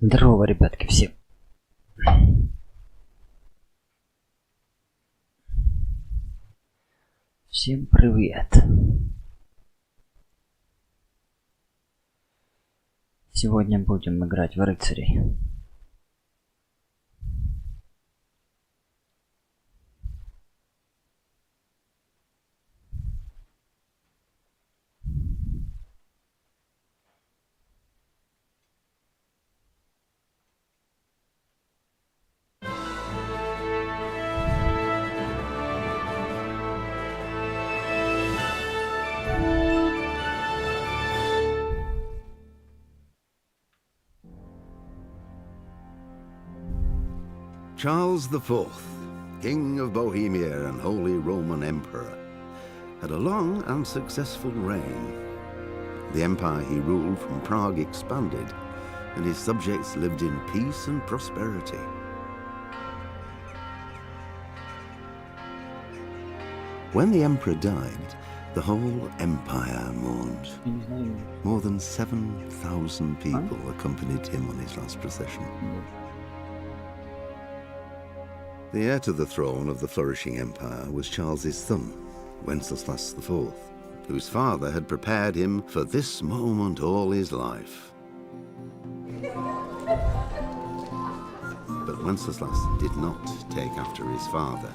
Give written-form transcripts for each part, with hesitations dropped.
Здорово, ребятки, всем. Всем привет. Сегодня будем играть в рыцарей. Charles IV, King of Bohemia and Holy Roman Emperor, had a long and successful reign. The empire he ruled from Prague expanded, and his subjects lived in peace and prosperity. When the emperor died, the whole empire mourned. More than 7,000 people accompanied him on his last procession. The heir to the throne of the flourishing empire was Charles's son, Wenceslas IV, whose father had prepared him for this moment all his life. But Wenceslas did not take after his father.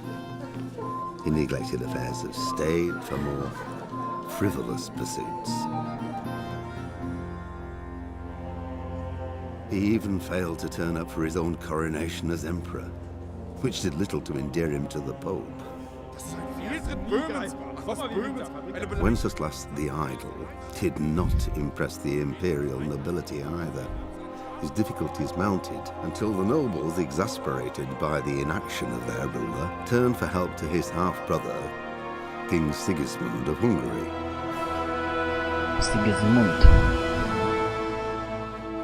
He neglected affairs of state for more frivolous pursuits. He even failed to turn up for his own coronation as emperor, which did little to endear him to the Pope. Wenceslas the Idle did not impress the imperial nobility either. His difficulties mounted until the nobles, exasperated by the inaction of their ruler, turned for help to his half-brother, King Sigismund of Hungary.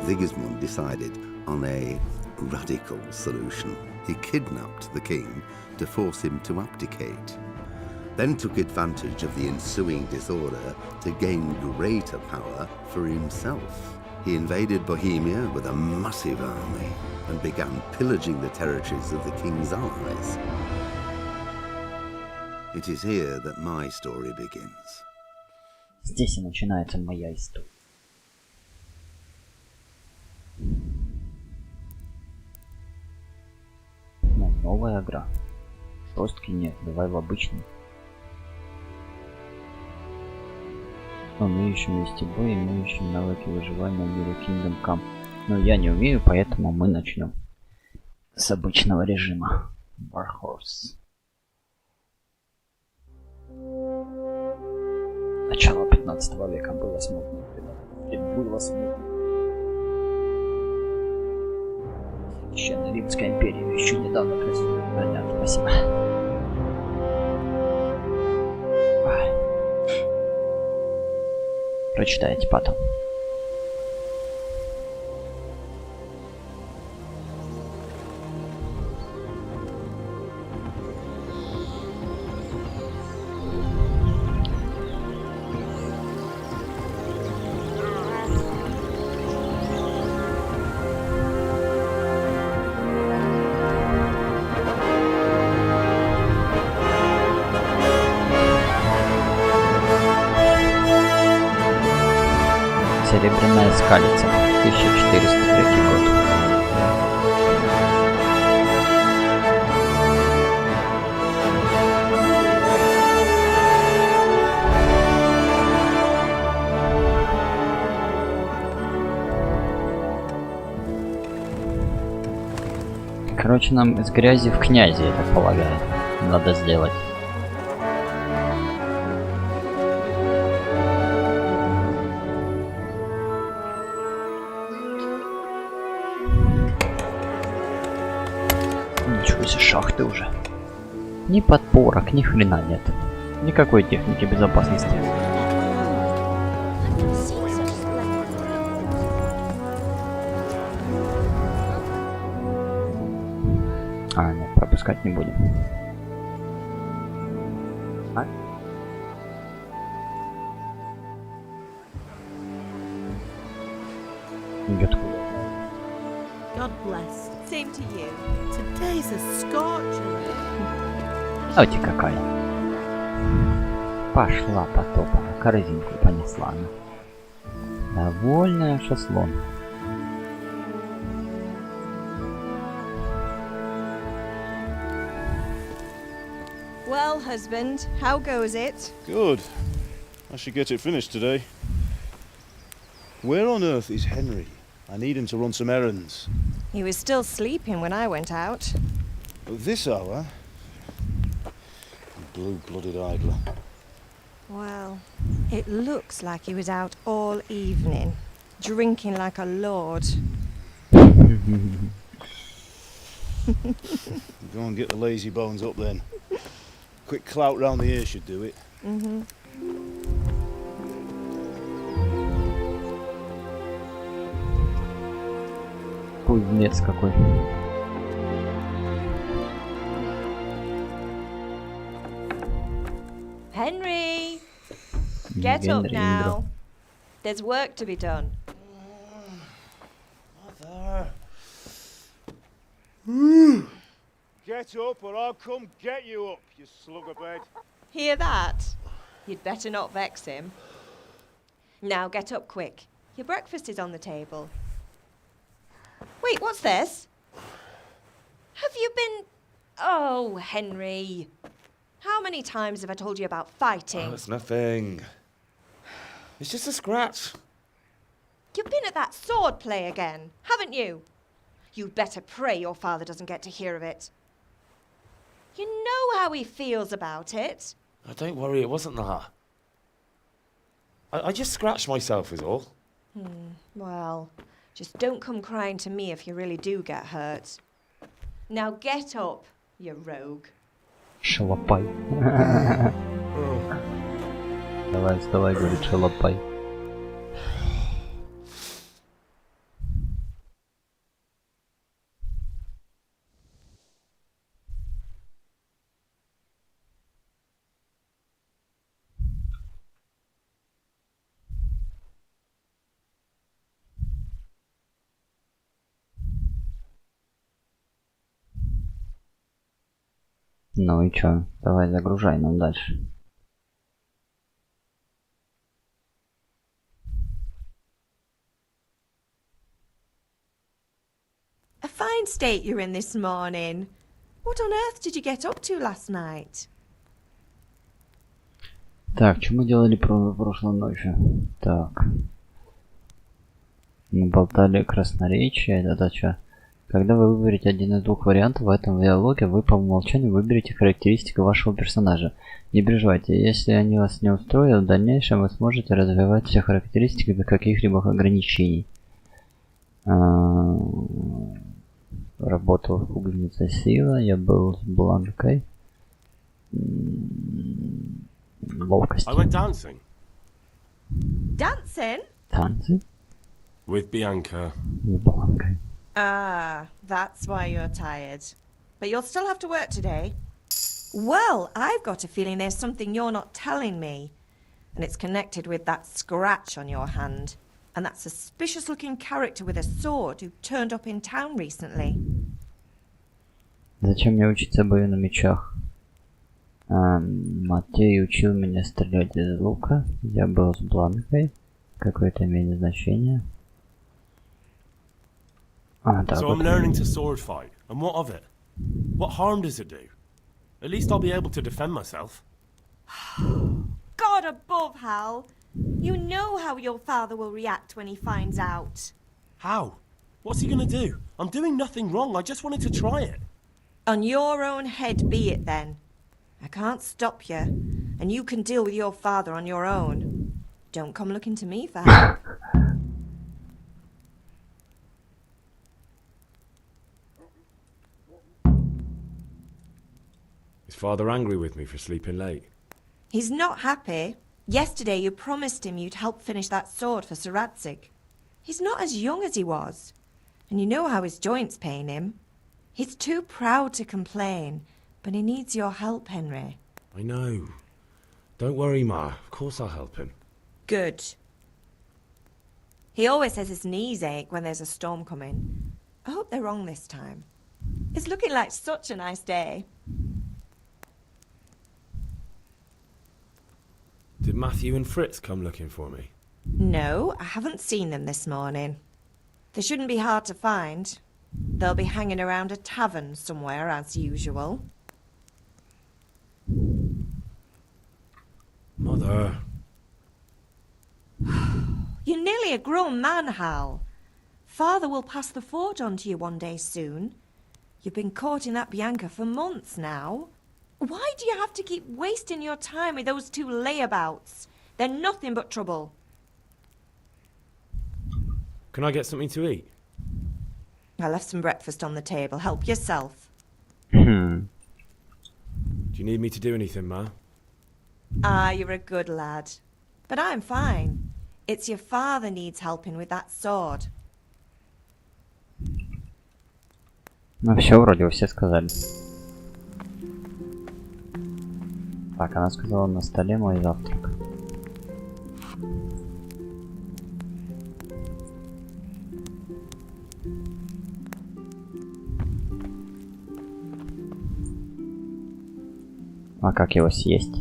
Sigismund decided on a radical solution. He kidnapped the king to force him to abdicate, then took advantage of the ensuing disorder to gain greater power for himself. He invaded Bohemia with a massive army and began pillaging the territories of the king's allies. It is here that my story begins. Здесь и начинается моя история. Новая игра. Жесткий нет, давай в обычный. Мы ищем вести бой, мы ищем навыки выживания в мире Kingdom Come. Но я не умею, поэтому мы начнем с обычного режима. Warhorse. Начало 15 века было смутно. Было смутно. Священная Римская империя еще недавно красиво. Понятно, спасибо. Прочитайте потом. Серебряная скалица, 1403 год. Короче, нам из грязи в князи, я так полагаю, надо сделать. Шахты уже. Ни подпорок, ни хрена нет. Никакой техники безопасности. Нет, пропускать не будем. Идет куда? God bless. Same to you. Today's a scorcher. Oti какая. Пошла потопала, корзинку понесла она. Довольная шаслон. Well, husband, how goes it? Good. I should get it finished today. Where on earth is Henry? I need him to run some errands. He was still sleeping when I went out. At this hour? Blue-blooded idler. Well, it looks like he was out all evening, drinking like a lord. Go and get the lazy bones up then. Quick clout round the ear should do it. Mm-hmm. Кузнец какой. Henry! Get up now. There's work to be done. Mother! Get up or I'll come get you up, you slugabed. Hear that? You'd better not vex him. Now get up quick. Your breakfast is on the table. Wait, what's this? Have you been... Oh, Henry. How many times have I told you about fighting? Oh, it's nothing. It's just a scratch. You've been at that sword play again, haven't you? You'd better pray your father doesn't get to hear of it. You know how he feels about it. Oh, don't worry, it wasn't that. I just scratched myself is all. Well, just don't come crying to me if you really do get hurt. Now get up, you rogue. Шалопай. Давай, вставай, говорит, шалопай. Ну и чё? Давай загружай нам дальше. A fine state you're in this morning. What on earth did you get up to last night? Так, что мы делали прошлой ночью? Так. Мы болтали красноречие, это что? Когда вы выберете один из двух вариантов в этом диалоге, вы по умолчанию выберете характеристики вашего персонажа. Не переживайте, если они вас не устроят, в дальнейшем вы сможете развивать все характеристики без каких-либо ограничений. Работал в кузнице сила, я был с бланкой. Ловкость. I went dancing. Dancing? Танцы? With Bianca. С бланкой. Ah, that's why you're tired. But you'll still have to work today. Well, I've got a feeling there's something you're not telling me. And it's connected with that scratch on your hand. And that suspicious-looking character with a sword who turned up in town recently. Зачем мне учиться бою на мечах? Матей учил меня стрелять из лука. Я был с бланкой. Какое-то имеет значение. So I'm learning to sword fight, and what of it? What harm does it do? At least I'll be able to defend myself. God above, Hal. You know how your father will react when he finds out. How? What's he gonna do? I'm doing nothing wrong, I just wanted to try it. On your own head be it then. I can't stop you, and you can deal with your father on your own. Don't come looking to me for help. Is father angry with me for sleeping late? He's not happy. Yesterday you promised him you'd help finish that sword for Sir Radzig. He's not as young as he was, and you know how his joints pain him. He's too proud to complain, but he needs your help, Henry. I know. Don't worry, Ma. Of course I'll help him. Good. He always says his knees ache when there's a storm coming. I hope they're wrong this time. It's looking like such a nice day. Did Matthew and Fritz come looking for me? No, I haven't seen them this morning. They shouldn't be hard to find. They'll be hanging around a tavern somewhere as usual. Mother. You're nearly a grown man, Hal. Father will pass the forge on to you one day soon. You've been courting that Bianca for months now. Why do you have to keep wasting your time with those two layabouts? They're nothing but trouble. Can I get something to eat? I left some breakfast on the table. Help yourself. Do you need me to do anything, Ma? Ah, you're a good lad. But I'm fine. It's your father needs helping with that sword. Ну все, вроде вы все сказали. Так, она сказала, на столе мой завтрак. А как его съесть?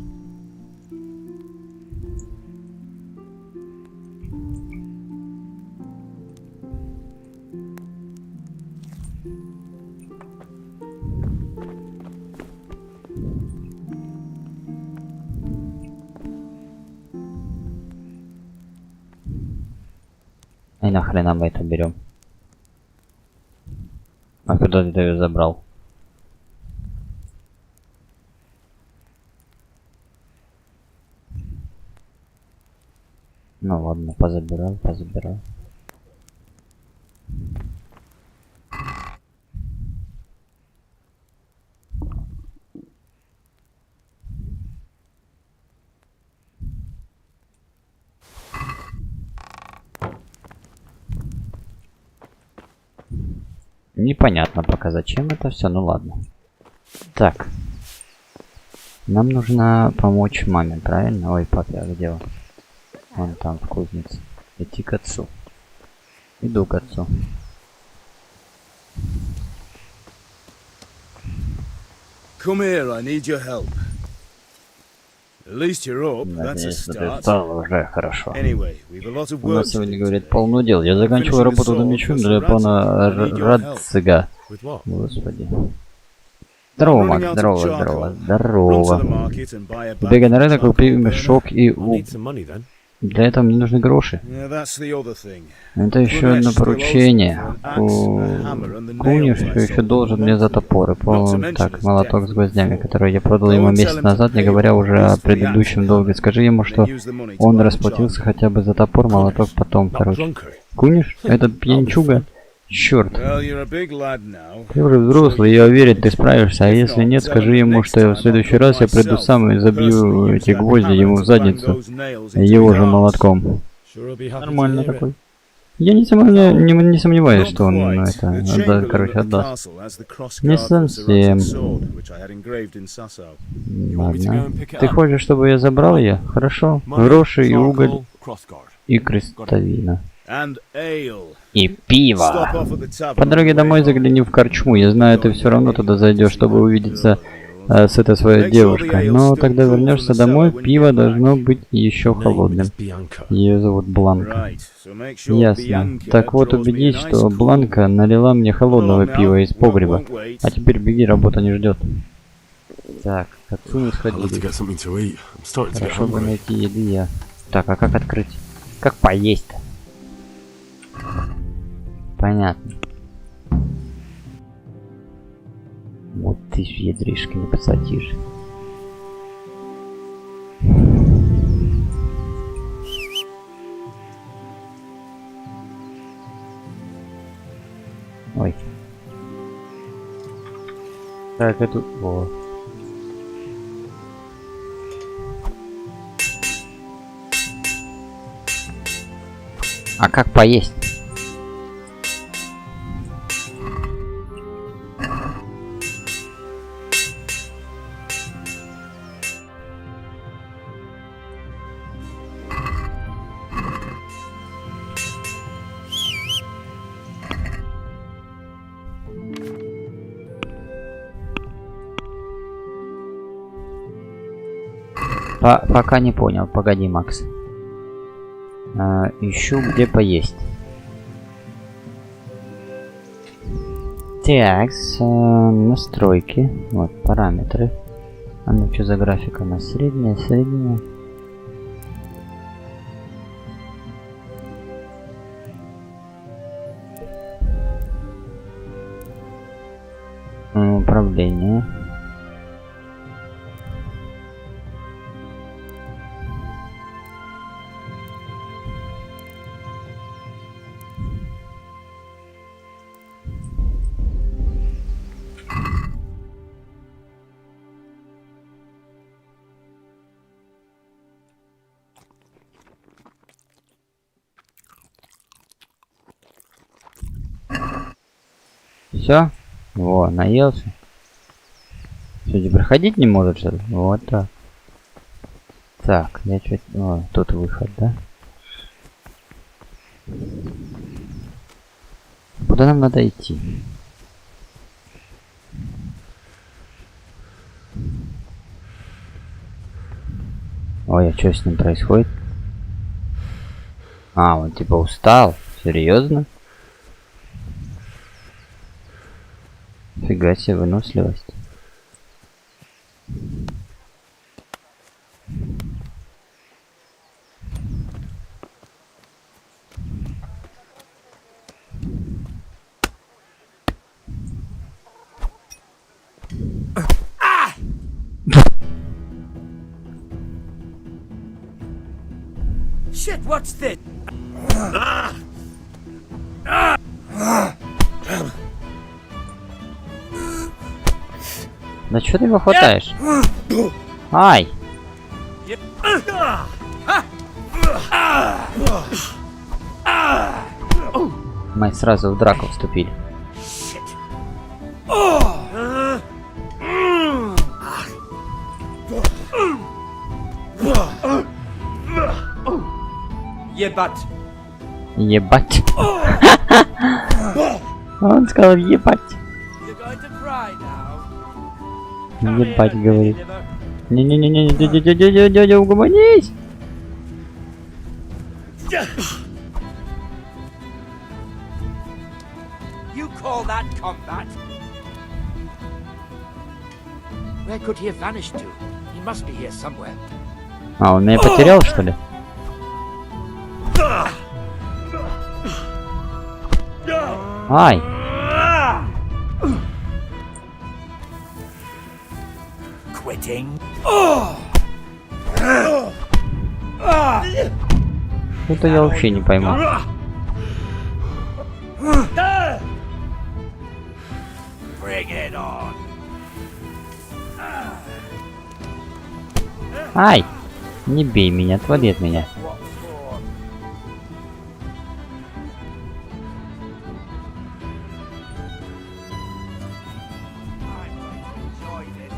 И нахрена мы это берем? А куда ты ее забрал? Ну ладно, позабирал. Непонятно пока зачем это все, ну ладно. Так. Нам нужно помочь маме, правильно? Ой, папе, а где он? Вон там, в кузнице. Идти к отцу. Иду к отцу. Come here, I need your help. At least you're up, that's a Надеюсь, что ты start. встал уже хорошо. Anyway, we've a lot of У work нас to сегодня, do говорит, today. полно дел. Я заканчиваю работу над мечом для пана Рацига. With what? Господи. Здорово, Макс, здорово. Run to the market and buy a bag Бегай на of рынок, купи charcoal мешок и I need some money then. Для этого мне нужны гроши. burner. Yeah, that's the other thing. Это еще одно поручение. Куниш еще должен мне за топоры. Так, молоток с гвоздями, который я продал ему месяц назад, не говоря уже о предыдущем долге. Скажи ему, что он расплатился хотя бы за топор, молоток потом, That короче. drunker. Куниш? Этот пьянчуга? Черт. Well, you're a big lad now. Ты уже взрослый, я уверен, ты справишься. А если нет, скажи ему, что в следующий раз я приду сам и забью эти гвозди ему в задницу его же молотком. Sure, I'll be happy to Нормально hear it. такой. Я не сомневаюсь, что он это короче, отдаст. Не совсем. Ладно. Ты хочешь, чтобы я забрал ее? Хорошо. Гроши и уголь, и крестовина. И пиво. По дороге домой загляни в корчму. Я знаю, ты все равно туда зайдешь, чтобы увидеться с этой своей девушкой. Но тогда вернешься домой, пиво должно быть еще холодным. Ее зовут Бланка. Ясно. Так вот, убедись, что Бланка налила мне холодного пива из погреба. А теперь беги, работа не ждет. Так, к отцу не I'll have to сходили. get something to eat. I'm starting to get Хорошо бы hungry. найти еды я. Так, а как открыть? Как поесть-то? Понятно. Вот ты ж ядришки не посадишь. Ой. Так, это... О. А как поесть? Пока не понял. Погоди, Макс. Ищу где поесть. Так, настройки. Вот, параметры. А ну что за графика у нас? Средняя. Управление. Все? Во, наелся. Все, теперь ходить не может, что ли? Вот так. Так, я чуть... О, тут выход, да? Куда нам надо идти? Ой, а что с ним происходит? А, он типа устал. Серьезно? Фига себе выносливость. Shit, what's this? Да что ты его хватаешь? Ай! Мы сразу в драку вступили. Ебать. Ебать. Он сказал ебать. You're going to cry now. Ебать, говорит. Не-не-не-не, дядя, угомонись! You call that combat? Where could he have vanished to? He must be here somewhere. А, он меня потерял, что ли? Ай! Quitting. Это я вообще не пойму. Bring it on. Ай! Не бей меня, отвали от меня. What for? I'm going to enjoy this.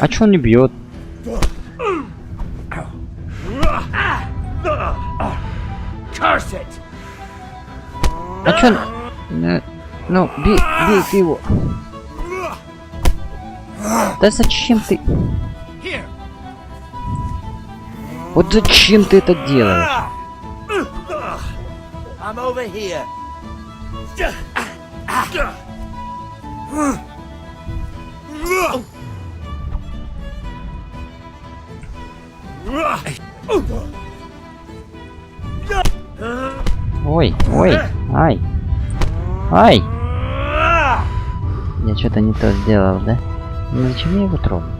А чё он не бьет? Curse it! А чё он... Ну, бей ты его. Да зачем ты... Here. Вот зачем ты это делаешь? I'm over here. Ой, ай. Ай! Я что-то не то сделал, да? Ну зачем я его трогаю?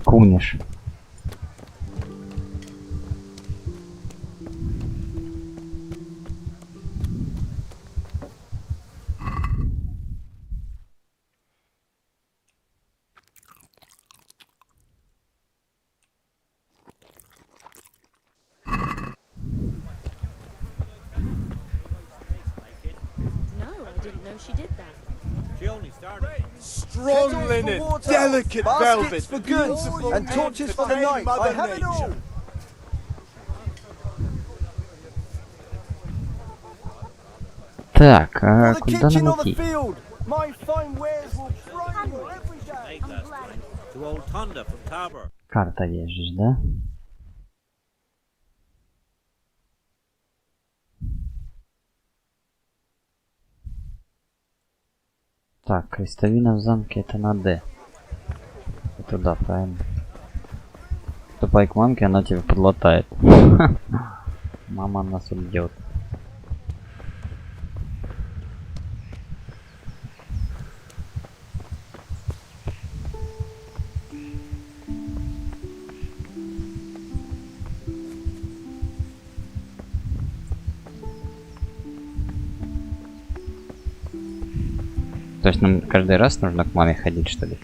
Куниш. know she did that. Strong linen, delicate velvet for goods, and torches for the night. I have it all. Так, а куда нам идти? My fine wares will brighten your every day. Карта вяжешь, да? Так, крестовина в замке это на Д. И туда, правильно? Ступай к мамке, она тебя подлатает. Мама нас убьет. То есть нам каждый раз нужно к маме ходить, что ли?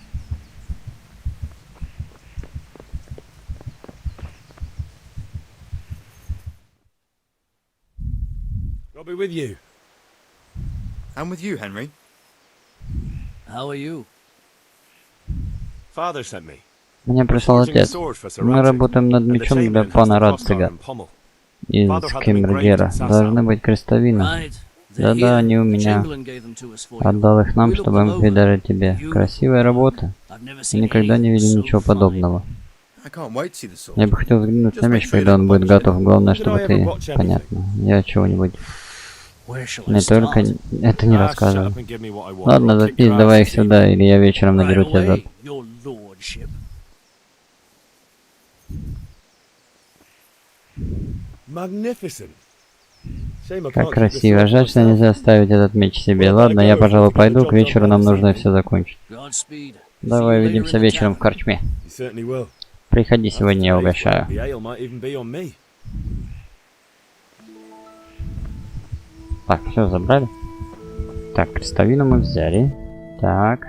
I'll be with you. I'm with you, Henry. How are you? Father sent me. Меня прислал отец. Мы работаем над мечом для пана Рацига из Кембергера. Должны быть крестовины. Да-да, они у меня. Отдал их нам, чтобы мы передали тебе. Красивая работа. Я никогда не видел ничего подобного. Я бы хотел взглянуть на меч, когда он будет готов. Главное, чтобы ты... Понятно. Я чего-нибудь... Не только... Это не рассказывай. Ладно, запись, давай их сюда, или я вечером наберу тебя зад. Как красиво. Жаль, что нельзя оставить этот меч себе. Ладно, я, пожалуй, пойду. К вечеру нам нужно все закончить. Давай увидимся вечером в корчме. Приходи сегодня, я угощаю. Так, все забрали. Так, крестовину мы взяли. Так.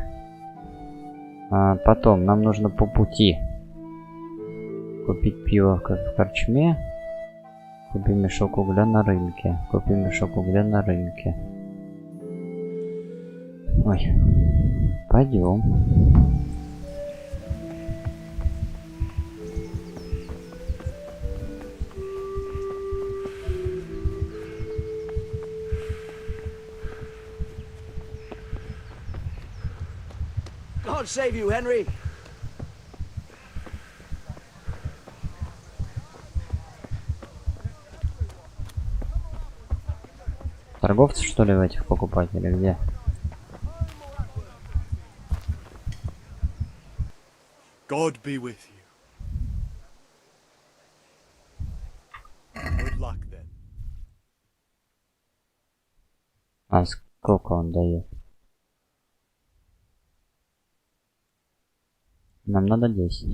Потом нам нужно по пути купить пиво как в корчме. Купим мешок угля на рынке. Купим мешок угля на рынке. Ой. Пойдем. God save you, Henry. Торговцы, что ли, в этих покупать или где? God be with you. Good luck then. А сколько он дает? Нам надо 10.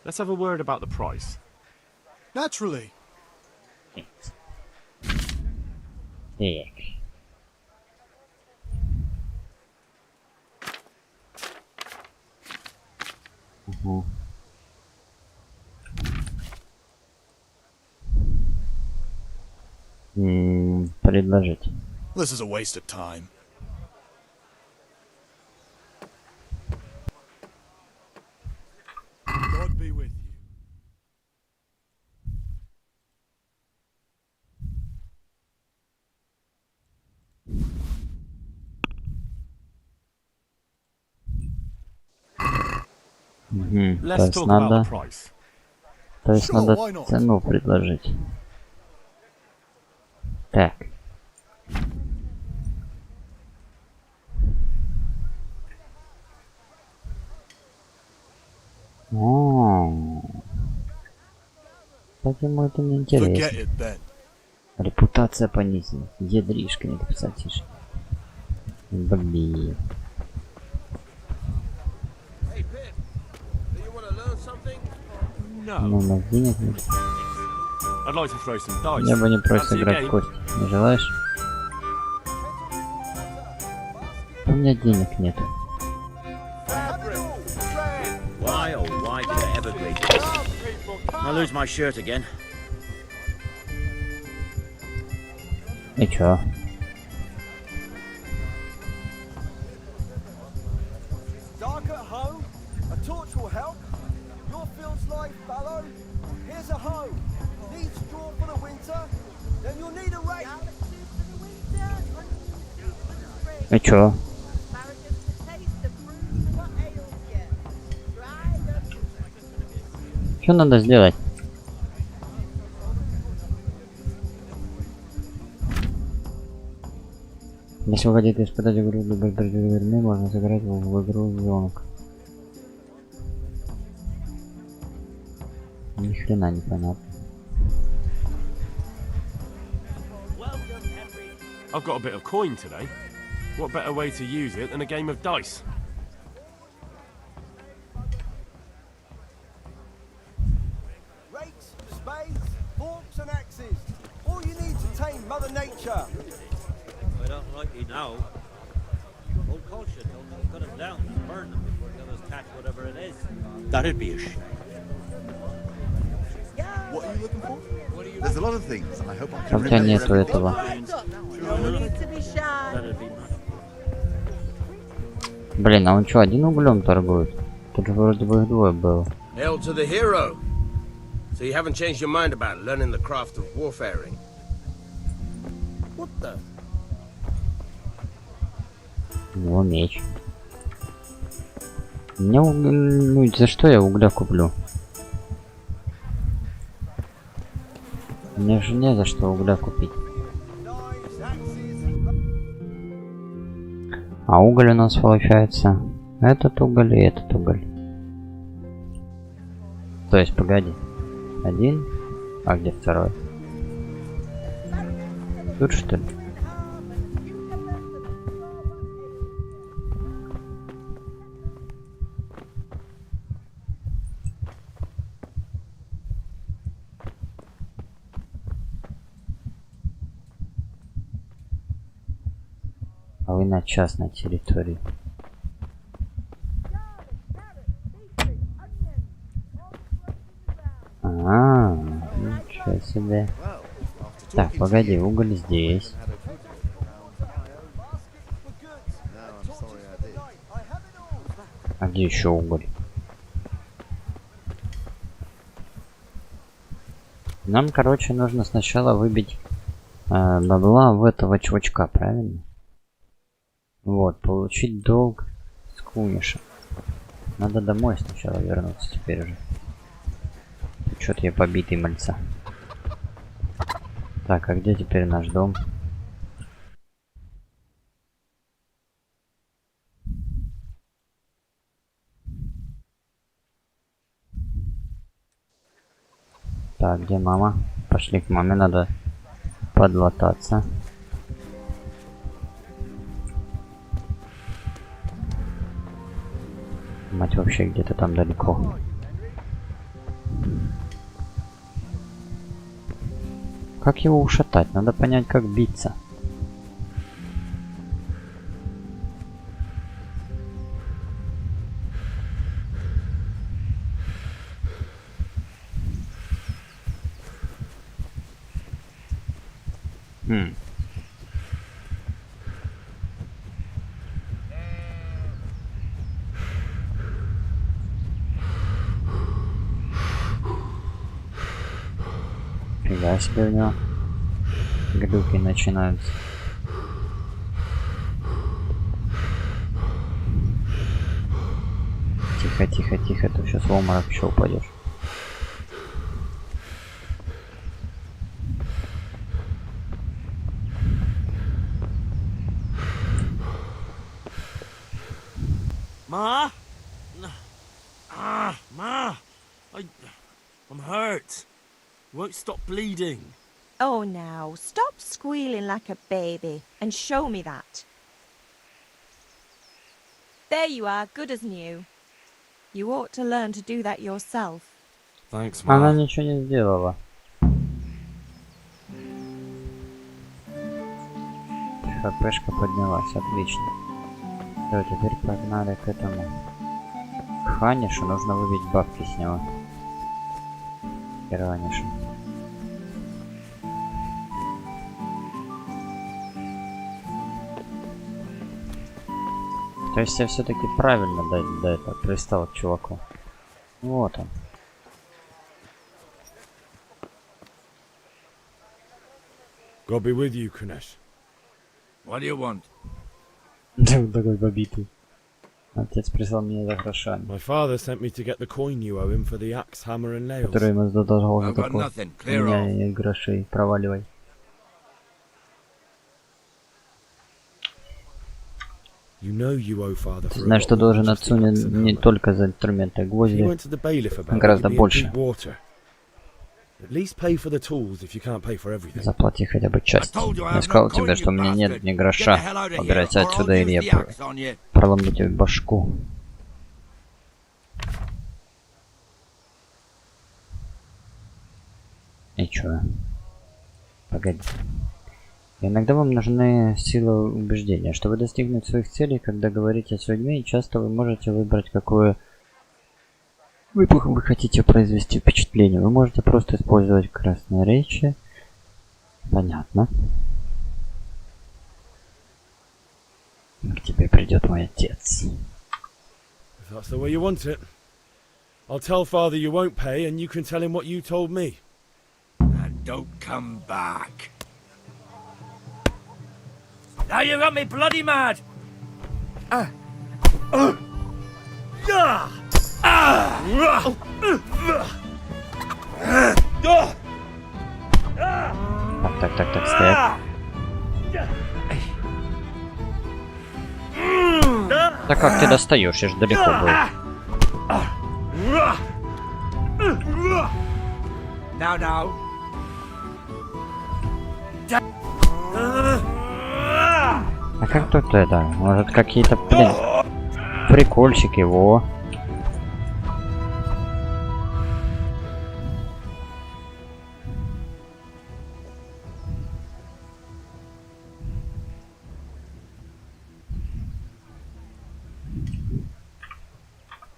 Let's have a word about the price. Naturally. Так. Угу. Предложить. This is a waste of time. God be with you. Угу. То Let's есть talk надо... about the price. То есть Sure, надо why not? цену предложить. Так. Кстати, ему это не Forget интересно. it then. Репутация понизилась. Ядришка, не дописатишь. Блин. Ну, у нас денег нет. I'd like to throw some dice. Я бы не просил Fancy a играть в game? кости. Не желаешь? У меня денег нет. have agreed to this. I'll lose my shirt again. И чё? Dark at home? A torch will help. Your field's life fallow. Here's a hoe. Need straw for the winter? Then you'll need a rake. И чё? Что надо сделать? Если вы хотите испытать игру для игры, можно сыграть в игру звонок. Ни хрена не понятно. I've got a bit of coin today. What better way to use it than a game of dice? Rakes, spades, forks and axes. All you need to tame Mother Nature. I don't like you now. Old culture told me to cut them down and burn them before the others catch whatever it is. That'd be a shame. What are you looking for? There's a lot of things, and I hope I А can у тебя remember нету everything. этого. That'd be mad. Блин, а он что, один углем торгует? Тут же вроде бы их двое было. Hail to the hero. So you haven't changed your mind about learning the craft of warfaring? What the? У него меч. Мне ну за что я угля куплю? Мне же не за что угля купить. А уголь у нас получается этот уголь и этот уголь. То есть, погоди. Один, а где второй? Тут что ли? А вы на частной территории. Ничего себе. Так, погоди, уголь здесь. А где еще уголь? Нам, короче, нужно сначала выбить бабла в этого чувачка, правильно? Вот, получить долг с кумиша. Надо домой сначала вернуться теперь уже. Чё-то я побитый мальца. Так, а где теперь наш дом? Так, где мама? Пошли к маме, надо подлататься. Мать вообще где-то там далеко. Как его ушатать? Надо понять, как биться. Фига себе у него глюки начинаются. Тихо, тихо, тихо, ты сейчас в обморок еще упадешь. Ma? Ma! I'm hurt. Won't stop bleeding. Oh, now, stop squealing like a baby and show me that. There you are, good as new. You ought to learn to do that yourself. Thanks, Ma. Она ничего не сделала. ХПшка поднялась, отлично. Все, теперь погнали к этому. К Ханишу, нужно выбить бабки с него. Ирониш. То есть я все-таки правильно до этого пристал к чуваку. Вот он. God be with you, Kunesh. What do you want? Такой побитый. Отец прислал меня за грошами. My father sent me to get the coin you owe him for the axe, hammer and nails. Который ему задолжал за I've got такой. nothing. У Clear меня off. нет грошей. Проваливай. You know you owe father Ты for a знаешь, lot что more должен than just отцу the axe and не hammer. только за инструменты, If you гвозди went to the bailiff about it, гораздо you'd be in больше. deep water. At least pay for the tools if you can't pay for everything. Заплати хотя бы часть. Я сказал тебе, что у меня нет ни гроша. Убирайся отсюда, или я проломлю тебе башку. И чё? Погоди. Иногда вам нужны силы убеждения. Чтобы достигнуть своих целей, когда говорите с людьми, часто вы можете выбрать, какое вы хотите произвести впечатление. Вы можете просто использовать красноречие. Понятно. К тебе придет мой отец. If that's the way you want it, I'll tell father you won't pay, and you can tell him what you told me. And don't come back. Now you got me bloody mad! Так, стоять. Да как ты достаешь? Я ж далеко был. Now. А как тут это? Может какие-то, блин, прикольчики, во.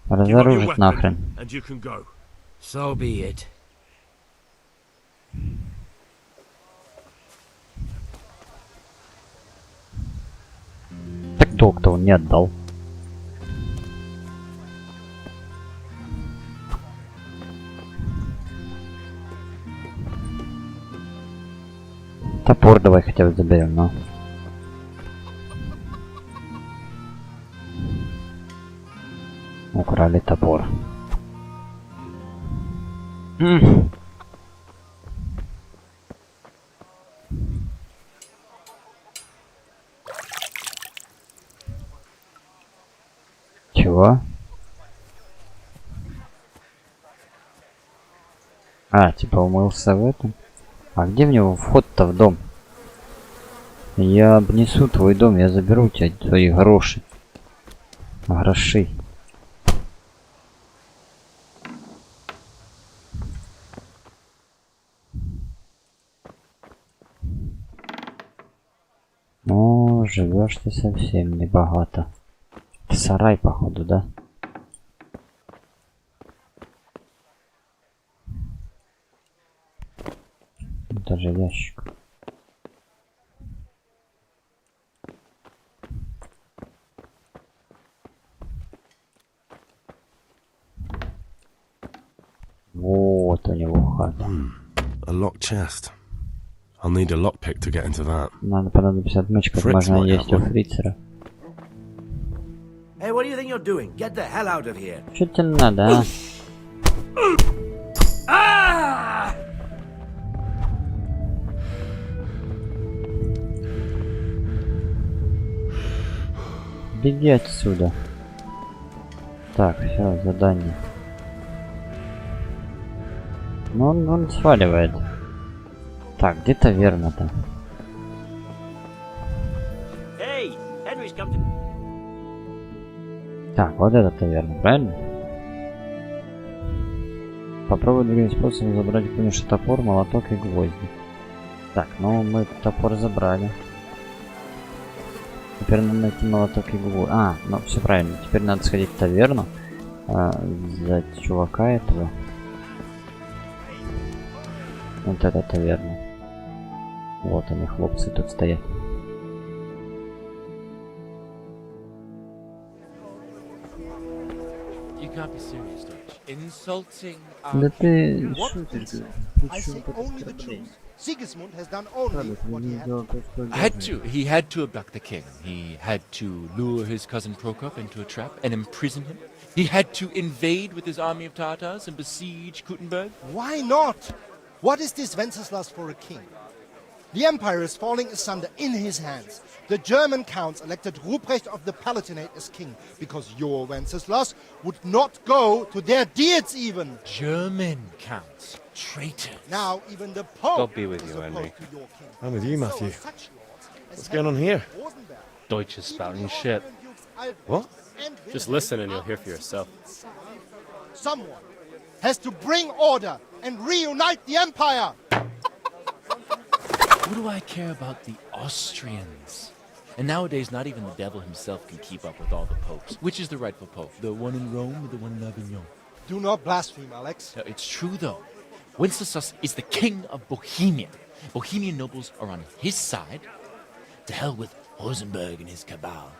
Разоружить нахрен. And you can go. So be it. Так долг-то он не отдал. Топор давай хотя бы заберем, но. Украли топор. Чего? А, типа умылся в этом? А где в него вход-то в дом? Я обнесу твой дом, я заберу у тебя твои гроши. Гроши. Ну, живешь ты совсем небогато. Сарай, походу, да? Даже ящик. Вот у него хата. A locked chest. I'll need a lockpick to get into that. Надо понадобится отмычка, как можно есть у фрицера. Hey, what do you think you're doing? Get the hell out of here! Что тебе надо, а? Беги отсюда. Так, все, задание. Ну, он сваливает. Так, где таверна-то? Hey, Henry's come to... Так, вот это таверна, правильно? Попробуй другим способом забрать у Куниша топор, молоток и гвозди. Так, ну мы топор забрали. Теперь надо найти молоток и гвозди. А, ну все правильно. Теперь надо сходить в таверну. Взять чувака этого. Вот это таверна. Вот они, хлопцы, тут стоят. You can't be serious, Dutch. Insulting Да ты What? шутишь, I say only the truth. Sigismund has done only what he had to. Had to. He had to abduct the king. He had to lure his cousin Prokop into a trap and imprison him. He had to invade with his army of Tatars and besiege Kuttenberg. Why not? What is this Wenceslas for a king? The empire is falling asunder in his hands. The German counts elected Ruprecht of the Palatinate as king because your Wenceslas would not go to their deeds even. German counts. Traitors. Now even the Pope God be with is you, Henry. opposed to your king. I'm with you, Matthew. So such lords as What's going on here? Rosenberg, Deutsch is spouting shit. What? Just listen and you'll hear for yourself. Someone has to bring order and reunite the empire. What do I care about the Austrians? And nowadays, not even the devil himself can keep up with all the popes. Which is the rightful pope? The one in Rome or the one in Avignon? Do not blaspheme, Alex. No, it's true, though. Wenceslas is the king of Bohemia. Bohemian nobles are on his side. To hell with Rosenberg and his cabal.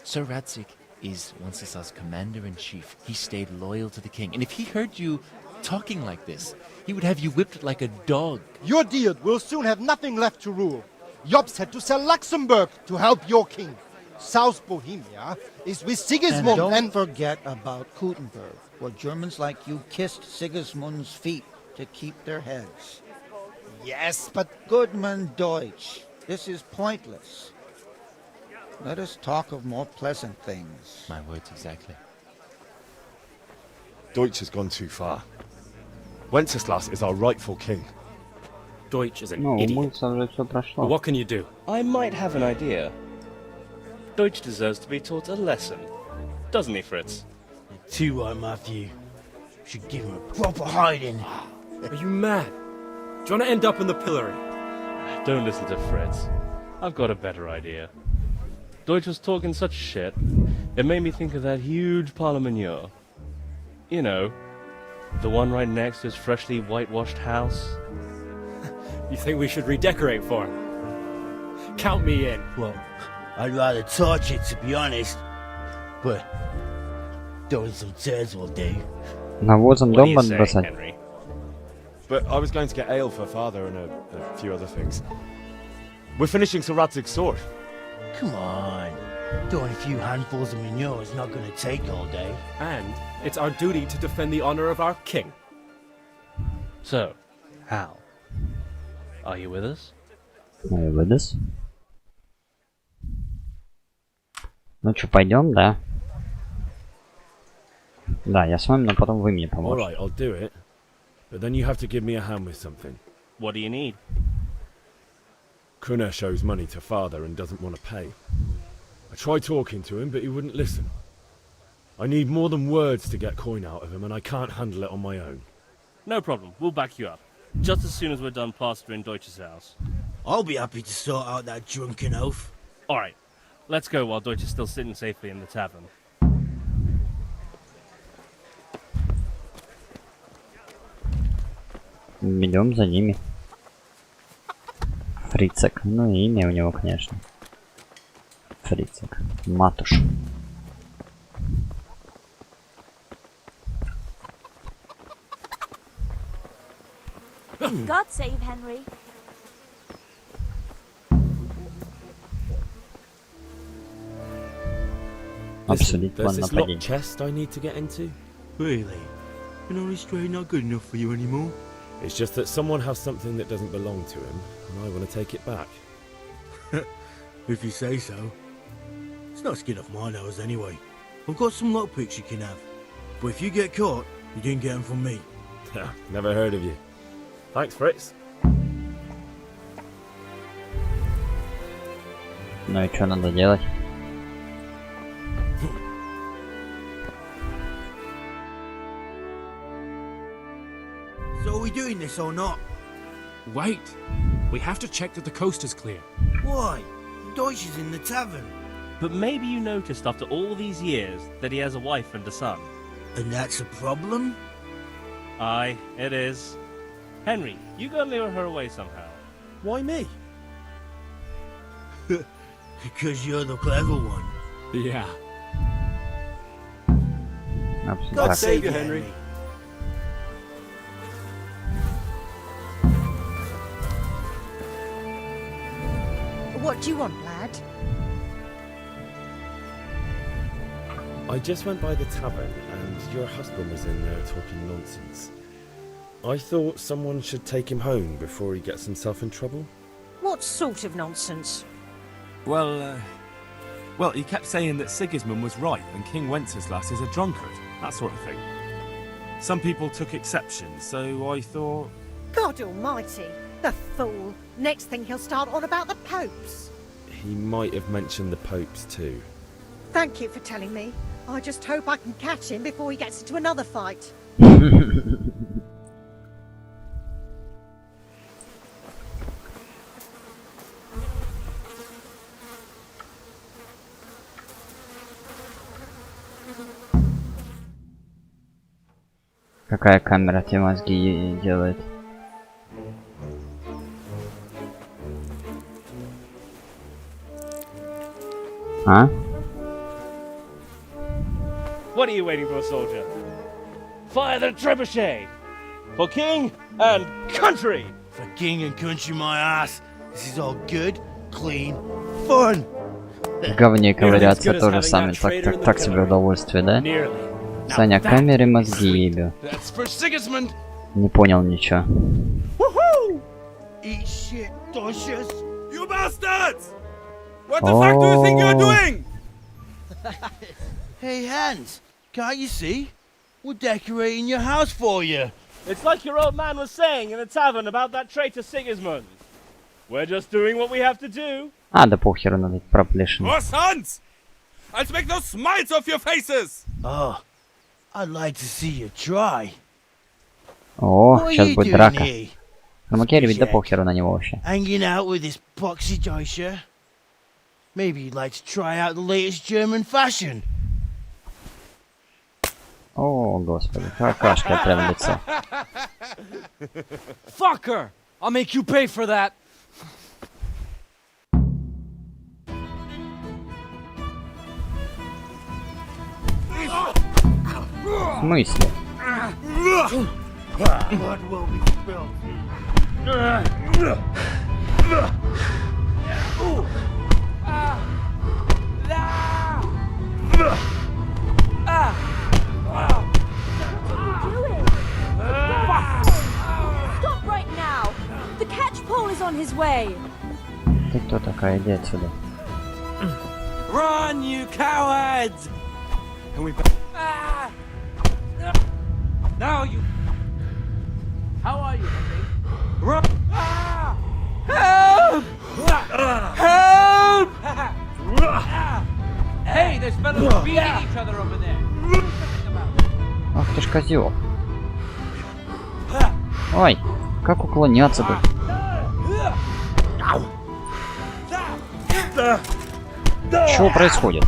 Sir Radzik is Wenceslas' commander-in-chief. He stayed loyal to the king. And if he heard you talking like this, he would have you whipped like a dog. Your deed will soon have nothing left to rule. Jobst had to sell Luxembourg to help your king. South Bohemia is with Sigismund and don't forget about Kuttenberg, where Germans like you kissed Sigismund's feet to keep their heads. Yes, but Goodman Deutsch, this is pointless. Let us talk of more pleasant things. My words exactly. Deutsch has gone too far. Wenceslas is our rightful king. Deutsch is an Ну, у idiot. Мульца уже все But прошло. what can you do? I might have an idea. Deutsch deserves to be taught a lesson. Doesn't he, Fritz? Too right, Matthew. Should give him a proper hiding. Are you mad? Do you want to end up in the pillory? Don't listen to Fritz. I've got a better idea. Deutsch was talking such shit, it made me think of that huge parliament. You know, the one right next to his freshly whitewashed house. You think we should redecorate for him? Count me in. Well, I'd rather torch it, to be honest. But throwing some tears will do. Навозом What do дом you say, подбросать. Henry? But I was going to get ale for father and a few other things. We're finishing Sir Radzig's sword. Come on. Doing a few handfuls of manure is not going to take all day. And it's our duty to defend the honor of our king. So, Hal, are you with us? Ну и выдаст. Ну что, пойдем, да? Да, я с вами, но потом вы мне поможете. Alright, I'll do it. But then you have to give me a hand with something. What do you need? Kuna shows money to father and doesn't want to pay. I tried talking to him, but he wouldn't listen. I need more than words to get coin out of him, and I can't handle it on my own. No problem, we'll back you up. Just as soon as we're done plastering Deutsch's house. I'll be happy to sort out that drunken oaf. Alright, let's go while Deutsch is still sitting safely in the tavern. Идем за ними. Фрицек. Ну и имя у него, конечно. Фрицек. Матуш. God save Henry. Listen, there's this locked chest I need to get into. Really? An honest straight not good enough for you anymore? It's just that someone has something that doesn't belong to him, and I want to take it back. If you say so. It's not skin off my nose anyway. I've got some lockpicks you can have. But if you get caught, you didn't get them from me. Never heard of you. Thanks, Fritz. Ну и что надо делать? So are we doing this or not? Wait. We have to check that the coast is clear. Why? Deutsch is in the tavern. But maybe you noticed after all these years that he has a wife and a son. And that's a problem? Aye, it is. Henry, you gotta lure her away somehow. Why me? Because you're the clever one. Yeah. Абсолютно. God save you, Henry. What do you want, lad? I just went by the tavern and your husband was in there talking nonsense. I thought someone should take him home before he gets himself in trouble. What sort of nonsense? Well, he kept saying that Sigismund was right and King Wenceslas is a drunkard, that sort of thing. Some people took exception, so I thought... God almighty, the fool. Next thing he'll start on about the popes. He might have mentioned the popes too. Thank you for telling me. I just hope I can catch him before he gets into another fight. Какая камера те мозги делает? А? What are you waiting for, soldier? Fire the trebuchet! For king and country! For king and country, my ass. This is all good, clean, fun. В говне ковыряться тоже сами. Так себе удовольствие, да? Саня, камеры мозги ебю. Не понял ничего. Eat shit, doshes. You bastards! What the fuck do you think you're doing? Hey, Hans, can't you see? We're decorating your house for you. It's like your old man was saying in the tavern about that traitor Sigismund. We're just doing what we have to do. А, да похеру надо проплешин. Oh, sons! I'll make those smiles off your faces! Oh, I'd like to see you try. О, сейчас будет драка. Хромакери ведь да похеру на него вообще. Hanging out with this poxy Deutscher. Maybe you'd like to try out the latest German fashion. О, господи, какашка прям в лицо. Fucker! I'll make you pay for that. В смысле? Blood will be spilled. Stop right now! The catch pole is on his way! Ты кто такая? Иди отсюда. Run, you cowards! And we... Now you... How are you, Henry? Run! Help! Help! Hey, there's fellas beating each other over there. Ах ты ж козёл. Ой, как уклоняться тут? Что происходит?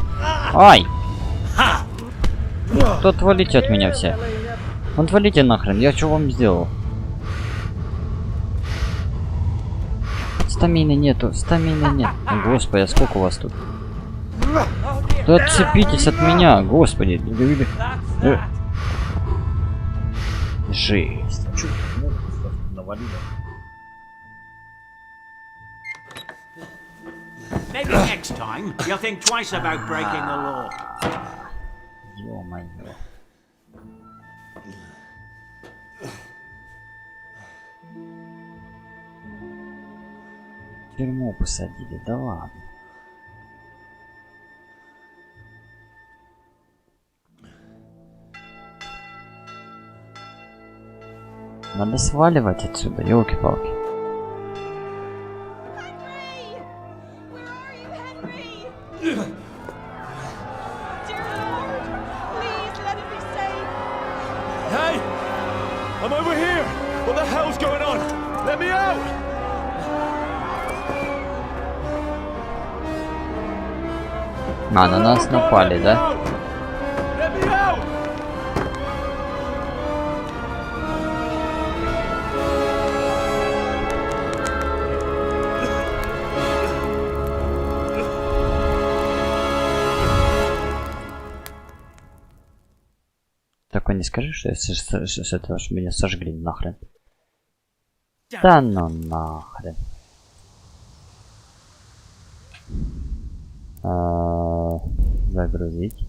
Ай! Кто отвалите от меня все? Отвалите нахрен, я что вам сделал? Стамины нету, стамины нет. О, господи, а сколько у вас тут? Да отцепитесь от меня, господи. Жесть. Чё навалило? Maybe next time you'll think twice about breaking the law. Ё-моё. В тюрьму посадили, да ладно. Надо сваливать отсюда, ёлки-палки. Hey! I'm over here! What the hell's going on? Let me out! А, на нас напали, да? Let me out! Только не скажи, что с этого ж меня сожгли нахрен. Да ну нахрен. Загрузить.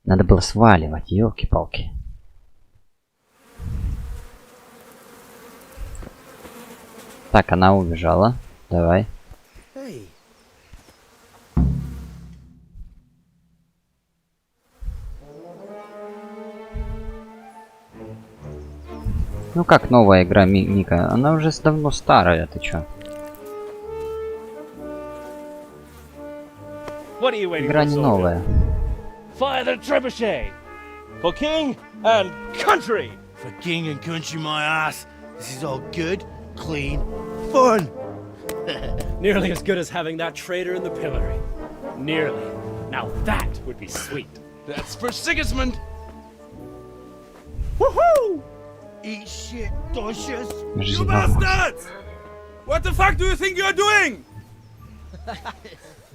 Надо было сваливать, елки-палки. Так, она убежала. Давай. Ну как новая игра, Мика? Она уже давно старая, ты чё? Игра не новая. Fire the trebuchet! For king and country! For king and country, my ass. This is all good, clean, fun. Nearly as good as having that traitor in the pillory. Nearly. Now that would be sweet. That's for Sigismund! Woohoo! Eat shit, Docious. You bastards! What the fuck do you think you're doing?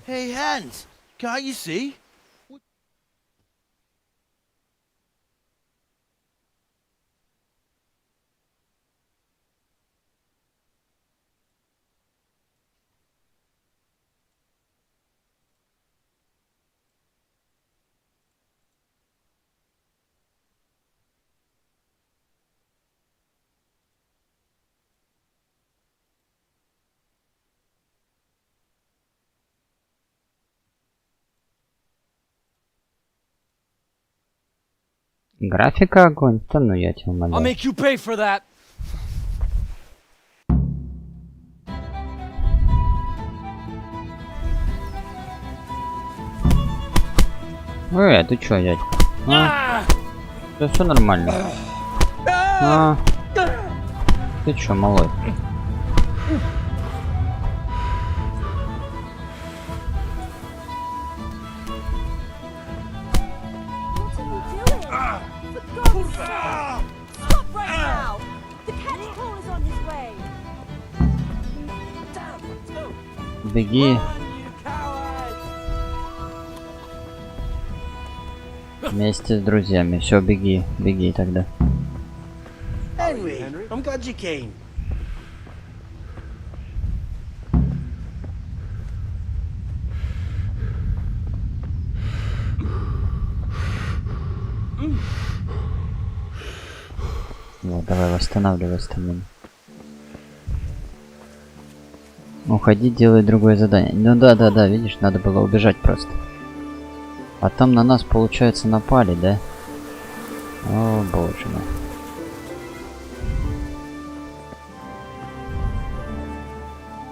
Hey, Hans, can't you see? Графика огонь? Да ну я тебя умоляю. I'll make you pay for that. Ты чё, дядька? Да все нормально. Ты чё, малой? Stop right now! The catch pole is on his way! Беги. Вместе с друзьями. Все, беги. Беги тогда. Henry, I'm glad you came. Вот, давай восстанавливай стамину. Уходи, делай другое задание. Ну да, видишь, надо было убежать просто. А там на нас, получается, напали, да? О, боже мой.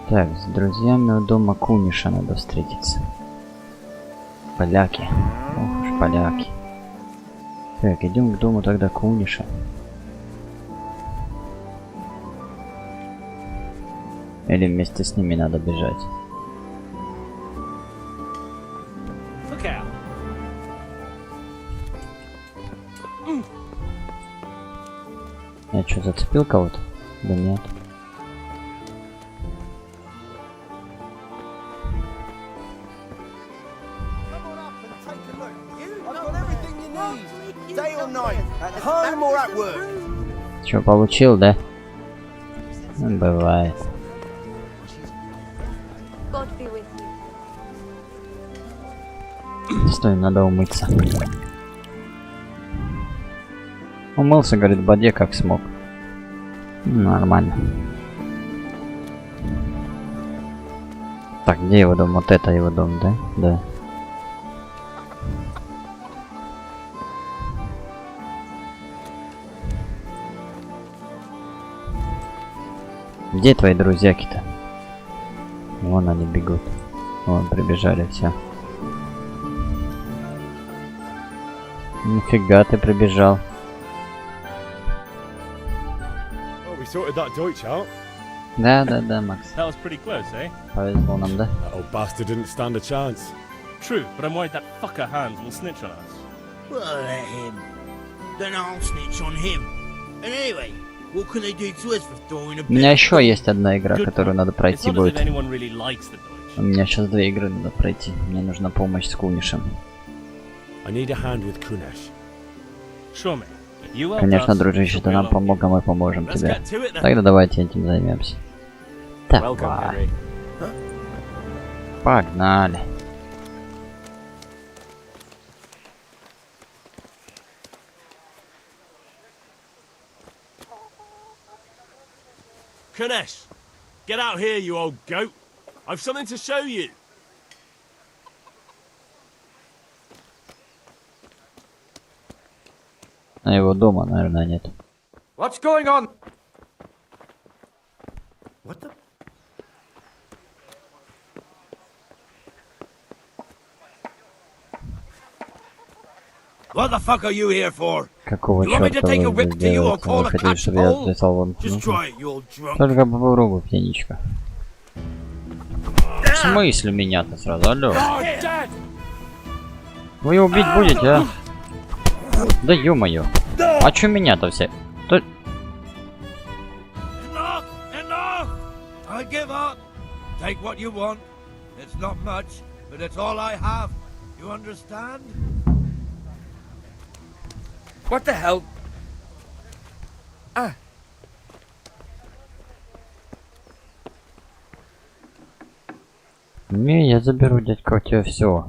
Так, с друзьями у дома Куниша надо встретиться. Поляки. Ох уж поляки. Так, идем к дому тогда Куниша. Или вместе с ними надо бежать? Я что, зацепил кого-то? Да нет. Чё, получил, да? Ну, бывает. Стой, надо умыться. Умылся, говорит, в воде как смог. Нормально. Так, где его дом? Вот это его дом, да? Да. Где твои друзьяки-то? Вон они бегут. Вон, прибежали все. Нифига ты прибежал. Да, Макс. That was pretty close, eh? Повезло нам, да? That old bastard didn't stand a chance. True, but I'm worried that fucker Hans will snitch on us. Well, let him. Then I'll snitch on him. And anyway, What can they do to us for throwing a У меня bit? еще есть одна игра, которую надо It's пройти not as будет. if anyone really likes the Deutsch. У меня сейчас 2 игры надо пройти. Мне нужна помощь с Кунишем. I need a hand with Kunesh. Sure, mate. You helped Конечно, us, дружище, so ты нам we'll help помог, а мы поможем Let's тебе. get to it then. Тогда давайте этим займемся. Welcome, Давай. Henry. Погнали. Kunesh, get out here, you old goat. I've something to show you. А его дома, наверное, нет. What's going on? What the? What the fuck are you here for? Какого You want me to черта take a вы whip здесь to you or делаете? call Вы a хотели, чтобы я catchpole? записал вам Just try it, you old drunk. Только попробуй, пьяничка. В смысле меня-то сразу? Алло. Вы ее убить будете, а? Да ё-моё. А чё меня-то все? Enough! Enough! I give up. Take what you want. It's not much, but it's all I have. You understand? What the hell? Ah. Не, я заберу, дядька, у тебя все.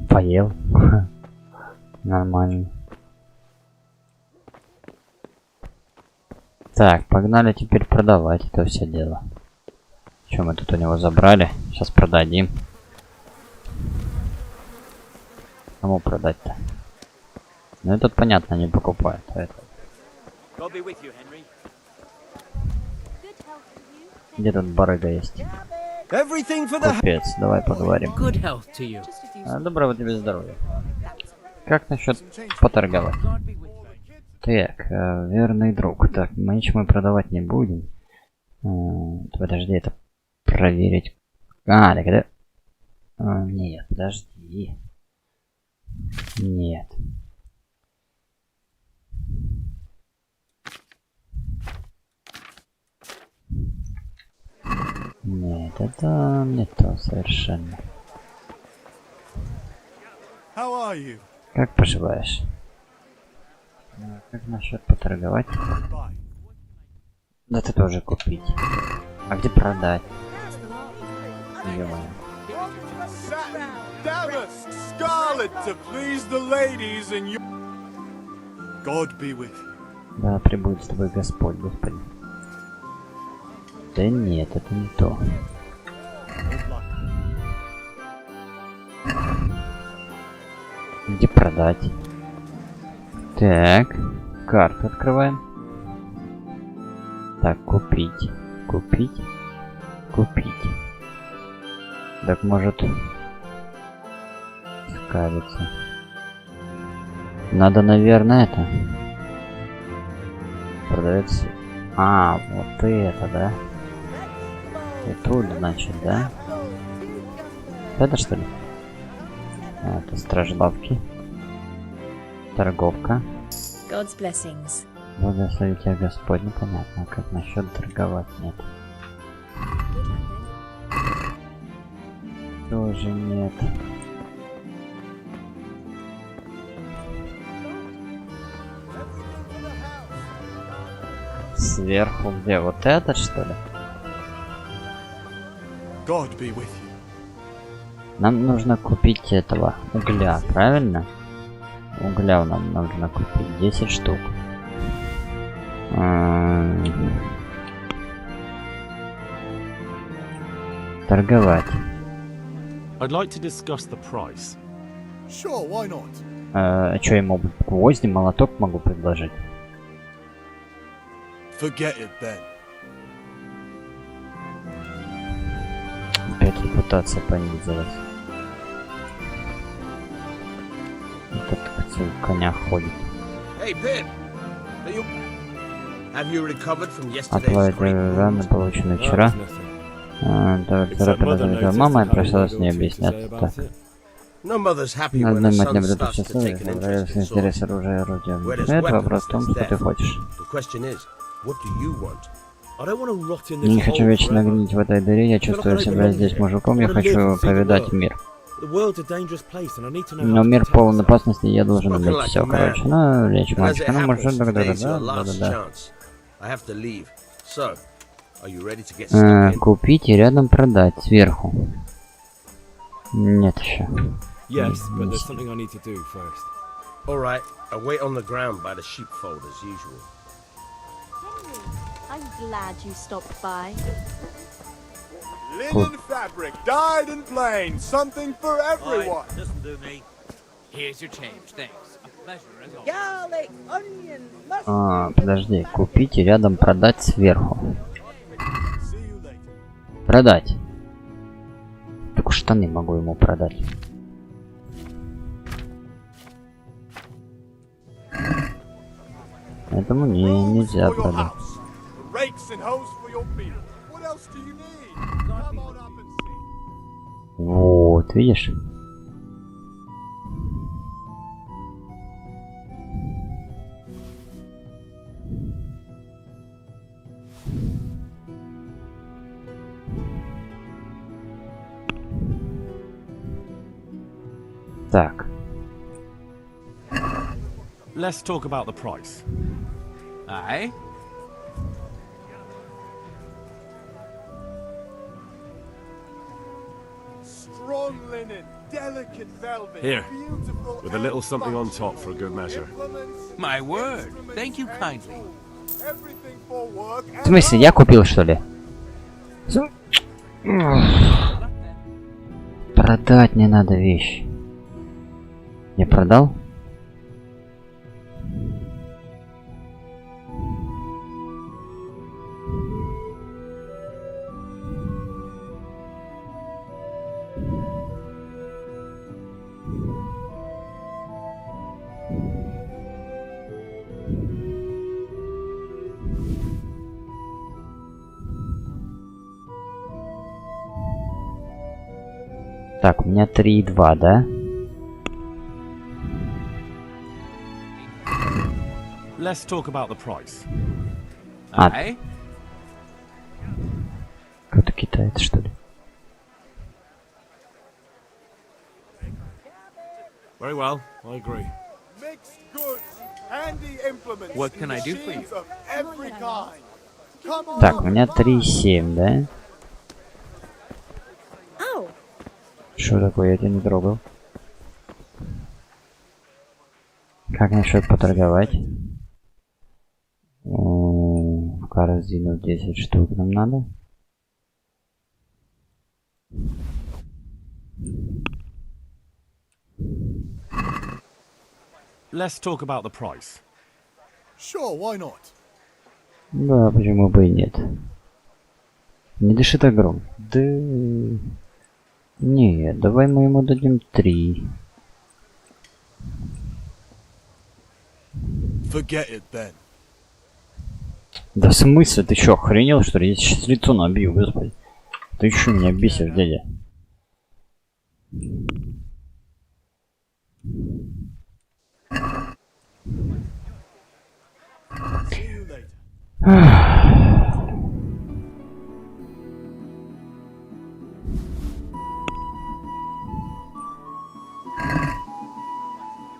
Поел. Нормально. Так, погнали теперь продавать это все дело. Что мы тут у него забрали? Сейчас продадим. Кому продать-то? Ну этот, понятно, не покупает. А это... God be with you, Henry. Где тут барыга есть? Everything for the Купец, давай поговорим. good health to you. Доброго тебе здоровья. Как насчет поторговать? Так, верный друг. Так, мы ничего продавать не будем. Подожди, это проверить. А, так это... Нет, подожди. Нет. Нет, это не то совершенно. How are you? Как поживаешь? Как насчет поторговать? Да ты тоже купить. А где продать? Ё-моё. Damask, scarlet to please the ladies and you. God be with you. Да, прибудет с тобой Господь, Господи. Да нет, это не то. Где продать? Так, карту открываем. Так, купить, купить, купить. Так, может... Скалится. Надо, наверное, это... Продается... А, вот это, да? И тут, значит, да? Это что ли? А, это страждавки. Торговка. God's blessings. Благослови тебя Господь. Ну понятно, а как насчет торговать? Нет. Тоже нет. Сверху где? Вот этот, что ли? God be with you. Нам нужно купить этого угля, правильно? Угля нам нужно купить 10 штук. Торговать. I'd like to discuss the price. Sure, why not? А что ему? Гвозди, молоток могу предложить. Forget it, Ben. Опять репутация понизилась. Этот в конях ходит. Hey, Pip! Have you recovered from А твои раны получены вчера? Мама и пришла с ней объяснять. Так. Одна мать не будет счастливой, нравится интерес оружия и орудия. Это вопрос в том, что ты хочешь. Я не хочу вечно гнить в этой дыре, я чувствую себя здесь мужиком, я хочу повидать мир. Но мир полон опасности, я должен убить все, короче. Ну, речь мальчика, ну, может, да. Купить и рядом продать, сверху. Нет еще. Yes, but there's something I need to do first. All right, I wait on the ground by the sheepfold as usual. I'm glad you stopped by. Linen fabric, dyed and plain, something for everyone. Listen to me. Here's your change, thanks. A pleasure as always. Garlic, onion, mustard. Подожди, купить и рядом продать сверху. Продать. Только штаны могу ему продать. Этому нельзя продать. Вот, видишь? Так. Let's talk about the price. Aye? Strong linen, delicate velvet, Here, beautiful with a little something on top for a good measure. My word. Thank you kindly. Everything for work. В смысле, я купил, что ли? Продать не надо вещь. Я продал? Так, у меня 3,2, да? Let's talk about the price. Aye? Кто-то китаец, что ли? Very well, I agree. Mixed goods, handy implements. What can I do for you? Machines of every kind. Come on. Так, у меня 3,7, да? Что такое? Я тебя не трогал. Как насчет поторговать? В корзину 10 штук нам надо. Let's talk about the price. Sure, why not? Да, почему бы и нет. Не дыши так громко. Да... Нет, давай мы ему дадим 3. Forget it, Ben. Да в смысле? Ты чё, охренел, что ли? Я сейчас лицо набью, господи. Ты еще меня бесишь, дядя.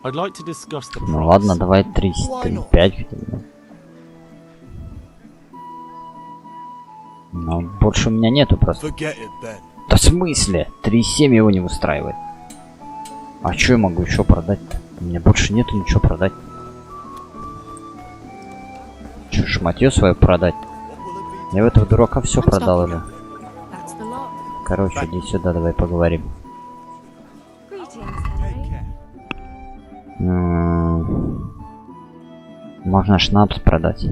I'd like to discuss the price. Ну ладно, давай 3,5 хотя бы. Но больше у меня нету просто. Да в смысле? 3,7 его не устраивает. А что я могу еще продать-то? У меня больше нету ничего продать. Че, шматье свое продать? Я в этого дурака все продал уже. Короче, иди сюда, давай поговорим. Можно шнапс продать.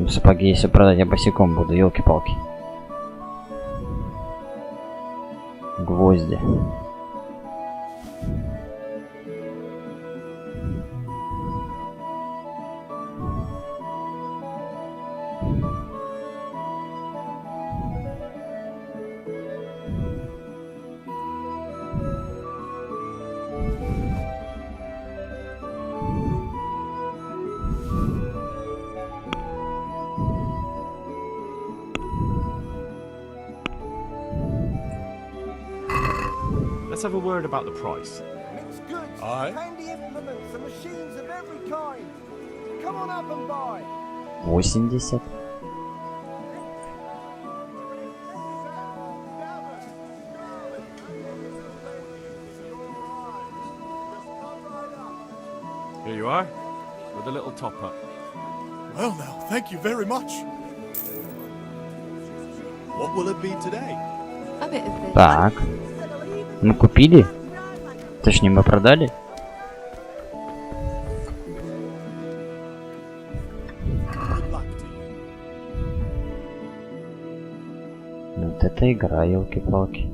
Сапоги, если продать, я босиком буду, елки-палки. Гвозди. Let's have a word about the price. Mixed goods, Aye. handy implements, and machines of every kind. Come on up and buy. 80. Here you are, with a little top up. Well now, thank you very much. What will it be today? A bit of this. Так. Мы купили? Точнее, мы продали? Вот это игра, елки-палки.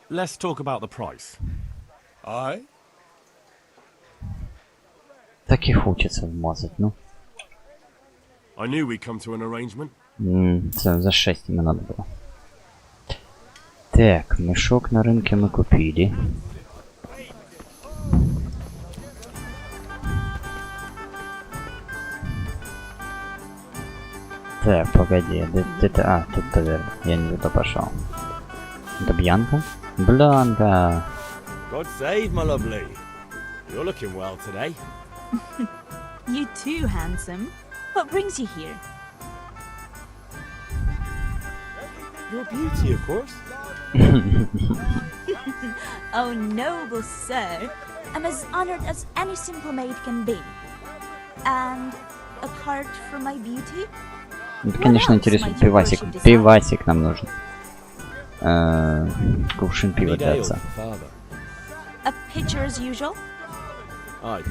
Let's talk about the price. Aye. Так и хочется вмазать, ну. I knew we'd come to an arrangement. За 6 ему надо было. Так, мешок на рынке мы купили. Так, погоди, где-то... тут, наверное, я не туда пошел. Это Бьянка? Бланка! God save, my lovely. You're looking well today. You too, handsome. What brings you here? Your beauty, of course. Oh, noble sir. I'm as honored as any simple maid can be. And a card for my beauty? Это, конечно, интересует пивасик. Пивасик нам нужен. Кувшин пива для отца. A pitcher as usual? Aye.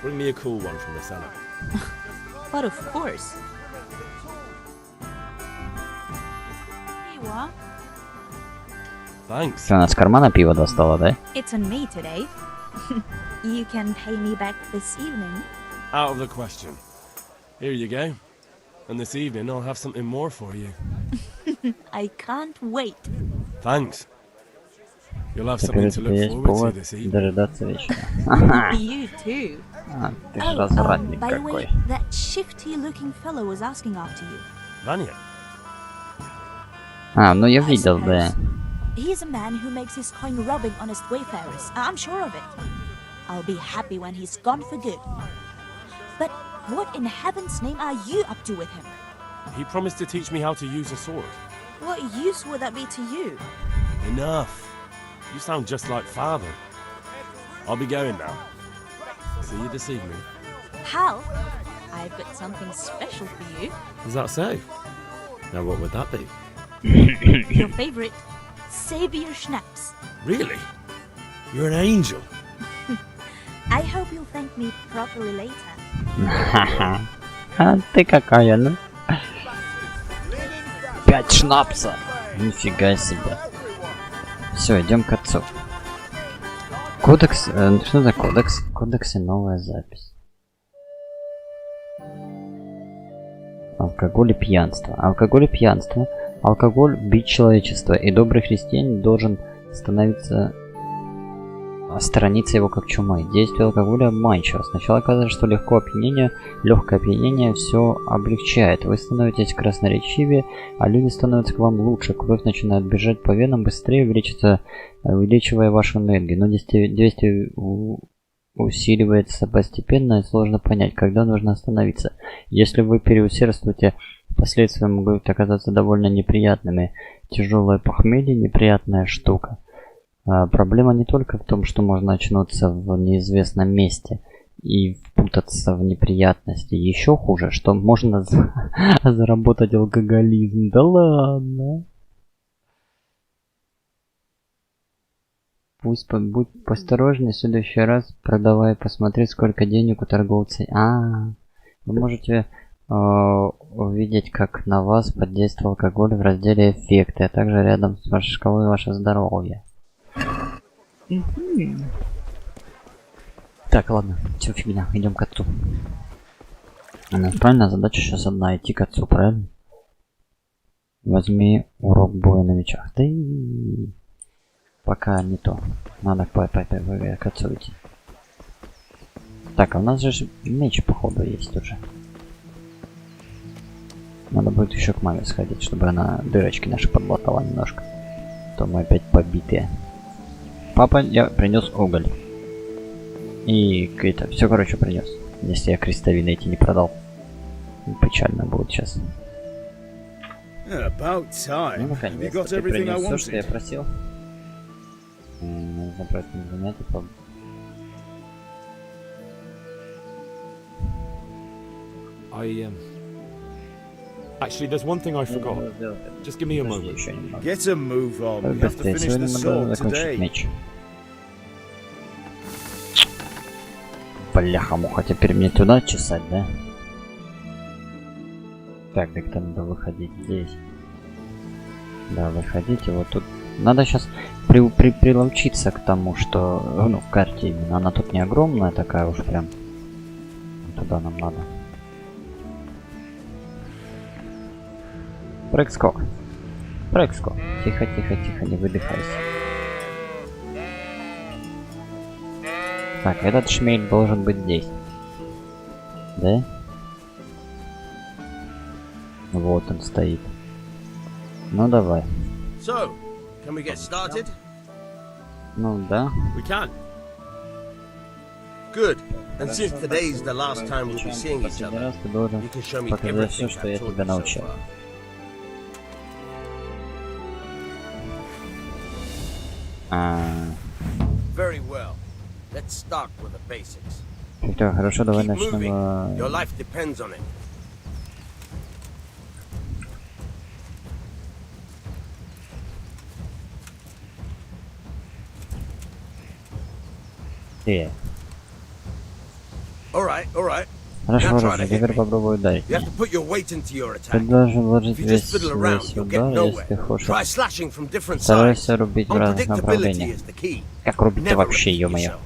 Bring me a cool one from the cellar. But of course. Here you are. Thanks. Ты она с кармана пиво достала, да? It's on me today. You can pay me back this evening. Out of the question. Here you go. And this evening I'll have something more for you. I can't wait. Thanks. You'll have Теперь something у to тебя look есть forward to повод this evening. дожидаться вечера. You too. Ты же развратник by the какой. way, that shifty-looking fellow was asking after you. Vanya? Ну я видел, да. He's a man who makes his coin robbing honest wayfarers. I'm sure of it. I'll be happy when he's gone for good. But what in heaven's name are you up to with him? He promised to teach me how to use a sword. What use would that be to you? Enough. You sound just like father. I'll be going now. See you this evening. Hal, I've got something special for you. Is that so? Now what would that be? Your favorite, Savior Schnapps. Really? You're an angel. I hope you'll thank me properly later. А ты какая, ну? 5 шнапса. Нифига себе. Все, идем к отцу. Кодекс... что за кодекс? В кодексе новая запись. Алкоголь и пьянство. Алкоголь и пьянство. Алкоголь – бич человечества, и добрый христианин должен сторониться его как чумы. Действие алкоголя обманчиво. Сначала кажется, что легкое опьянение все облегчает. Вы становитесь красноречивее, а люди становятся к вам лучше. Кровь начинает бежать по венам быстрее, увеличивая вашу энергию. Но действие усиливается постепенно, и сложно понять, когда нужно остановиться. Если вы переусердствуете, последствия могут оказаться довольно неприятными. Тяжелое похмелье – неприятная штука. Проблема не только в том, что можно очнуться в неизвестном месте и впутаться в неприятности. Еще хуже, что можно заработать алкоголизм. Да ладно. Пусть будь посторожнее, в следующий раз продавай, посмотри, сколько денег у торговца. Вы можете увидеть, как на вас подействовал алкоголь в разделе эффекты, а также рядом с вашей шкалой ваше здоровье. Так, ладно, все фигня, идем к отцу. У нас правильно задача сейчас одна, идти к отцу, правильно? Возьми урок боя на мечах. Да и пока не то. Надо к отцу идти. Так, а у нас же меч, походу, есть уже. Надо будет еще к маме сходить, чтобы она дырочки наши подлатала немножко. А то мы опять побитые. Папа, я принес уголь. И это, все, короче, принес. Если я крестовины эти не продал. Печально будет сейчас. Ну, наконец-то ты принес все, что я просил. Нужно просто занятие. Actually, there's one thing I forgot. Just give me a moment. Get a move on. We have to finish the sword today. Бляха-муха, теперь мне туда чесать, да? Так, как-то надо выходить здесь. Да, выходите вот тут. Надо сейчас приловчиться к тому, что... Ну, в карте именно. Она тут не огромная такая уж прям. Туда нам надо. Прыг-скок. Прыг-скок. Тихо, тихо, тихо, не выдыхайся. Так, этот шмель должен быть здесь. Да? Вот он стоит. Ну давай. So, can we get started? Ну да. We can. Good. And since today's the last time we'll be seeing each other, you can show me everything I've taught you so far. Very well. Let's start with the basics. Так, хорошо, давай Keep moving. начнем. Your life depends on it. Alright, alright. Хорошо, хорошо, теперь попробую ударить. You have to put your weight into your Ты attack. должен вложить If you весь just fiddle around, you'll get удар, если ты nowhere. хочешь. Try slashing from different sides. Старайся рубить в разных Unpredictability направлениях. is the key. Как рубить-то Never вообще, repeat ё-моё? yourself.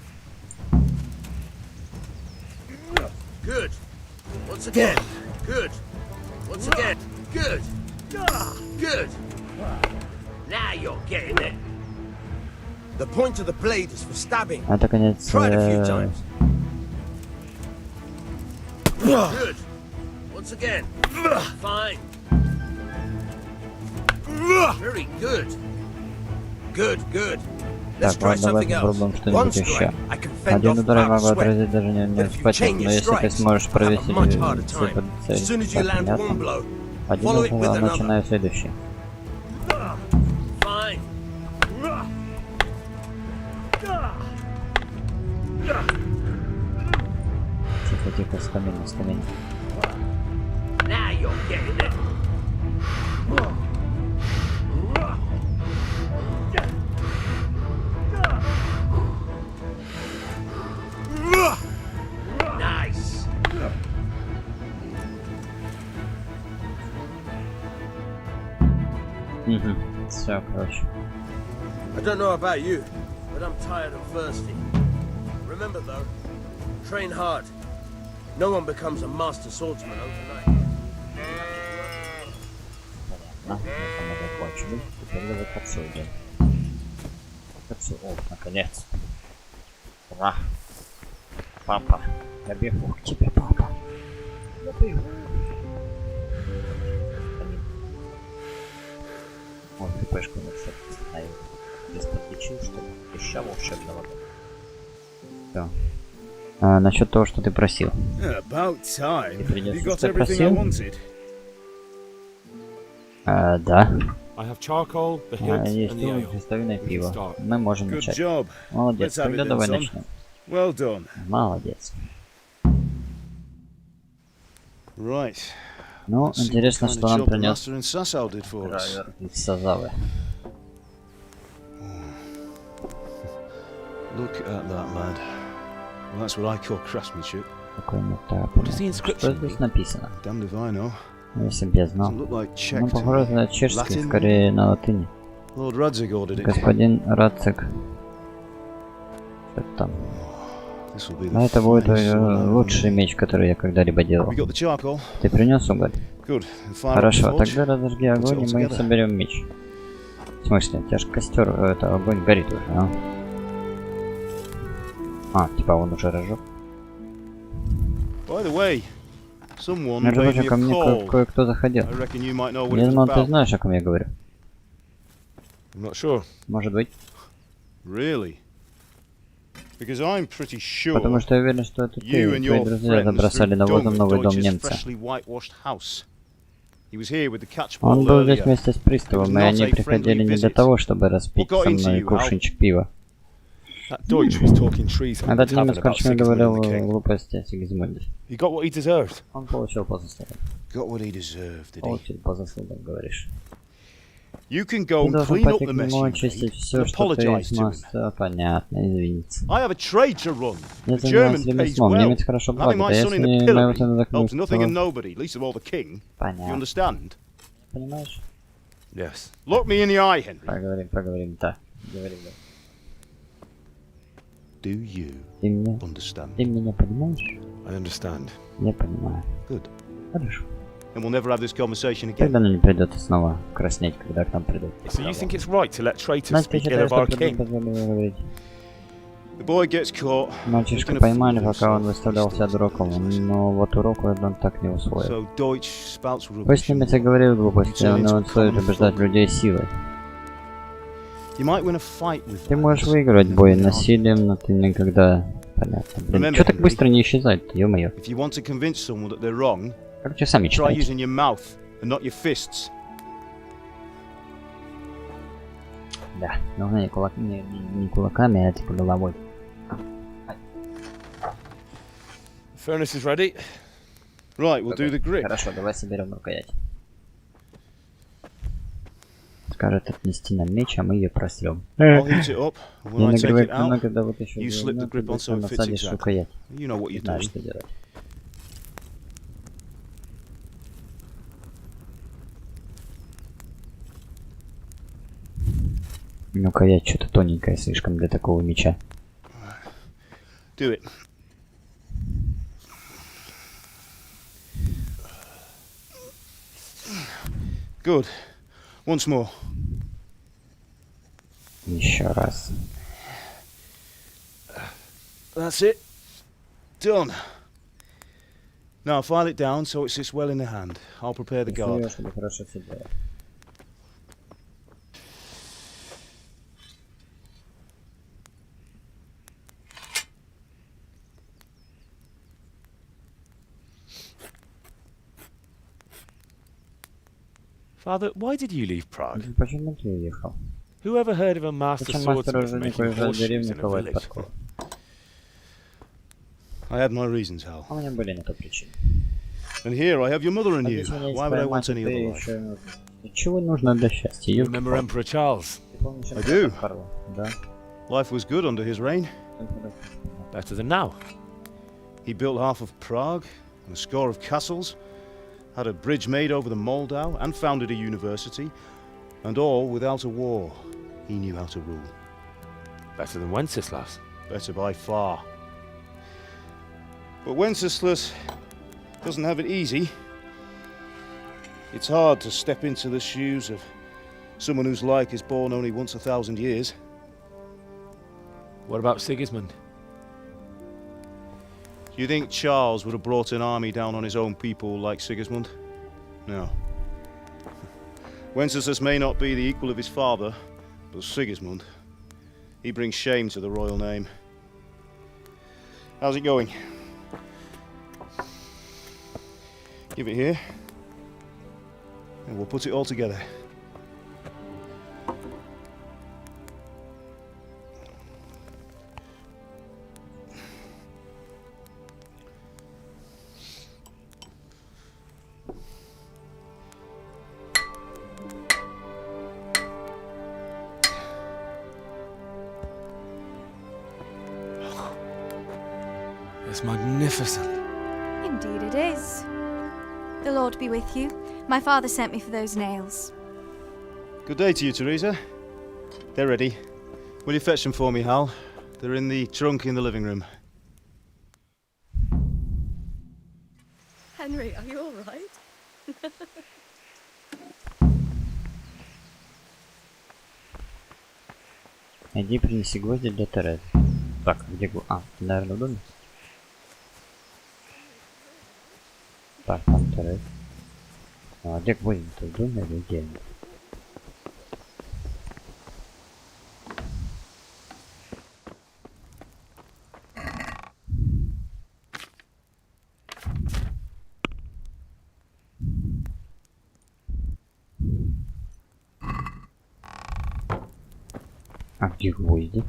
Good. Once again. Good. Once again. Good. Good. Now you're getting it. The point of the blade is for stabbing. Это конец. Try it a few times. Good. Once again. Fine. Very good. Good, good. Let's Так, try ладно, давай something else. попробуем One что-нибудь еще. strike, I can fend Один off удар я without могу sweat. отразить даже не But if you вспотев, chain но your если ты strikes, сможешь you'll have a провести much harder все time. под цель, As soon as you так, land one понятно. blow, Один follow it with удар, another. начинаю следующий. Fine. Тихо, тихо, скамейно, скамейно. Now you're getting it. Nice. Все, короче. I don't know about you, but I'm tired and thirsty. Remember though, train hard. No one becomes a master swordsman overnight. Понятно, это мы закончили. Теперь давай к отцу идем. К отцу, о, наконец. Ура! Папа, я бегу к тебе, папа. Я бегу. Вот, ППшку на все ставил. Здесь подключил, что еще волшебного. Все. Насчет того, что ты просил. Ты принес, что ты просил? Да. Есть тут крестовинное пиво. Мы можем начать. Молодец, тогда давай начнем. Молодец. Ну, интересно, что нам принес драйвер из Сазавы. Look at that, lad. Well, that's what I call craftsmanship. What что здесь написано? Damned if I know. Если бы я знал. Doesn't look like Czech Ну, to похоже me. на чешский, Latin? скорее на латыни. Lord Radzig ordered it. Господин Рацик. Что там? This will be А the это будет finest sword I've лучший меч, который я когда-либо делал. We got the charcoal. Ты принес уголь? Good. And fire up the Хорошо, forge. тогда разожги Put it огонь, all и мы together. соберем меч. В смысле, у тебя же костер, это огонь горит уже, а? А, типа он уже разжег. By the way, someone Между made прочим, me ко a мне call. кое-кто заходил. I reckon you might know what Я it was думал, ты about. знаешь, о ком я говорю. I'm not sure. Может быть. Really? Because I'm pretty sure Потому что я уверен, что это ты you и and твои your друзья friends забросали threw навозом dung at новый дом Deutsch's немца. freshly whitewashed house. He was here with the catch Он ball был здесь earlier. вместе с приставом, и они приходили не для того, чтобы распить What got со into мной you, кувшинчик пива. That Deutsch was talking treason at the Этот tavern немец about короче Sigismund говорил and the king. глупости о Сигизмунде. He got what he deserved. Он получил по заслугам. Got what he deserved, did he? Получил по заслугам, говоришь. You can go Ты and должен clean up пойти the к mess нему, you очистить made все, and что ты apologize to him. смазал. Понятно, извините. I have a trade to run. Я The занимаюсь German pays ремеслом, well. немец хорошо Having платит, my а son in the если моего pillory сына helps nothing and закнут, то... nobody, least of all the king. You Понятно. understand? Понимаешь? Yes. Look me in the eye, Henry. Поговорим, да. Говорим, да. Do you understand? Ты меня понимаешь? I understand. Я понимаю. Good. Хорошо. And we'll never have this conversation again. Тогда нам не придется снова краснеть, когда к нам придут. So you think it's right to let traitors Значит, ты speak ill считаешь, of our что king? позволено говорить? The boy gets caught. Мальчишку making a поймали, fool of пока он himself. выставлял себя дураком, но вот урок он так не усвоил. So Deutsch spouts Пусть rubbish. немец и говорил глупости, You turn но into он стоит common убеждать folk. людей силой. You might win a fight with Ты можешь violence. выиграть бой насилием, но ты никогда... Понятно. Блин, Remember, чё так Henry, быстро не исчезает, ё-моё. If you want to convince someone that they're wrong, Короче, сами try читайте. using your mouth and not your fists. Да, нужно не кулаками, а типа головой. Furnace is ready. Right, we'll do the grip. Хорошо, давай соберем рукоять. Скажет отнести нам меч, а мы ее просрем. I'll heat it up. and Я When I take нагреваю it out, кремной, когда вытащу you slip the grip on so it fits насадишь exactly. рукоять. You know what you're Знаешь, doing. что делать. Рукоять что-то тоненькая слишком для такого меча. Do it. Good. Once more. Еще раз. That's it. Done. Now file it down so it sits well in the hand. I'll prepare the guard. Если чтобы хорошо сидело. Father, why did you leave Prague? Почему ты уехал? Who ever heard of a master Зачем мастер swordsmith оружейник making уезжал в horseshoes деревню in a ковать village? подковы? I had my reasons, Hal. У меня были на то причины. And here I have your mother and А you. здесь у меня есть Why would твоя I want мать, и any ты other life? еще... Чего нужно для счастья? You Ёлки remember палки. Emperor Charles? Ты помнишь I императора do. Карла? Да. Life was good under his reign. Better than now. He built half of Prague and a score of castles, had a bridge made over the Moldau, and founded a university, and all without a war. He knew how to rule. Better than Wenceslas. Better by far. But Wenceslas doesn't have it easy. It's hard to step into the shoes of someone whose like is born only once 1,000 years. What about Sigismund? Do you think Charles would have brought an army down on his own people like Sigismund? No. Wenceslas may not be the equal of his father, but Sigismund, he brings shame to the royal name. How's it going? Give it here, and we'll put it all together. It's magnificent. Indeed it is. The Lord be with you. My father sent me for those nails. Good day to you, Teresa. They're ready. Will you fetch them for me, Hal? They're in the trunk in the living room. Henry, are you all right? Иди принеси гвозди для Терезы. Так, где гвозди? А, наверное, в доме? Так, там Тереза. А где гвозди-то, в доме или где? А где гвозди?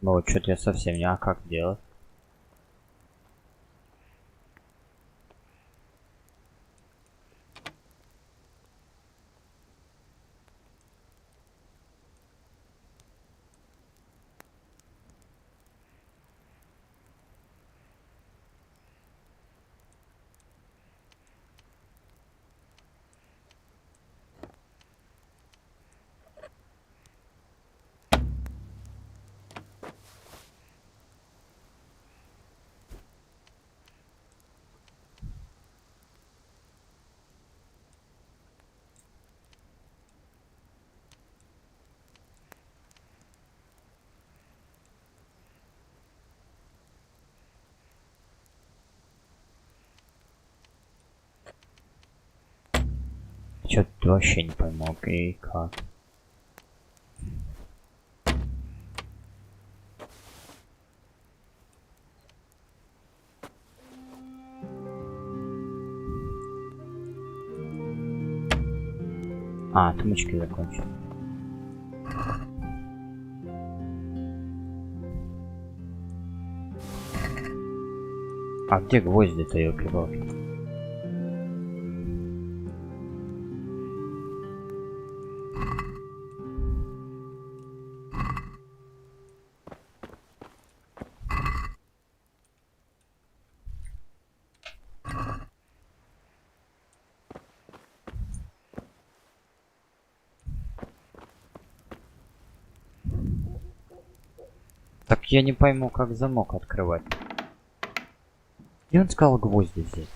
Ну вот что-то я совсем не... А как делать? Что-то вообще не пойму, и как. А, отмычки закончил. А где гвозди-то, ёлки-палки? Так я не пойму, как замок открывать. И он сказал гвозди взять.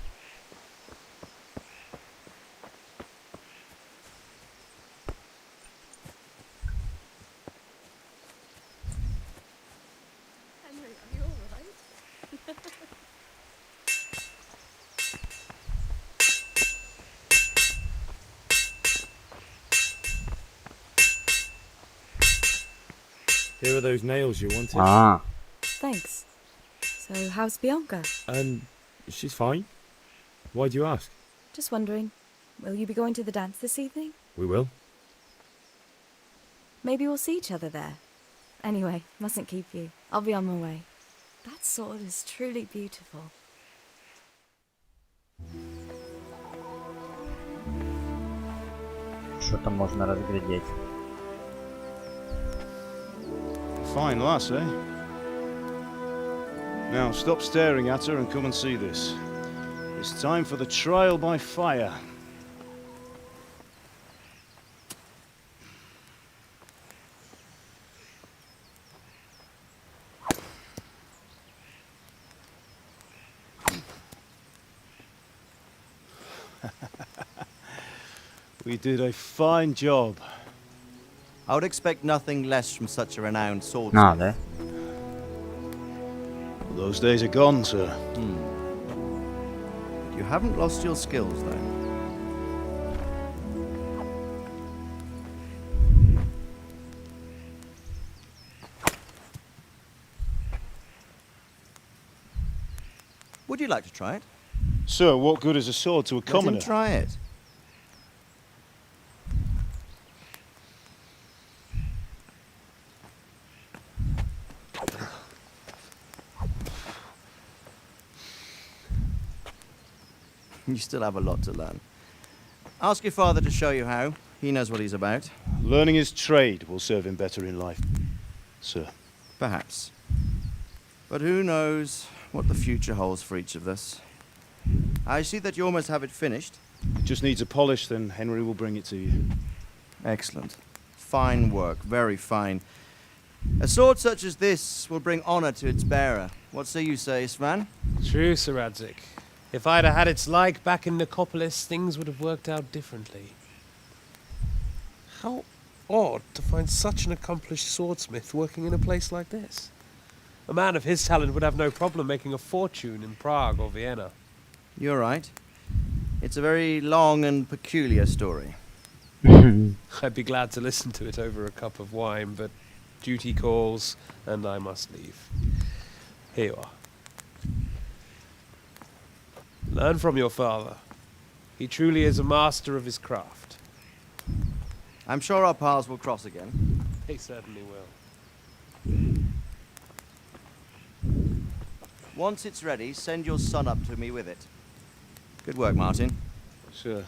Henry, are you all right? Here are those nails you wanted. Ah. Thanks. So, how's Bianca? She's fine. Why do you ask? Just wondering, will you be going to the dance this evening? We will. Maybe we'll see each other there. Anyway, mustn't keep you. I'll be on my way. That sword is truly beautiful. Что-то можно разглядеть. Fine lass, eh? Now stop staring at her and come and see this. It's time for the trial by fire. We did a fine job. I would expect nothing less from such a renowned swordsmith. да. Those days are gone, sir. You haven't lost your skills, though. Would you like to try it? Sir, what good is a sword to a commoner? Let him try it. You still have a lot to learn. Ask your father to show you how. He knows what he's about. Learning his trade will serve him better in life, sir. Perhaps. But who knows what the future holds for each of us. I see that you almost have it finished. It just needs a polish, then Henry will bring it to you. Excellent. Fine work, very fine. A sword such as this will bring honor to its bearer. What say you, Svan? True, Sir Radzig. If I'd have had its like back in Nicopolis, things would have worked out differently. How odd to find such an accomplished swordsmith working in a place like this. A man of his talent would have no problem making a fortune in Prague or Vienna. You're right. It's a very long and peculiar story. I'd be glad to listen to it over a cup of wine, but duty calls, and I must leave. Here you are. Learn from your father. He truly is a master of his craft. I'm sure our paths will cross again. He certainly will. Once it's ready, send your son up to me with it. Good work, Martin. Sir.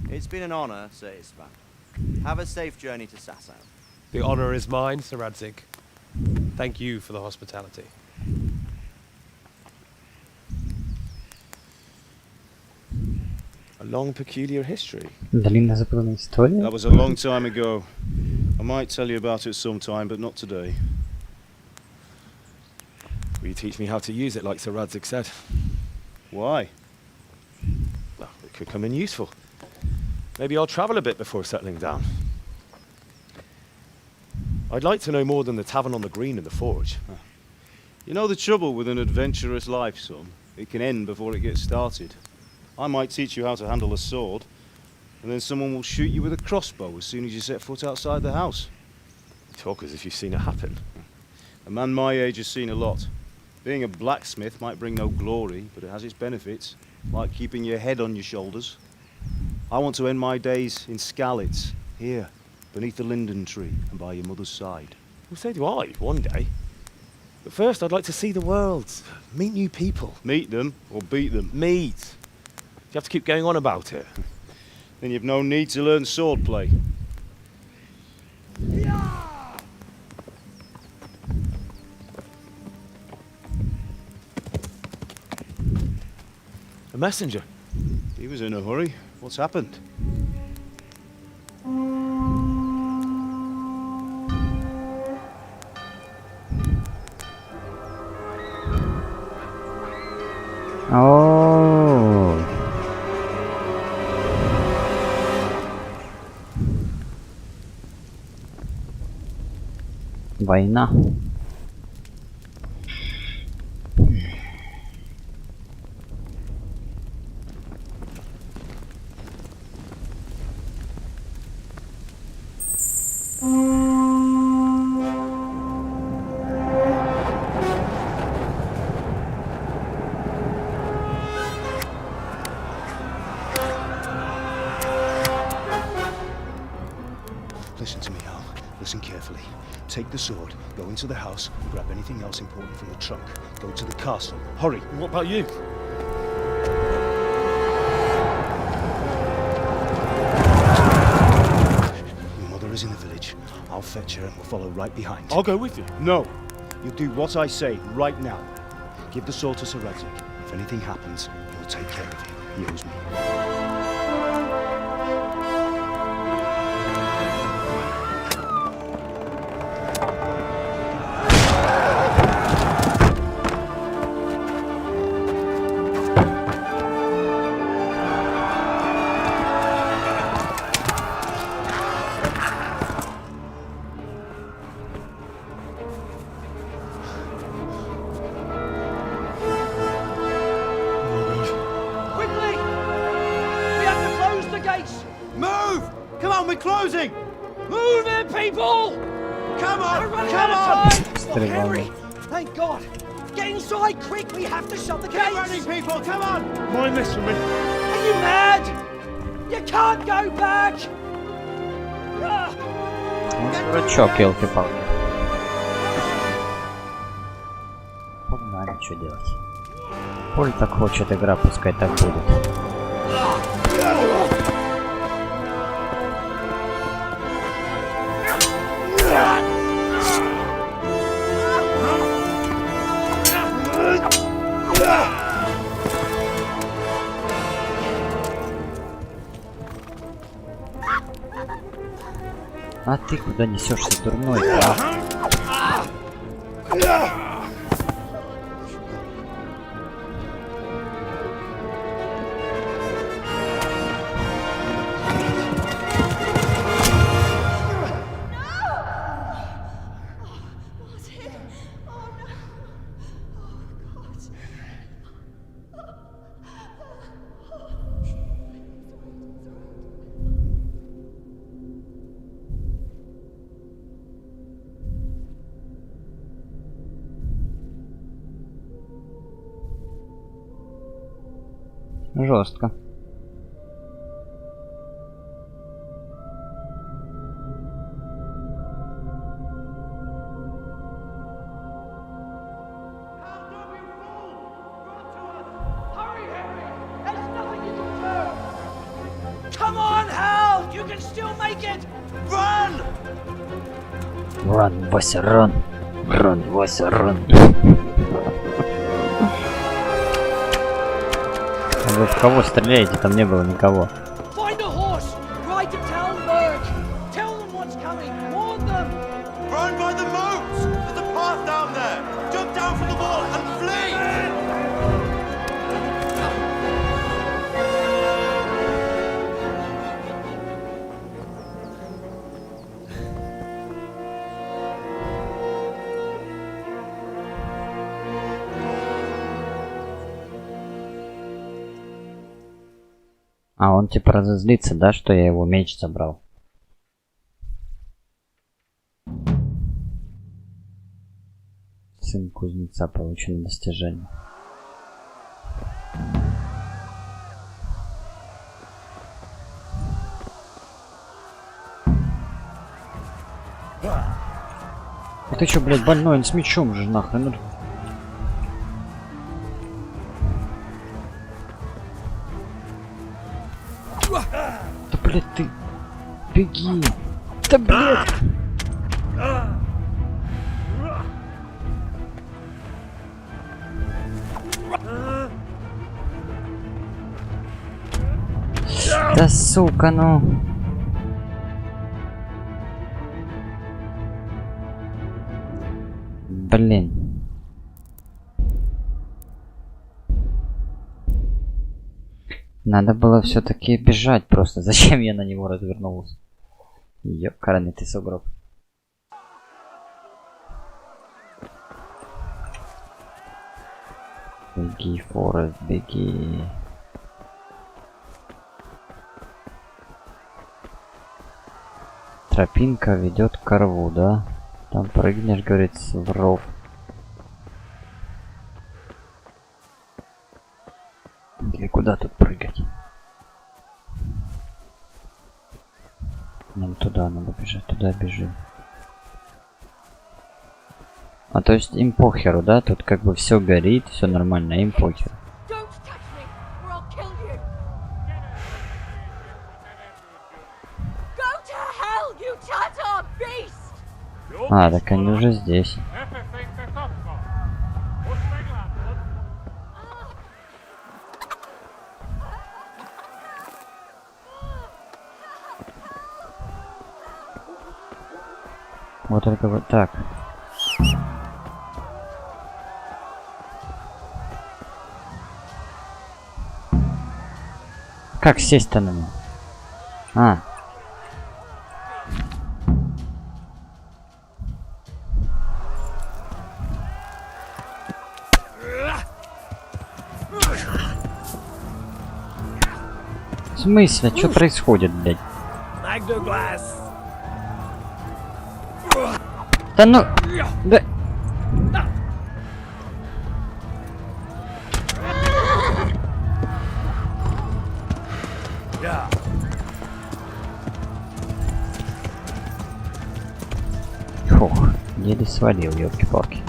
It's been an honor, Sir Istvan. Have a safe journey to Sasau. The honor is mine, Sir Radzig. Thank you for the hospitality. A long, peculiar history. Длинная запутанная история. That was a long time ago. I might tell you about it sometime, but not today. Will you teach me how to use it, like Sir Radzig said? Why? Well, it could come in useful. Maybe I'll travel a bit before settling down. I'd like to know more than the tavern on the green and the forge. You know the trouble with an adventurous life, son? It can end before it gets started. I might teach you how to handle a sword, and then someone will shoot you with a crossbow as soon as you set foot outside the house. You talk as if you've seen it happen. A man my age has seen a lot. Being a blacksmith might bring no glory, but it has its benefits, like keeping your head on your shoulders. I want to end my days in Skalitz, here, beneath the linden tree and by your mother's side. Well, so do I, one day. But first, I'd like to see the world, meet new people. Meet them or beat them? Meet. You have to keep going on about it. Then you've no need to learn swordplay. A messenger. He was in a hurry. What's happened? Oh. Война. Listen to me, Al. Listen carefully. Take the sword, go into the house, and grab anything else important from the trunk. Go to the castle. Hurry! What about you? Your mother is in the village. I'll fetch her and we'll follow right behind. I'll go with you. No! You do what I say right now. Give the sword to Sir Radzig. If anything happens, he'll take care of you. He owes me. Move! Come on, we're closing! Move it, people! Come on! We're running Come out on! of time! Stay Henry! on. Thank God! Get inside, quick! We have to shut the gates! Get running, people! Come on! Mind this for me. Are you mad? You can't go back! Ah. Дурачок, елки-палки. Погнали, что делать. Коль так хочет игра, пускай так будет. А ты куда несешься, дурной? Жестко. Come on, Hal! You can still make it! Run! Ран, Вася, ран. Ран, Вася, ран. Вы в кого стреляете? Там не было никого. Find a horse! Ride to Talmberg! Tell them what's coming! Warn them! Run by the moats! There's a path down there! Jump down from the wall and flee! А он типа разозлится, да, что я его меч забрал? Сын кузнеца, получено достижение. А ты чё, блядь, больной? Он с мечом же нахрен. Да, блядь, ты... Беги! Да, блядь! Да, сука, ну... Блин. Надо было все-таки бежать просто. Зачем я на него развернулся? Ёкарный ты сугроб. Беги, Форест, беги. Тропинка ведет к рву, да? Там прыгнешь, говорит, в ров. Или куда тут прыгать? Нам туда надо бежать, туда бежим. А то есть им похеру, да? Тут как бы все горит, все нормально, им похеру. А, так они уже здесь. Вот только вот так. Как сесть-то на него? А. В смысле? Что происходит, блядь? Да ну... Да... Фух, еле свалил, ёлки-палки.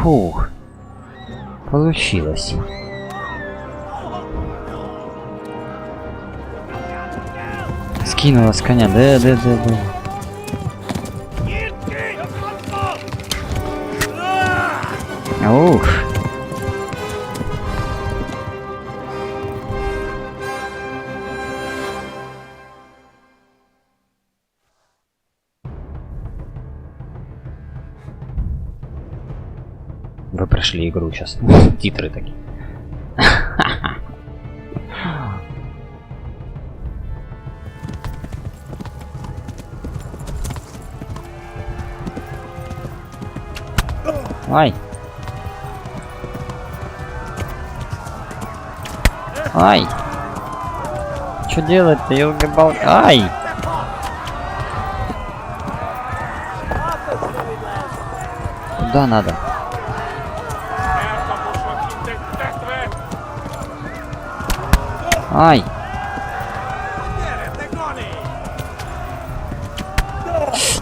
Фух, получилось. Скинула с коня, да. Ух. Вы прошли игру сейчас. Титры такие. Ай. Ай. Что делать-то, ёлки-палки? Ай. Куда надо? Ай.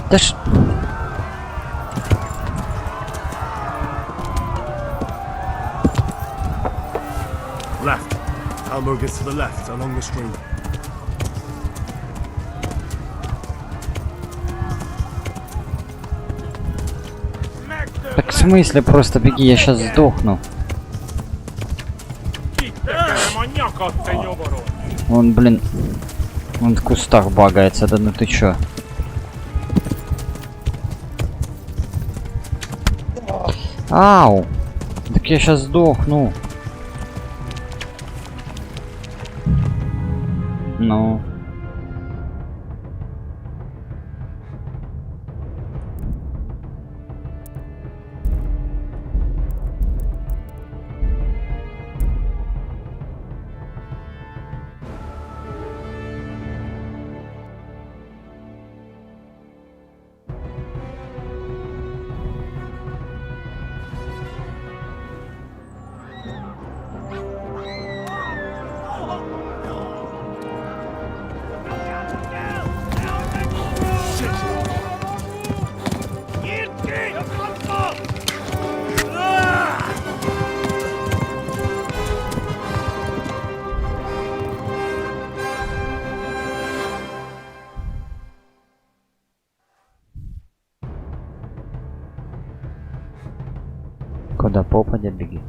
Да ш... Left. Elmo gets to the left, along the stream. Так в смысле, просто беги, я сейчас сдохну. Он, блин, он в кустах багается, да ну ты чё? Ау! Так я сейчас сдохну. Ну. Куда попадя, беги.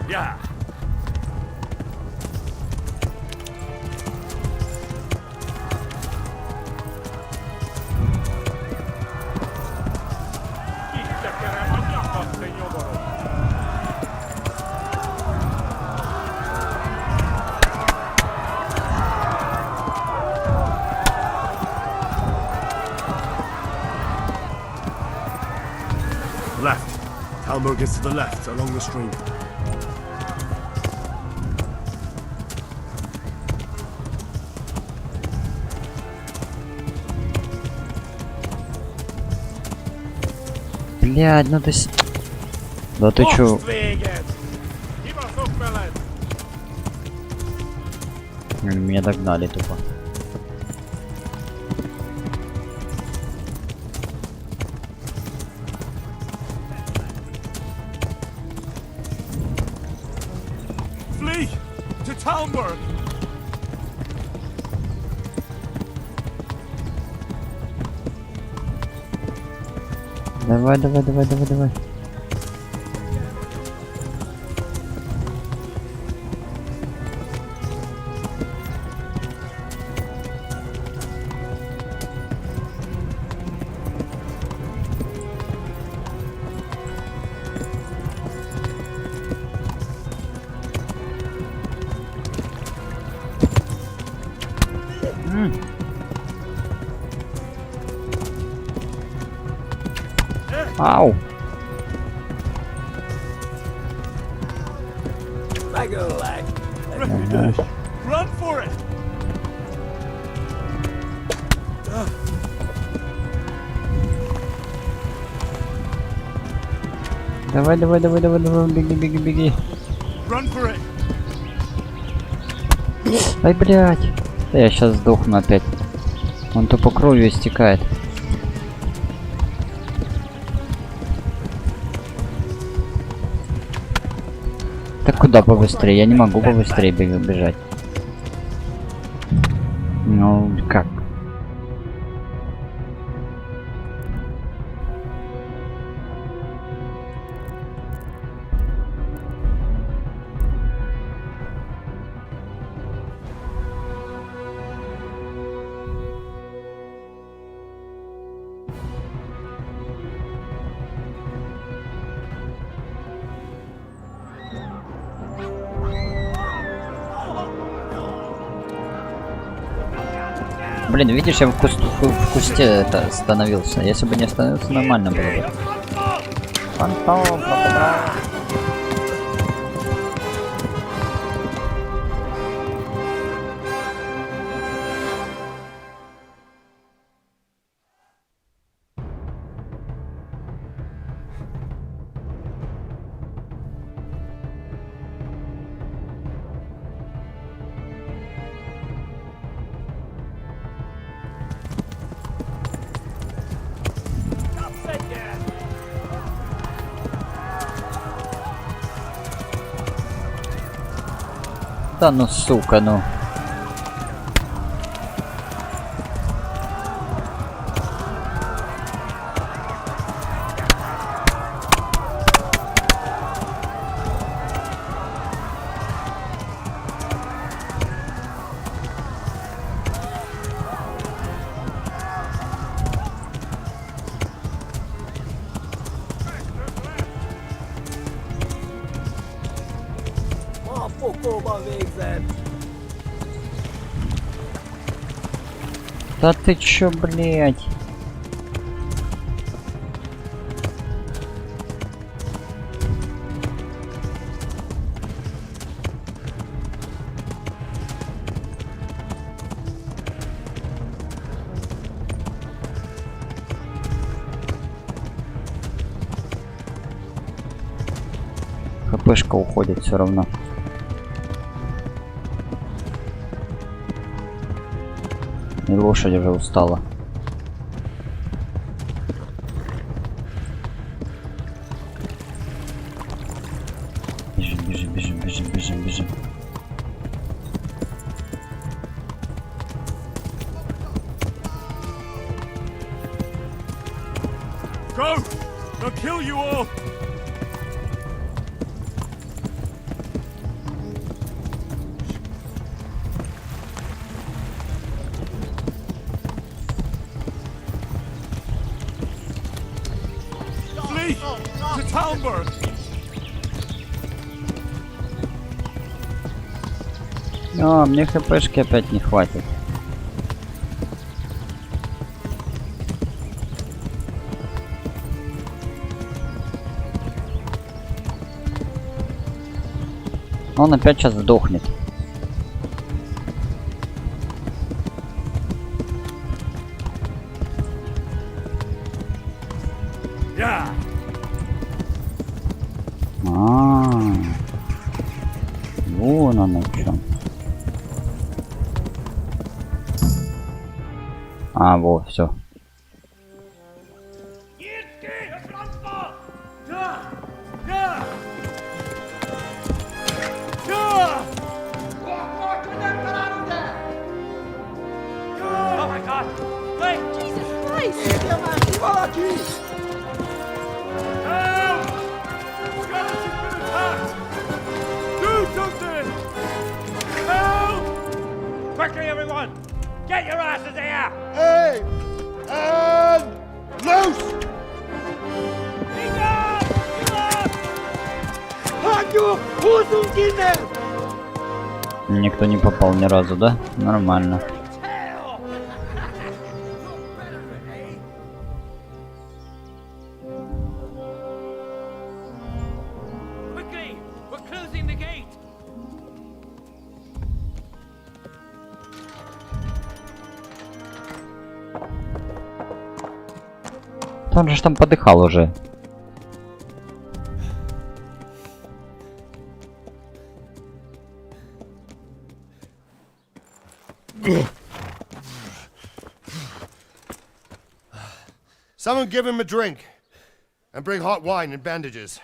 Yeah. Left. Elmo gets to the left, along the stream. Блядь, ну ты... Да ты чё? Меня догнали тупо. Flee! To Talmberg! Давай, давай, давай, давай, давай. Ау! Run for it! Давай, давай, давай, давай, давай, беги, беги, беги. Run for it! Ай, блядь. Да я сейчас сдохну опять. Он тупо кровью истекает. Так куда побыстрее? Я не могу побыстрее бежать. Ну, как? Блин, видишь, я в кусте это остановился. Если бы не остановился, нормально было бы. Фантом, да ну сука, ну. Да ты чё, блять? ХПшка уходит все равно. И лошадь уже устала. Бежим, бежим, бежим, бежим, бежим, бежим. Go! They'll kill you all! To Talmberg! А, мне хпшки опять не хватит. Он опять сейчас сдохнет. Вон оно что. А, вот, все. Oh my God! Wait! Jesus Christ! Help! Skeleton's been attacked! Do something! Help! Quickly, everyone! Get your asses here! Hey! And loose! Никто не попал ни разу, да? Нормально. Он же там подыхал уже. Someone give him a drink. And bring hot wine and bandages.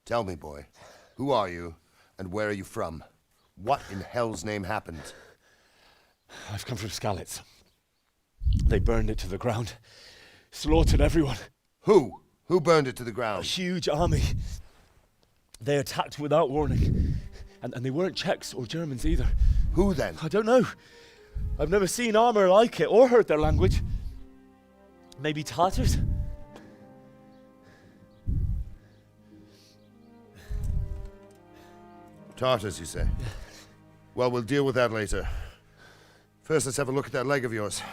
Tell me, boy, who are you, and where are you from? What in hell's name happened? I've come from Skalitz. They burned it to the ground. Slaughtered everyone. Who? Who burned it to the ground? A huge army. They attacked without warning. And they weren't Czechs or Germans either. Who then? I don't know. I've never seen armor like it or heard their language. Maybe Tatars? Tartars, you say? Well, we'll deal with that later. First, let's have a look at that leg of yours.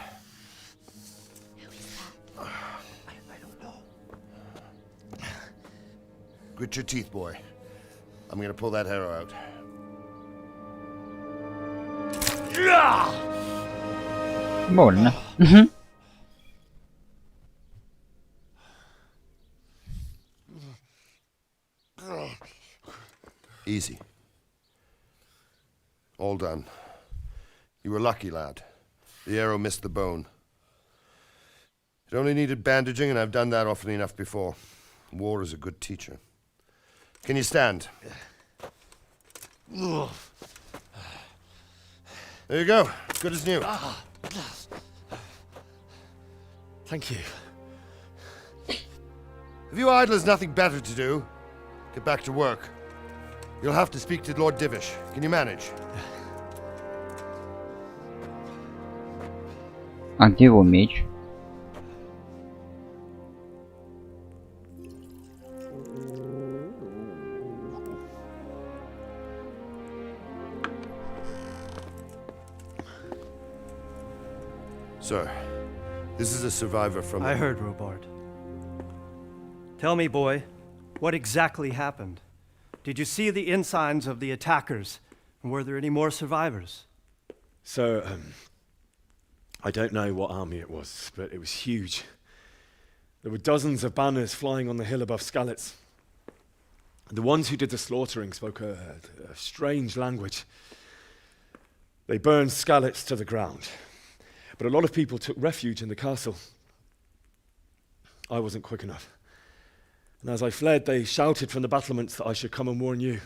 I don't know. Grit your teeth, boy. I'm gonna pull that arrow out. Больно. Easy. All done. You were lucky, lad. The arrow missed the bone. It only needed bandaging, and I've done that often enough before. War is a good teacher. Can you stand? There you go. Good as new. Thank you. If you idlers nothing better to do, get back to work. You'll have to speak to Lord Divish. Can you manage? А где его меч? Sir, this is a survivor from... I heard, Robard. Tell me, boy, what exactly happened? Did you see the ensigns of the attackers? And were there any more survivors? So, I don't know what army it was, but it was huge. There were dozens of banners flying on the hill above Skalitz. The ones who did the slaughtering spoke a strange language. They burned Skalitz to the ground. But a lot of people took refuge in the castle. I wasn't quick enough. And as I fled, they shouted from the battlements that I should come and warn you.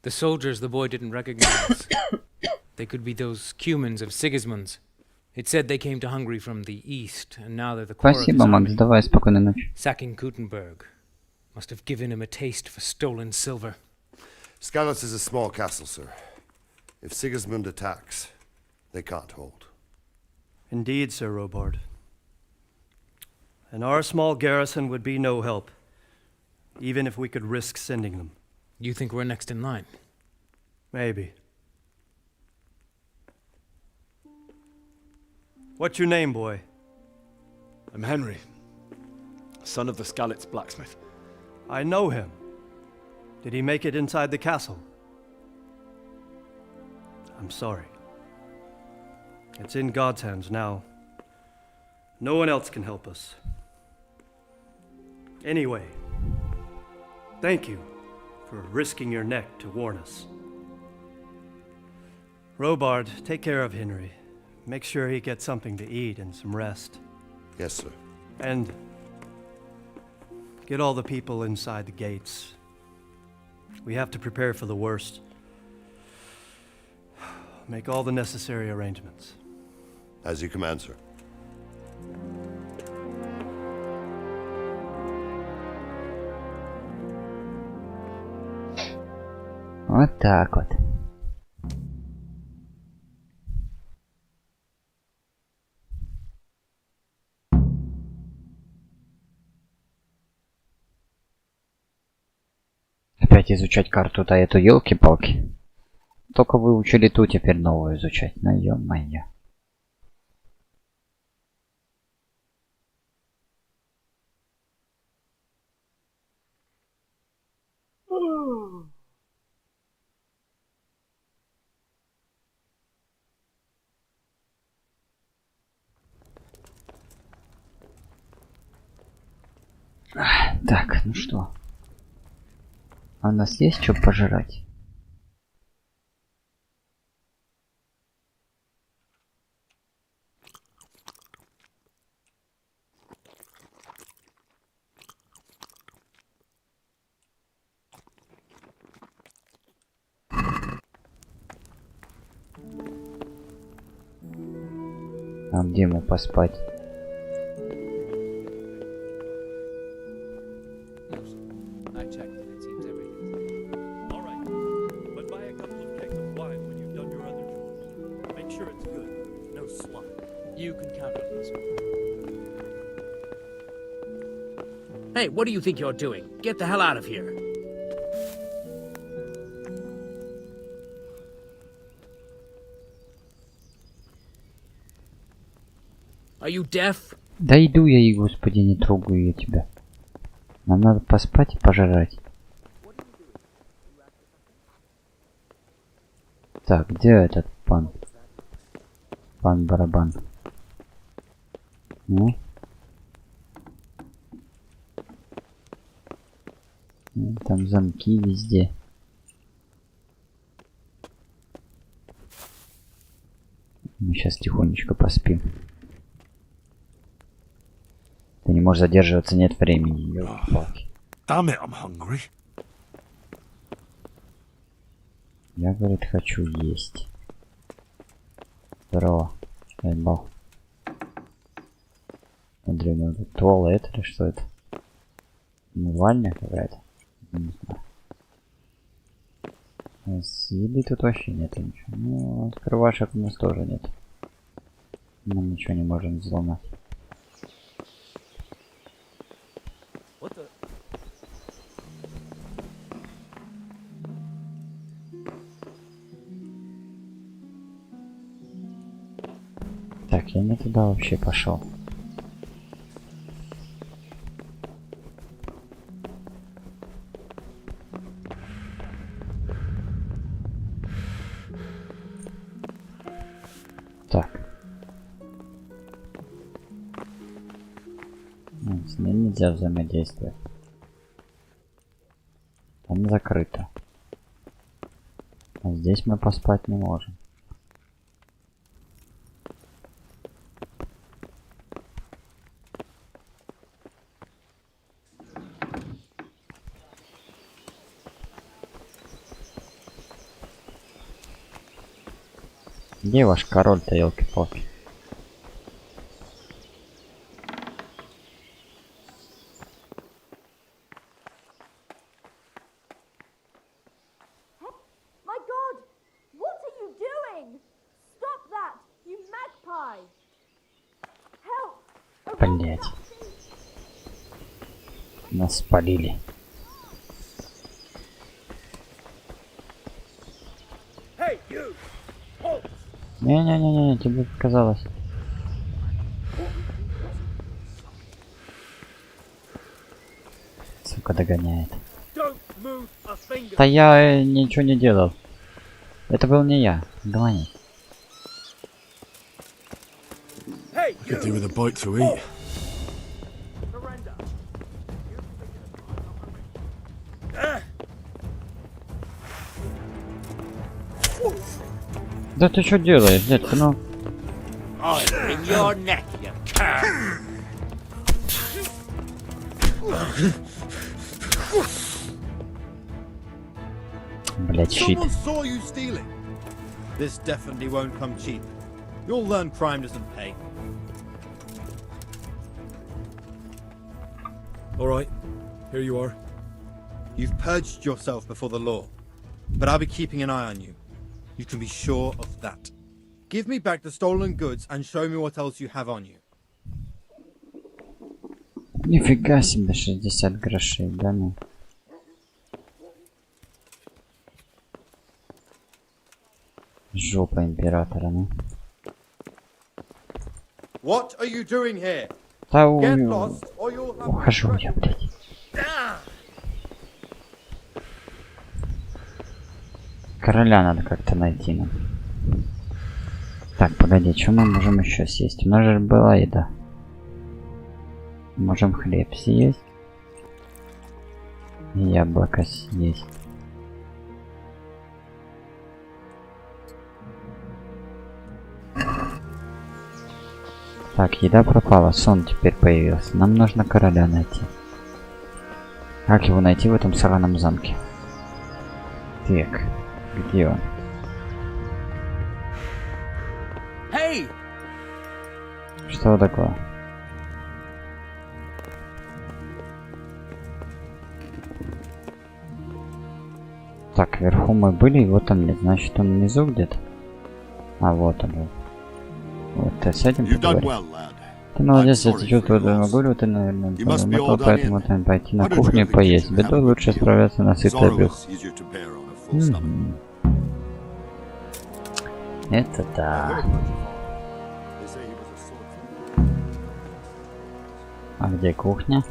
The soldiers the boy didn't recognize. They could be those Cumans of Sigismund's. It said they came to Hungary from the east, and now they're the core of his Спасибо, Макс. army. Давай, спокойной ночи. Sacking Gutenberg must have given him a taste for stolen silver. Skalitz is a small castle, sir. If Sigismund attacks, they can't hold. Indeed, Sir Robard. And our small garrison would be no help, even if we could risk sending them. You think we're next in line? Maybe. What's your name, boy? I'm Henry, son of the Skalitz blacksmith. I know him. Did he make it inside the castle? I'm sorry. It's in God's hands now. No one else can help us. Anyway, thank you for risking your neck to warn us. Robard, take care of Henry. Make sure he gets something to eat and some rest. Yes, sir. And get all the people inside the gates. We have to prepare for the worst. Make all the necessary arrangements. As you command, sir. Вот так вот. Опять изучать карту-то эту, елки-палки. Только выучили ту, теперь новую изучать. Ну ё-моё. Так, ну что? А у нас есть что пожрать? А где ему поспать? I checked and it seems everything's all right. But buy a couple of kegs of wine when you've done your other chores. Make sure it's good. No slop. You can count on us. Hey, what do you think you're doing? Get the hell out of here. Are you deaf? Да иду я, и господи, не трогаю я тебя. Нам надо поспать и пожрать. Так, где этот пан? Пан барабан. Ну? Там замки везде. Мы сейчас тихонечко поспим. Ты не можешь задерживаться, нет времени. Ёлки-палки. Damn it, I'm hungry. Я, говорит, хочу есть. Здорово. Ебал. Смотри, ну это туалет или что это? Умывальня какая-то? Не знаю. Еды тут вообще нет ничего. Ну, открывашек у нас тоже нет. Мы ничего не можем взломать. Так, я не туда вообще пошел. Так. С ней нельзя взаимодействовать. Там закрыто. А здесь мы поспать не можем. Где ваш король-то, елки-палки? My God! What are you doing? Stop that, you magpie! Help! Блять. Нас спалили. Hey, you! Halt! Не-не-не-не, тебе показалось. Сука, догоняет. Don't move a finger. Да я ничего не делал. Это был не я. Говори. Hey, Could do with a bite to eat. Да ты что делаешь, детка, ну? I'll wring your neck, you cur! Блять, щит. Someone saw you stealing. This definitely won't come cheap. You'll learn crime doesn't pay. All right, here you are. You've purged yourself before the law, but I'll be keeping an eye on you. You can be sure of that. Give me back the stolen goods and show me what else you have on you. Нифига себе, 60 грошей, да ну. Жопа императора, ну. What are you doing here? Да Get lost, or you'll have ухожу я, блядь. Короля надо как-то найти нам. Так, погоди, что мы можем еще съесть? У нас же была еда. Можем хлеб съесть. И яблоко съесть. Так, еда пропала, сон теперь появился. Нам нужно короля найти. Как его найти в этом сраном замке? Так, где он? Hey! Что такое? Так, вверху мы были, его там нет. Значит, он внизу где-то. А вот он. Вот ты с этим поговори. Ты молодец, я чувствую твою горю, ты, наверное, помотал, поэтому ты пойти на кухню и поесть. Бедой лучше справляться на сытый обед. Это да. А где кухня?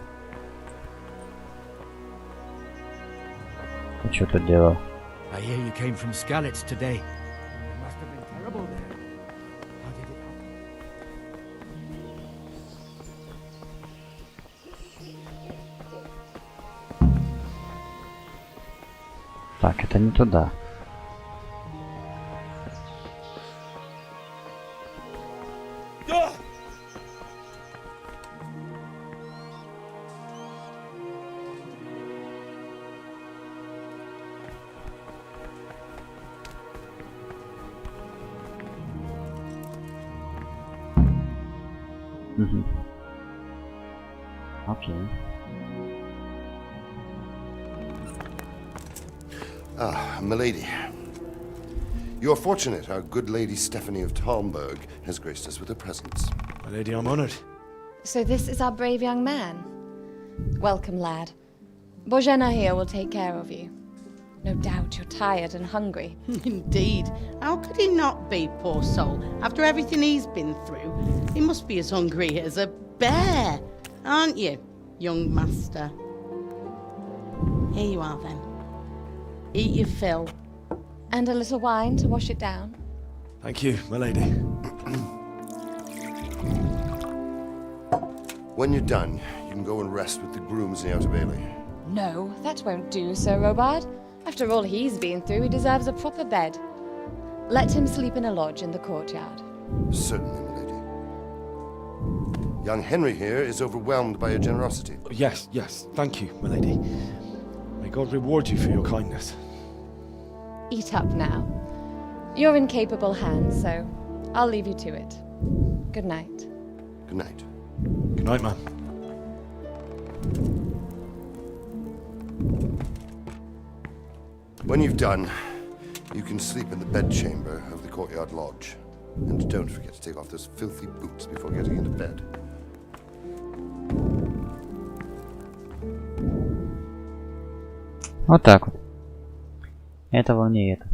Ты что тут делал? I hear you came from Skalitz today. It must have been terrible there. How did it happen? Так, это не туда. Окей. Ah, milady. You are fortunate our good lady Stephanie of Talmberg has graced us with her presence. My lady, I'm honored. So this is our brave young man. Welcome, lad. Bojena here will take care of you. No doubt you're tired and hungry. Indeed. How could he not be, poor soul? After everything he's been through, he must be as hungry as a bear, aren't you, young master? Here you are, then. Eat your fill. And a little wine to wash it down. Thank you, my lady. When you're done, you can go and rest with the grooms in the Outer Bailey. No, that won't do, Sir Robard. After all he's been through, he deserves a proper bed. Let him sleep in a lodge in the courtyard. Certainly, milady. Young Henry here is overwhelmed by your generosity. Yes, yes, thank you, my lady. May God reward you for your kindness. Eat up now. You're in capable hands, so I'll leave you to it. Good night. Good night. Good night, ma'am. When you've done, you can sleep in the bedchamber of the courtyard lodge. And don't forget to take off those filthy boots before getting into bed. Вот так вот. Это волнее это.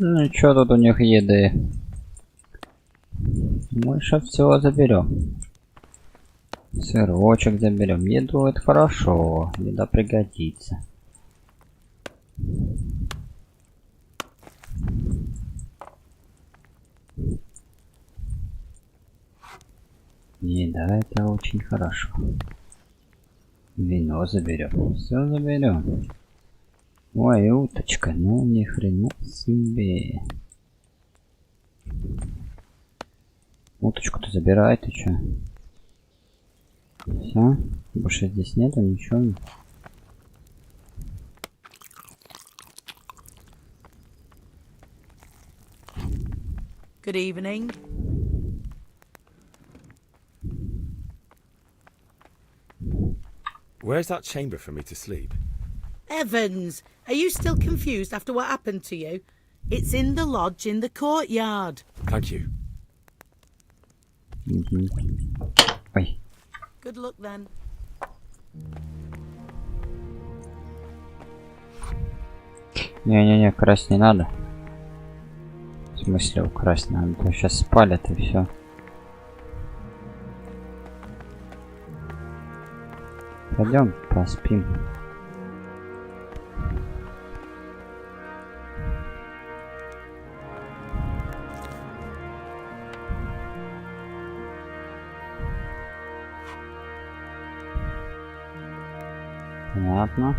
Ну и чё тут у них еды? Мы сейчас все заберем. Сырочек заберем. Еду это хорошо. Еда пригодится. Еда это очень хорошо. Вино заберем. Все заберем. Ой, уточка, ну ни хрена себе. Уточку-то забирай, ты чё? Все, больше здесь нету ничего. Good evening. Where's that chamber for me to sleep? Evans, are you still confused after what happened to you? It's in the lodge in the courtyard. Thank you. Ой. Good luck then. Не-не-не, красть не надо. В смысле украсть надо? То сейчас спалят и все. Пойдем поспим. Понятно.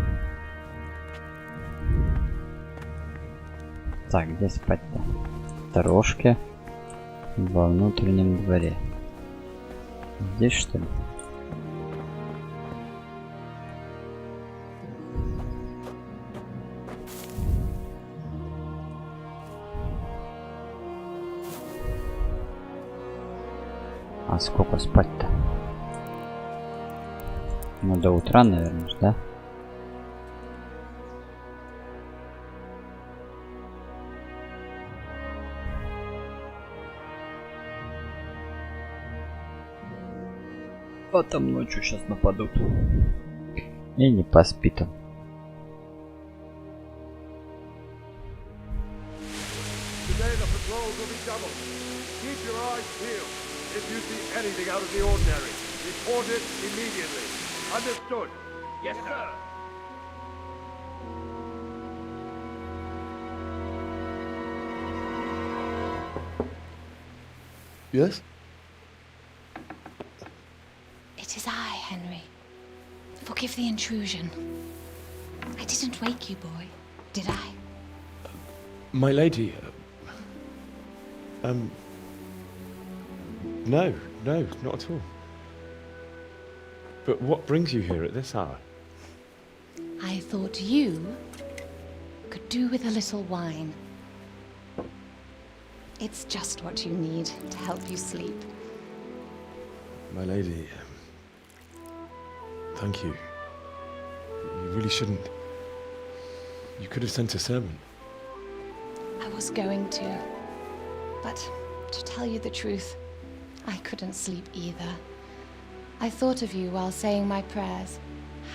Так, где спать-то? В дорожке. Во внутреннем дворе. Здесь что ли? А сколько спать-то? Ну, до утра, наверное, да? А там ночью сейчас нападут. И не поспит он. Today the patrols will be doubled. Keep your eyes peeled. If you see anything out of the ordinary, report it immediately. Understood? Yes, sir. Yes? It is I, Henry. Forgive the intrusion. I didn't wake you, boy, did I? My lady, no, not at all. But what brings you here at this hour? I thought you could do with a little wine. It's just what you need to help you sleep. My lady, thank you. You really shouldn't. You could have sent a servant. I was going to, but to tell you the truth, I couldn't sleep either. I thought of you while saying my prayers.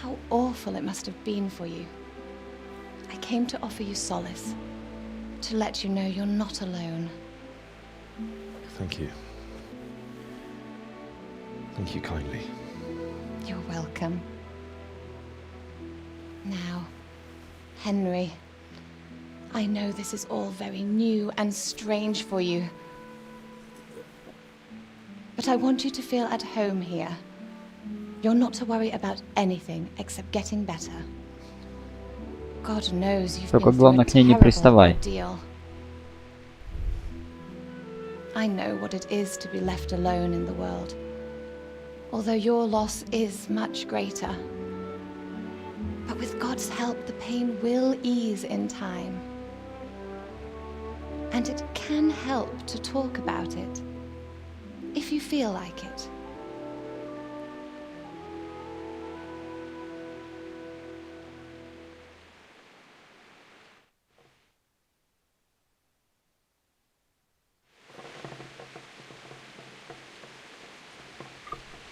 How awful it must have been for you. I came to offer you solace, to let you know you're not alone. Thank you. Thank you kindly. You're welcome. Now, Henry, I know this is all very new and strange for you, but I want you to feel at home here. You're not to worry about anything except getting better. God knows you've Только been through главное a к ней не terrible приставай. ordeal. I know what it is to be left alone in the world, although your loss is much greater. But with God's help, the pain will ease in time. And it can help to talk about it, if you feel like it.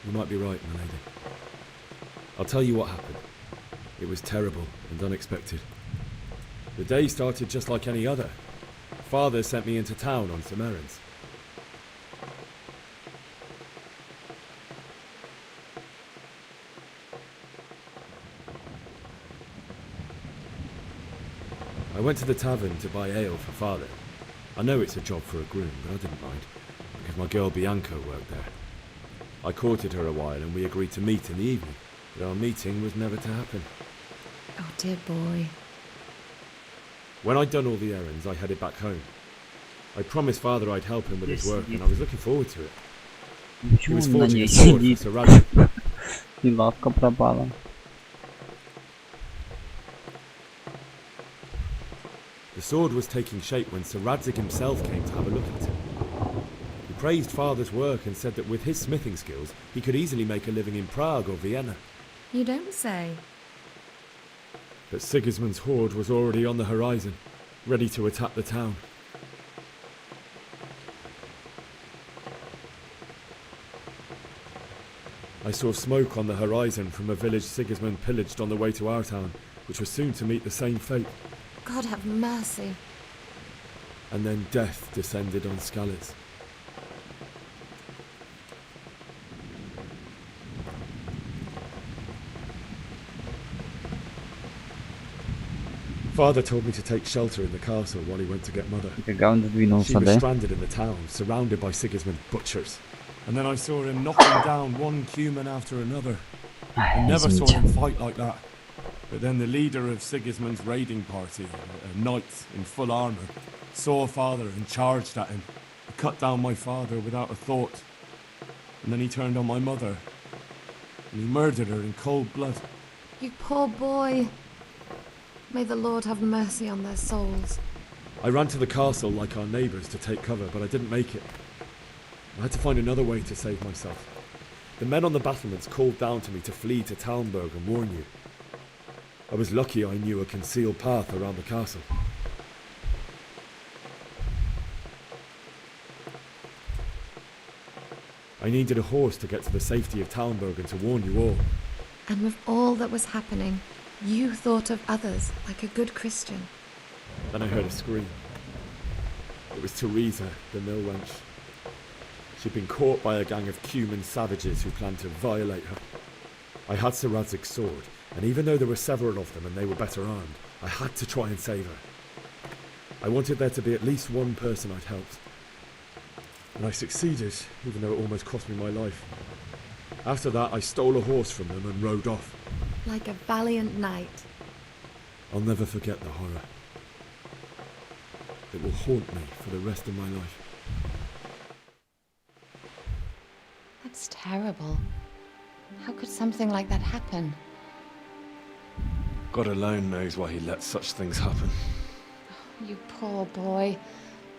You might be right, my lady. I'll tell you what happened. It was terrible and unexpected. The day started just like any other. Father sent me into town on some errands. I went to the tavern to buy ale for Father. I know it's a job for a groom, but I didn't mind, because my girl Bianca worked there. I courted her a while and we agreed to meet in the evening, but our meeting was never to happen. Oh, dear boy. When I'd done all the errands, I headed back home. I promised Father I'd help him with his work, and I was looking forward to it. He was forging a sword for Sir Radric. И лавка пропала. The sword was taking shape when Sir Radric himself came to have a look at it. He praised Father's work and said that with his smithing skills, he could easily make a living in Prague or Vienna. You don't say. But Sigismund's horde was already on the horizon, ready to attack the town. I saw smoke on the horizon from a village Sigismund pillaged on the way to our town, which was soon to meet the same fate. God have mercy. and then death descended on Skalitz. Father told me to take shelter in the castle while he went to get Mother. She was stranded in the town, surrounded by Sigismund's butchers. And then I saw him knocking down one human after another. I never saw him fight like that. But then the leader of Sigismund's raiding party, a knight in full armour, saw Father and charged at him. He cut down my father without a thought. And then he turned on my mother. And he murdered her in cold blood. You poor boy. May the Lord have mercy on their souls. I ran to the castle like our neighbours to take cover, but I didn't make it. I had to find another way to save myself. The men on the battlements called down to me to flee to Talmberg and warn you. I was lucky I knew a concealed path around the castle. I needed a horse to get to the safety of Talmberg and to warn you all. And with all that was happening, you thought of others like a good Christian. Then I heard a scream. It was Teresa, the mill wench. She'd been caught by a gang of Cuman savages who planned to violate her. I had Sir Radzig's sword, and even though there were several of them and they were better armed, I had to try and save her. I wanted there to be at least one person I'd helped. And I succeeded, even though it almost cost me my life. After that, I stole a horse from them and rode off. Like a valiant knight. I'll never forget the horror. It will haunt me for the rest of my life. That's terrible. How could something like that happen? God alone knows why he lets such things happen. You poor boy.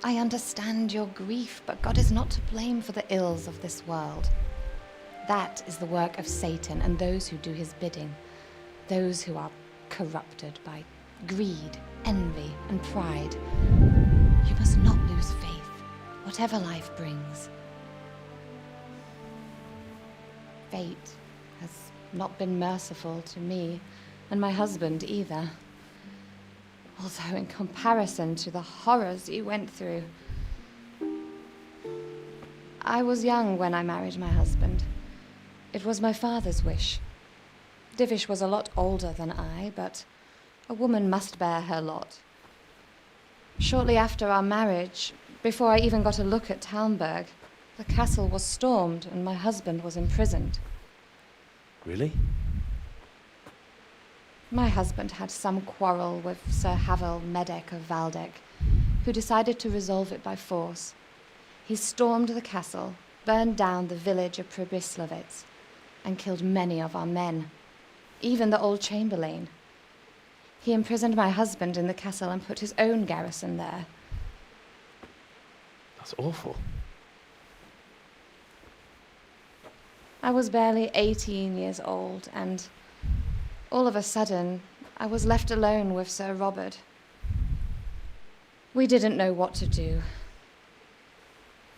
I understand your grief, but God is not to blame for the ills of this world. That is the work of Satan and those who do his bidding. Those who are corrupted by greed, envy, and pride. You must not lose faith, whatever life brings. Fate has not been merciful to me, and my husband either. Although in comparison to the horrors you went through. I was young when I married my husband. It was my father's wish. Divish was a lot older than I, but a woman must bear her lot. Shortly after our marriage, before I even got a look at Talmberg, the castle was stormed and my husband was imprisoned. Really? My husband had some quarrel with Sir Havel Medek of Valdek, who decided to resolve it by force. He stormed the castle, burned down the village of Pribyslavitz, and killed many of our men, even the old chamberlain. He imprisoned my husband in the castle and put his own garrison there. That's awful. I was barely 18 years old, and all of a sudden, I was left alone with Sir Robert. We didn't know what to do.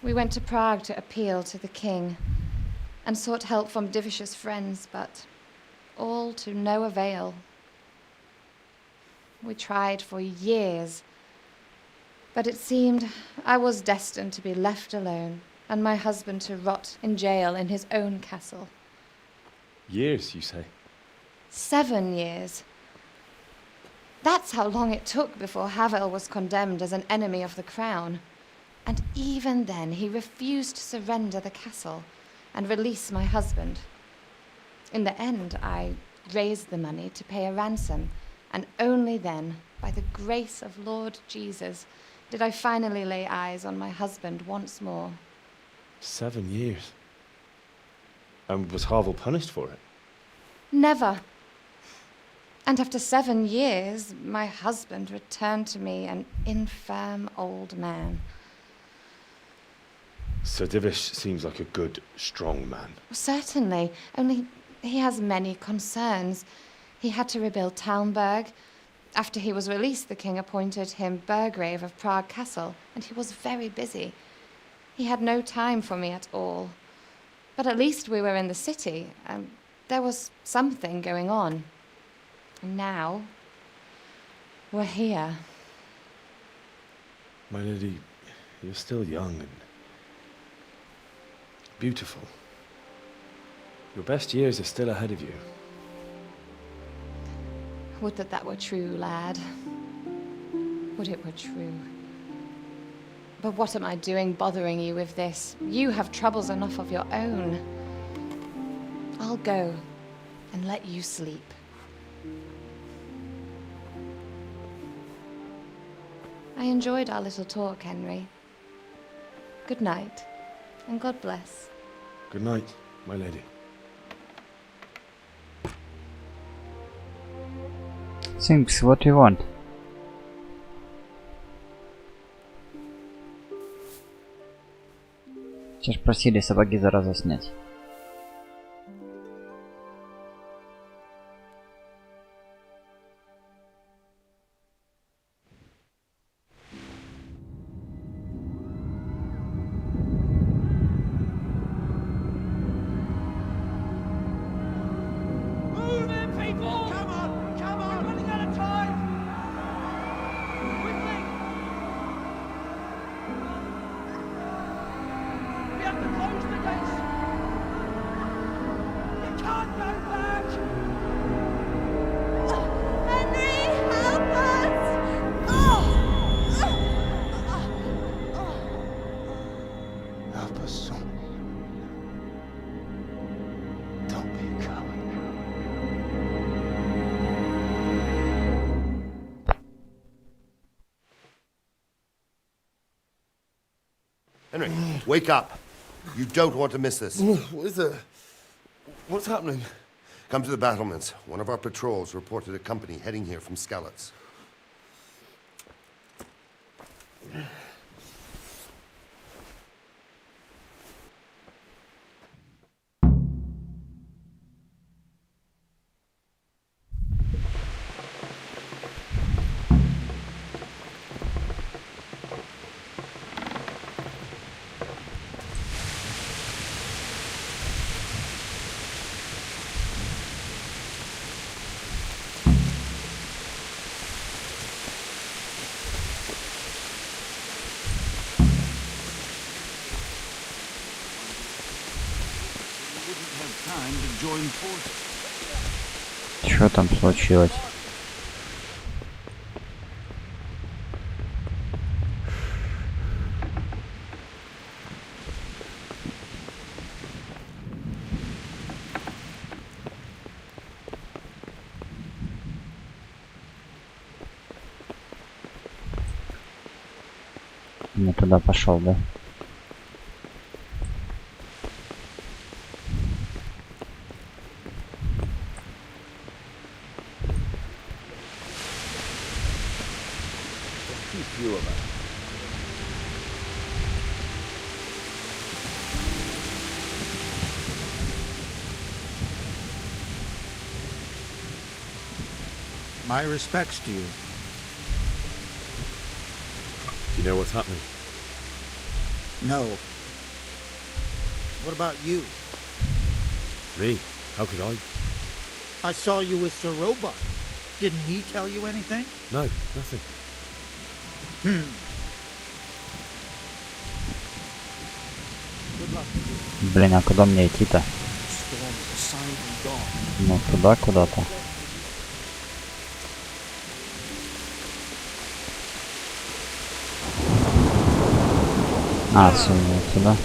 We went to Prague to appeal to the king and sought help from Divish's friends, but all to no avail. We tried for years, but it seemed I was destined to be left alone and my husband to rot in jail in his own castle. Years, you say? 7 years. That's how long it took before Havel was condemned as an enemy of the crown. And even then, he refused to surrender the castle and release my husband. In the end, I raised the money to pay a ransom, and only then, by the grace of Lord Jesus, did I finally lay eyes on my husband once more. 7 years? And was Havel punished for it? Never. And after 7 years, my husband returned to me an infirm old man. Sir Divish seems like a good, strong man. Certainly, only he has many concerns. He had to rebuild Talmberg. After he was released, the king appointed him Burgrave of Prague Castle, and he was very busy. He had no time for me at all. But at least we were in the city, and there was something going on. And now, we're here. My lady, you're still young and beautiful. Your best years are still ahead of you. Would that that were true, lad. Would it were true. But what am I doing bothering you with this? You have troubles enough of your own. I'll go and let you sleep. I enjoyed our little talk, Henry. Good night, and God bless. Good night, my lady. Thanks, what do you want? Все ж просили сапоги зараза снять. Henry, wake up. You don't want to miss this. What is it? What's happening? Come to the battlements. One of our patrols reported a company heading here from Skalitz. Что там случилось? Не туда пошел, да? My respects to you. You know what's happening? No. What about you? Me? How could I? I saw you with Sir Robot. Didn't he tell you anything? No, nothing. Good luck. Блин, а куда мне идти-то? Ну, туда куда-то. А, все, сюда.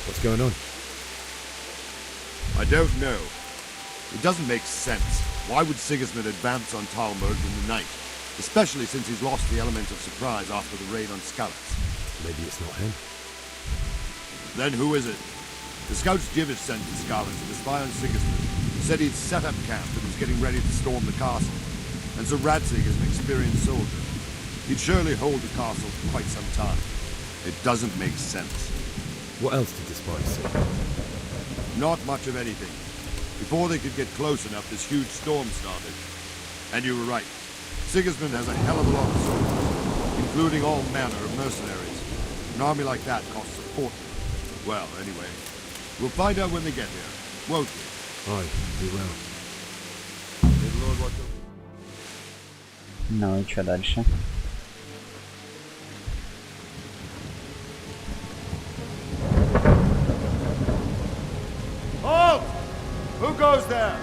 What's going on? I don't know. It doesn't make sense. Why would Sigismund advance on Talmud in the night? Especially since he's lost the element of surprise after the raid on Skalitz. Maybe it's not him. Then who is it? The scouts Jivish sent to Skalitz to spy on Sigismund. Said he'd set up camp and was getting ready to storm the castle. And Sir Radzig is an experienced soldier. He'd surely hold the castle for quite some time. It doesn't make sense. What else did the spies say? Not much of anything. Before they could get close enough, this huge storm started. And you were right. Sigismund has a hell of a lot of soldiers, including all manner of mercenaries. An army like that costs a fortune. Well, anyway, we'll find out when they get here, won't we? Aye, we will. May the Lord watch over. Ну и что дальше? Halt! Who goes there?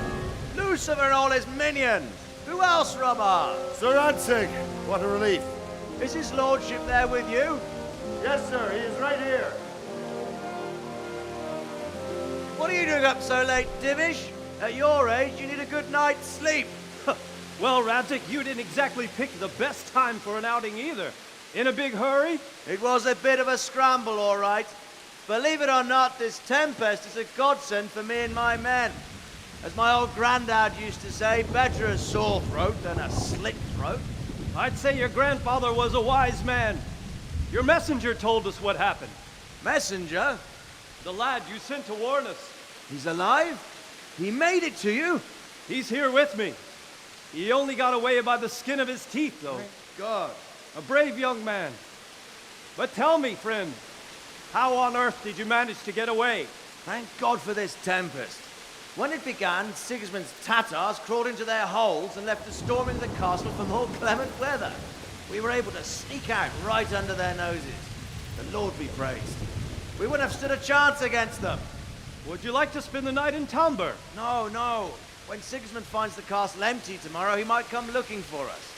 Lucifer and all his minions. Who else, Robber? Sir Ansig, what a relief. Is his lordship there with you? Yes, sir, he is right here. What are you doing up so late, Divish? At your age, you need a good night's sleep. Well, Radzik, you didn't exactly pick the best time for an outing either. In a big hurry? It was a bit of a scramble, all right. Believe it or not, this tempest is a godsend for me and my men. As my old granddad used to say, better a sore throat than a slit throat. I'd say your grandfather was a wise man. Your messenger told us what happened. Messenger? The lad you sent to warn us. He's alive? He made it to you? He's here with me. He only got away by the skin of his teeth, though. Thank God. A brave young man. But tell me, friend, how on earth did you manage to get away? Thank God for this tempest. When it began, Sigismund's Tatars crawled into their holes and left us storming the castle for more clement weather. We were able to sneak out right under their noses. The Lord be praised. We wouldn't have stood a chance against them. Would you like to spend the night in Talmberg? No, no. When Sigismund finds the castle empty tomorrow, he might come looking for us.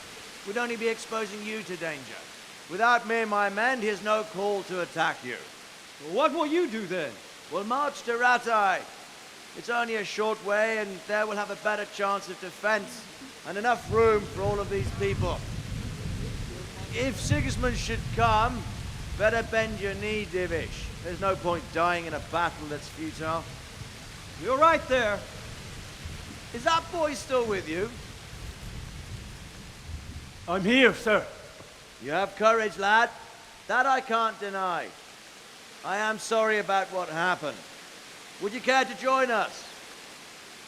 We'd only be exposing you to danger. Without me and my men, he has no call to attack you. What will you do then? We'll march to Ratai. It's only a short way, and there we'll have a better chance of defense and enough room for all of these people. If Sigismund should come, better bend your knee, Divish. There's no point dying in a battle that's futile. You're right there. Is that boy still with you? I'm here, sir. You have courage, lad. That I can't deny. I am sorry about what happened. Would you care to join us?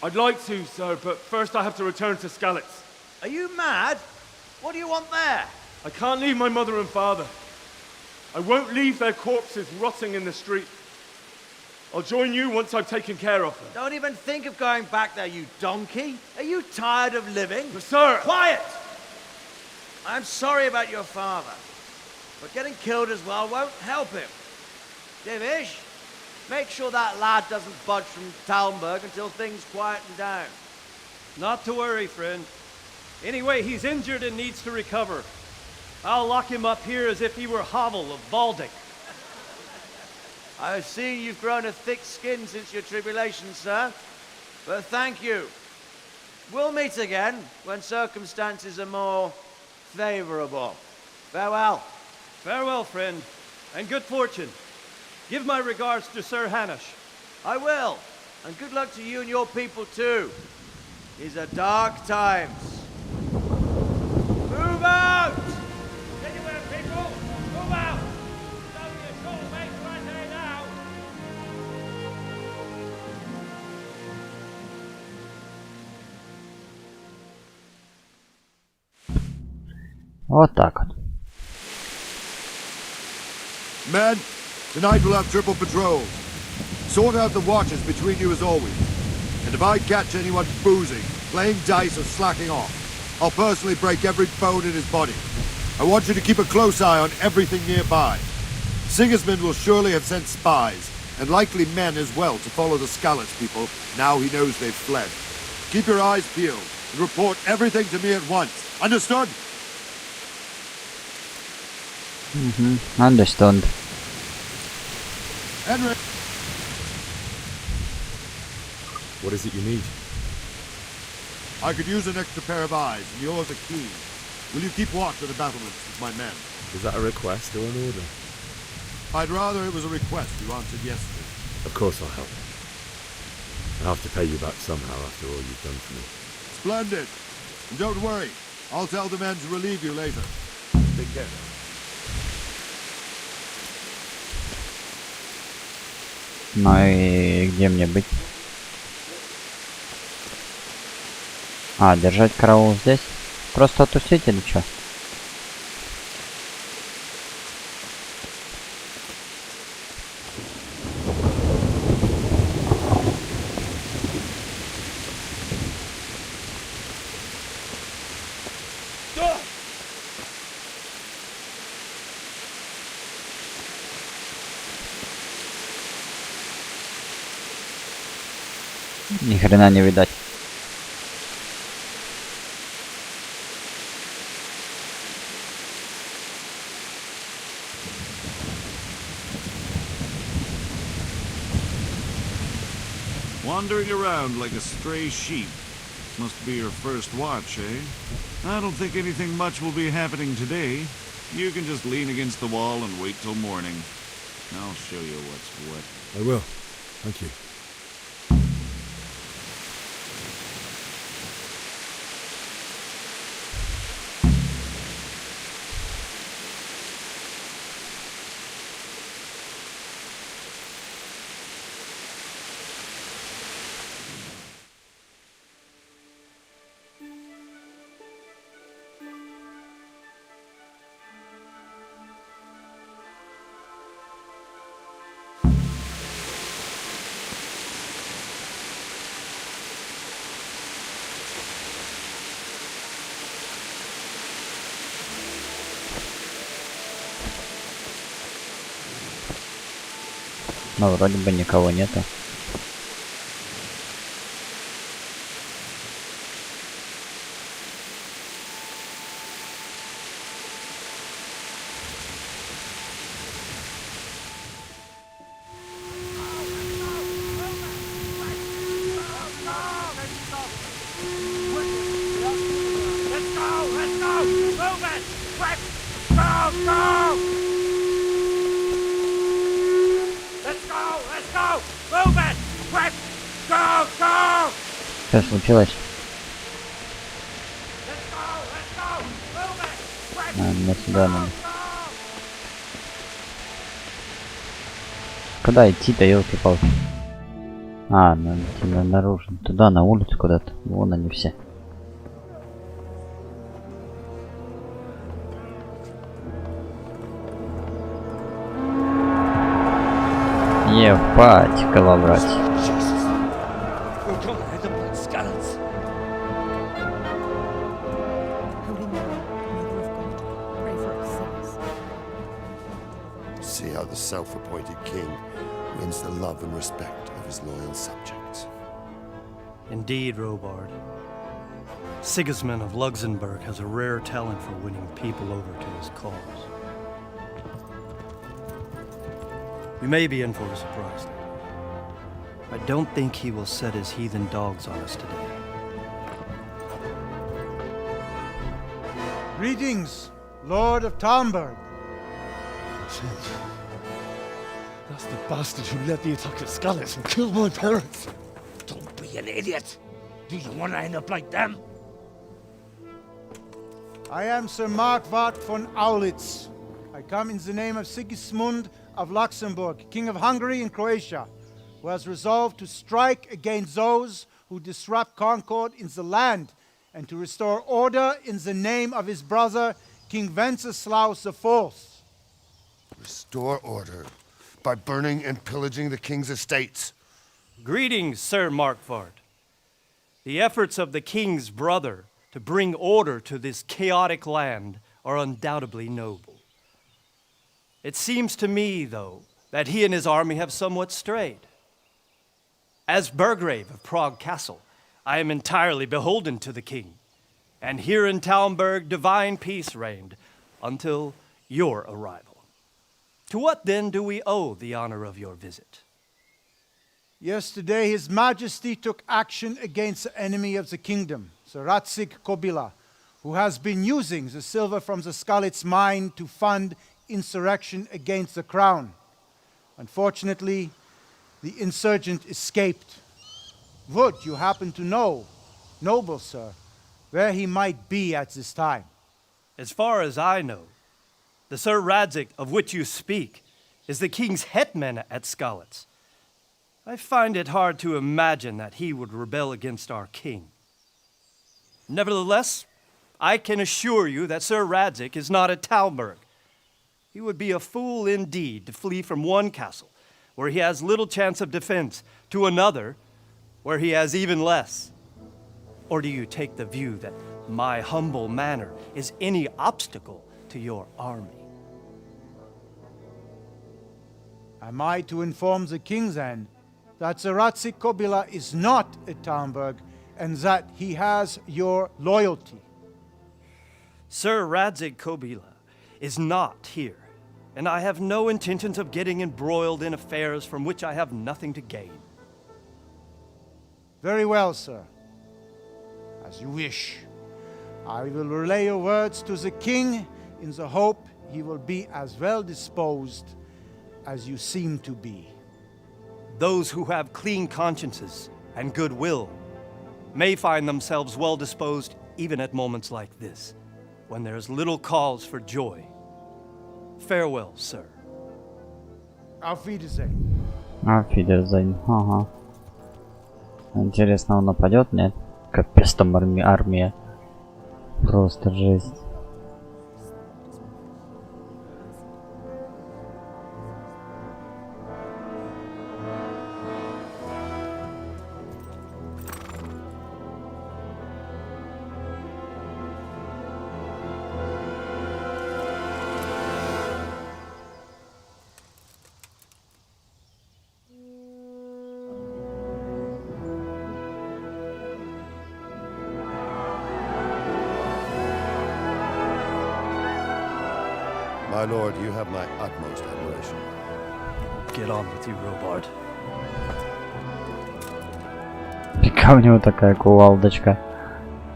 I'd like to, sir, but first I have to return to Skalitz. Are you mad? What do you want there? I can't leave my mother and father. I won't leave their corpses rotting in the street. I'll join you once I've taken care of them. Don't even think of going back there, you donkey. Are you tired of living? But sir! Quiet! I'm sorry about your father, but getting killed as well won't help him. Divish, make sure that lad doesn't budge from Talmberg until things quieten down. Not to worry, friend. Anyway, he's injured and needs to recover. I'll lock him up here as if he were Havel of Baldic. I've seen you've grown a thick skin since your tribulation, sir. But thank you. We'll meet again when circumstances are more favorable. Farewell. Farewell, friend, and good fortune. Give my regards to Sir Hanush. I will. And good luck to you and your people too. These are dark times. Move out! Anywhere, people! Move out! It's only a short way to right there now. Вот так вот. Men, tonight we'll have triple patrols. Sort out the watches between you as always. And if I catch anyone boozing, playing dice or slacking off, I'll personally break every bone in his body. I want you to keep a close eye on everything nearby. Sigismund will surely have sent spies, and likely men as well, to follow the Skalitz people now he knows they've fled. Keep your eyes peeled and report everything to me at once. Understood? Understood. Henry! What is it you need? I could use an extra pair of eyes, and yours are keen. Will you keep watch of the battlements with my men? Is that a request or an order? I'd rather it was a request you answered yes to. Of course I'll help. I'll have to pay you back somehow after all you've done for me. Splendid! And don't worry, I'll tell the men to relieve you later. Take care. Ну и где мне быть? А, держать караул здесь? Просто отпустить или что? Ни хрена не видать. Wandering around like a stray sheep. Must be your first watch, eh? I don't think anything much will be happening today. You can just lean against the wall and wait till morning. I'll show you what's what. I will. Thank you. Но вроде бы никого нету. Что случилось? Мне сюда надо. Куда идти-то, елки-палки? Надо идти наружу. Туда, на улицу куда-то. Вон они все. Ебать, коловрать. See how the self-appointed king wins the love and respect of his loyal subjects. Indeed, Robard. Sigismund of Luxembourg has a rare talent for winning people over to his cause. We may be in for a surprise, though. I don't think he will set his heathen dogs on us today. Greetings, Lord of Talmberg. That's the bastard who led the attack at Scarlet and killed my parents. Don't be an idiot. Do you want to end up like them? I am Sir Markwart von Aulitz. I come in the name of Sigismund of Luxembourg, King of Hungary and Croatia, who has resolved to strike against those who disrupt concord in the land and to restore order in the name of his brother, King Wenceslaus IV. Restore order by burning and pillaging the king's estates. Greetings, Sir Markwart. The efforts of the king's brother to bring order to this chaotic land are undoubtedly noble. It seems to me, though, that he and his army have somewhat strayed. As Burgrave of Prague Castle, I am entirely beholden to the king, and here in Talmberg divine peace reigned until your arrival. To what then do we owe the honor of your visit? Yesterday, His Majesty took action against the enemy of the kingdom, Sir Radzig Kobyla, who has been using the silver from the Skalitz mine to fund insurrection against the crown. Unfortunately, the insurgent escaped. Would you happen to know, noble sir, where he might be at this time? As far as I know, the Sir Radzig of which you speak is the king's hetman at Skalitz. I find it hard to imagine that he would rebel against our king. Nevertheless, I can assure you that Sir Radzig is not at Talmberg. He would be a fool indeed to flee from one castle where he has little chance of defense to another where he has even less. Or do you take the view that my humble manner is any obstacle to your army? Am I to inform the king then that Sir Radzig Kobyla is not at Talmberg and that he has your loyalty. Sir Radzig Kobyla is not here, and I have no intentions of getting embroiled in affairs from which I have nothing to gain. Very well, sir. As you wish. I will relay your words to the king in the hope he will be as well disposed as you seem to be. Those who have clean consciences and goodwill may find themselves well disposed even at moments like this, when there is little cause for joy. Farewell, sir. Auf Wiedersehen. Auf Wiedersehen. Ага. Интересно, он нападет? Нет? Капец, там армия. Просто жесть. My lord, you have my utmost admiration. Get on with you, Robard. Какая у него такая кувалдочка.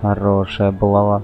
Хорошая булава.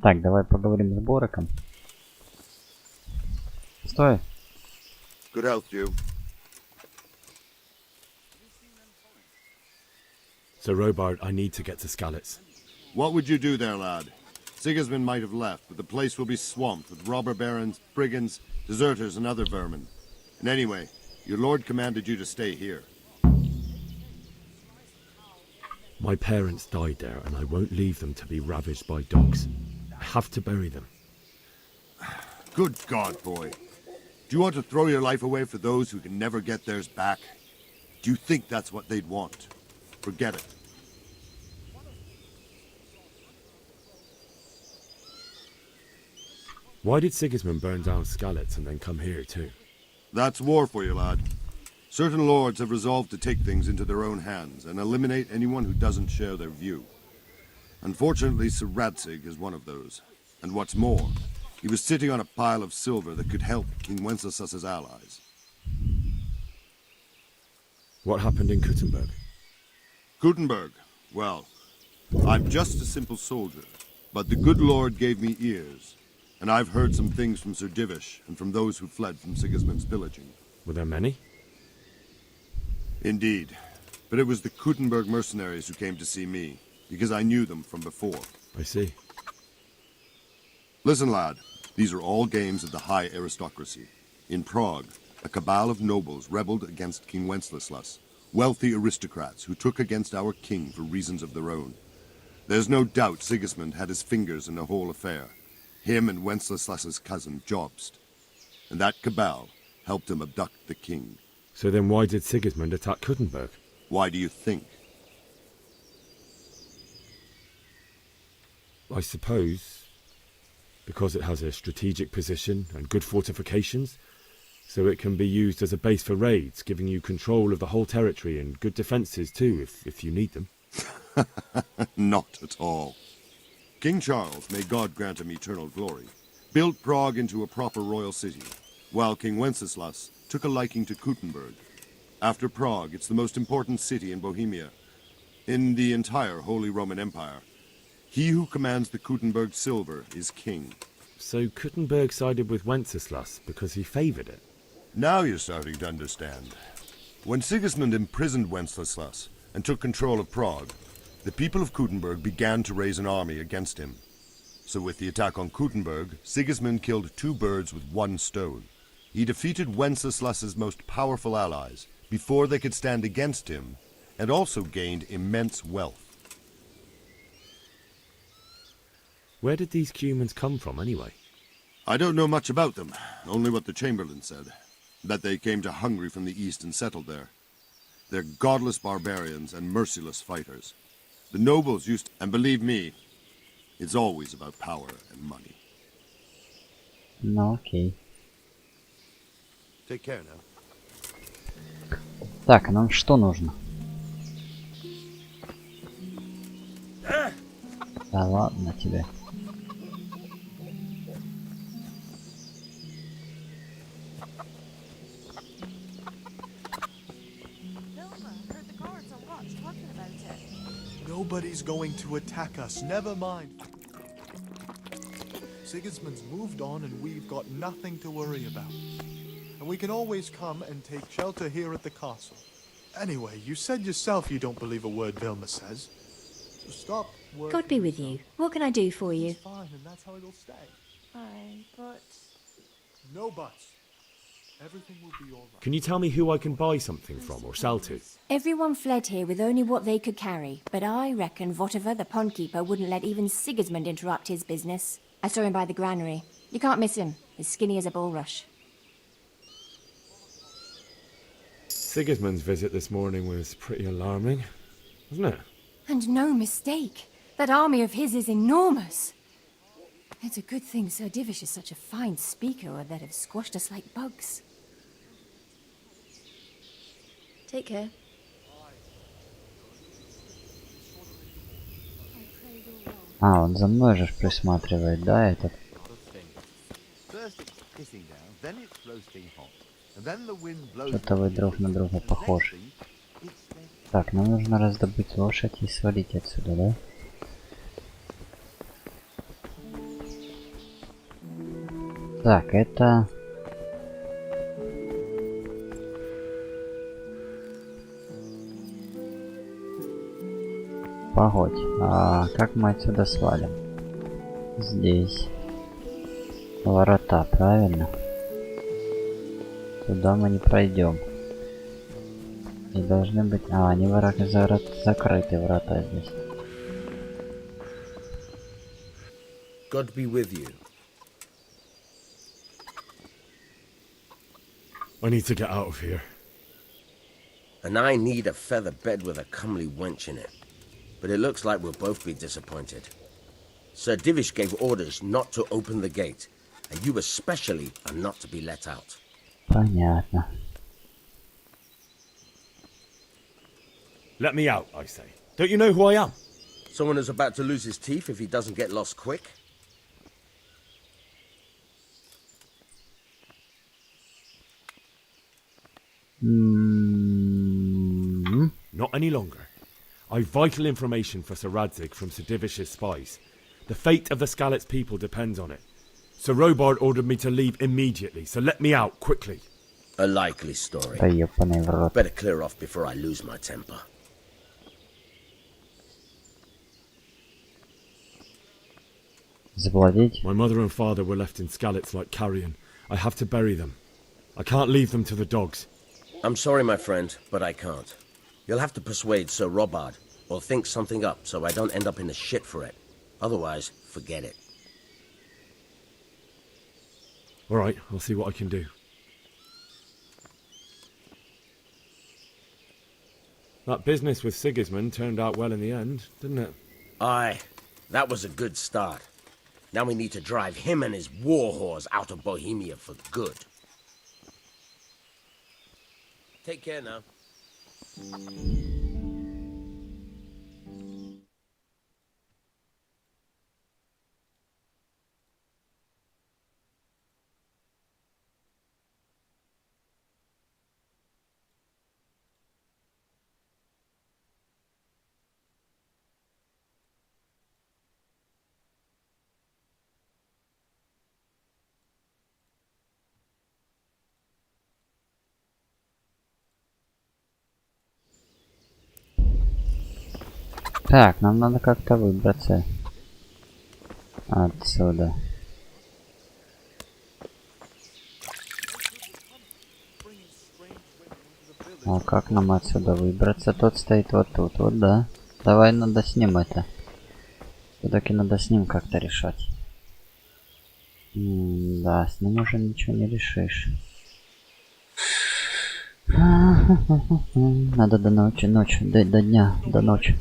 Так, давай поговорим с Бороком. Стой. Good health, you. Sir Robard, I need to get to Skalitz. What would you do there, lad? Sigismund might have left, but the place will be swamped with robber barons, brigands, deserters, and other vermin. And anyway, your lord commanded you to stay here. My parents died there, and I won't leave them to be ravaged by dogs. I have to bury them. Good God, boy. Do you want to throw your life away for those who can never get theirs back? Do you think that's what they'd want? Forget it. Why did Sigismund burn down Skalitz and then come here too? That's war for you, lad. Certain lords have resolved to take things into their own hands and eliminate anyone who doesn't share their view. Unfortunately, Sir Radzig is one of those. And what's more, he was sitting on a pile of silver that could help King Wenceslas's allies. What happened in Kuttenberg? Kuttenberg? Well, I'm just a simple soldier, but the good Lord gave me ears, and I've heard some things from Sir Divish and from those who fled from Sigismund's pillaging. Were there many? Indeed, but it was the Kuttenberg mercenaries who came to see me, because I knew them from before. I see. Listen, lad, these are all games of the high aristocracy. In Prague, a cabal of nobles rebelled against King Wenceslas, wealthy aristocrats who took against our king for reasons of their own. There's no doubt Sigismund had his fingers in the whole affair, him and Wenceslas's cousin Jobst. And that cabal helped him abduct the king. So then why did Sigismund attack Kuttenberg? Why do you think? I suppose because it has a strategic position and good fortifications, so it can be used as a base for raids, giving you control of the whole territory and good defences too, if you need them. Not at all. King Charles, may God grant him eternal glory, built Prague into a proper royal city, while King Wenceslas took a liking to Kuttenberg. After Prague, it's the most important city in Bohemia, in the entire Holy Roman Empire. He who commands the Kuttenberg silver is king. So Kuttenberg sided with Wenceslas because he favoured it? Now you're starting to understand. When Sigismund imprisoned Wenceslas and took control of Prague, the people of Kuttenberg began to raise an army against him. So with the attack on Kuttenberg, Sigismund killed two birds with one stone. He defeated Wenceslas's most powerful allies, before they could stand against him, and also gained immense wealth. Where did these humans come from, anyway? I don't know much about them, only what the Chamberlain said. That they came to Hungary from the east and settled there. They're godless barbarians and merciless fighters. The nobles used to, and believe me, it's always about power and money. Ну окей. Take care now. Так, нам что нужно? Да ладно тебе. Nobody's going to attack us, never mind. Sigismund's moved on and we've got nothing to worry about. And we can always come and take shelter here at the castle. Anyway, you said yourself you don't believe a word Vilma says. So stop working. God be with you. What can I do for you? It's fine, and that's how it'll stay. Aye, but... No buts. Everything will be all right. Can you tell me who I can buy something from or sell to? Everyone fled here with only what they could carry, but I reckon Votiver the pondkeeper wouldn't let even Sigismund interrupt his business. I saw him by the granary. You can't miss him, as skinny as a bulrush. Sigismund's visit this morning was pretty alarming, wasn't it? And no mistake. That army of his is enormous. It's a good thing Sir Divish is such a fine speaker, or they'd have squashed us like bugs. Take care. А, он за мной же присматривает, да, этот? Что-то вы друг на друга похожи. Так, нам нужно раздобыть лошадь и свалить отсюда, да? Так, это... Погодь, а как мы отсюда свалим? Здесь. Ворота, правильно? Туда мы не пройдем. И должны быть... А, они закрыты, врата здесь. God be with you. I need to get out of here. And I need a feather bed with a comely wench in it. But it looks like we'll both be disappointed. Sir Divish gave orders not to open the gate, and you especially are not to be let out. Понятно. Let me out, I say. Don't you know who I am? Someone who's about to lose his teeth if he doesn't get lost quick? Not any longer. I've vital information for Sir Radzig from Sir Divish's spies. The fate of the Skalitz people depends on it. Sir Robard ordered me to leave immediately, so let me out, quickly. A likely story. Да ёбаный в рот. Better clear off before I lose my temper. Завладеть? My mother and father were left in Skalitz like carrion. I have to bury them. I can't leave them to the dogs. I'm sorry, my friend, but I can't. You'll have to persuade Sir Robard, or think something up so I don't end up in the shit for it. Otherwise, forget it. All right, I'll see what I can do. That business with Sigismund turned out well in the end, didn't it? Aye, that was a good start. Now we need to drive him and his war whores out of Bohemia for good. Take care now. Так, нам надо как-то выбраться отсюда. А как нам отсюда выбраться? Тот стоит вот тут, вот, да. Давай надо с ним это. Все-таки надо с ним как-то решать. Да, с ним уже ничего не решишь. Надо до ночи, до дня, до ночи.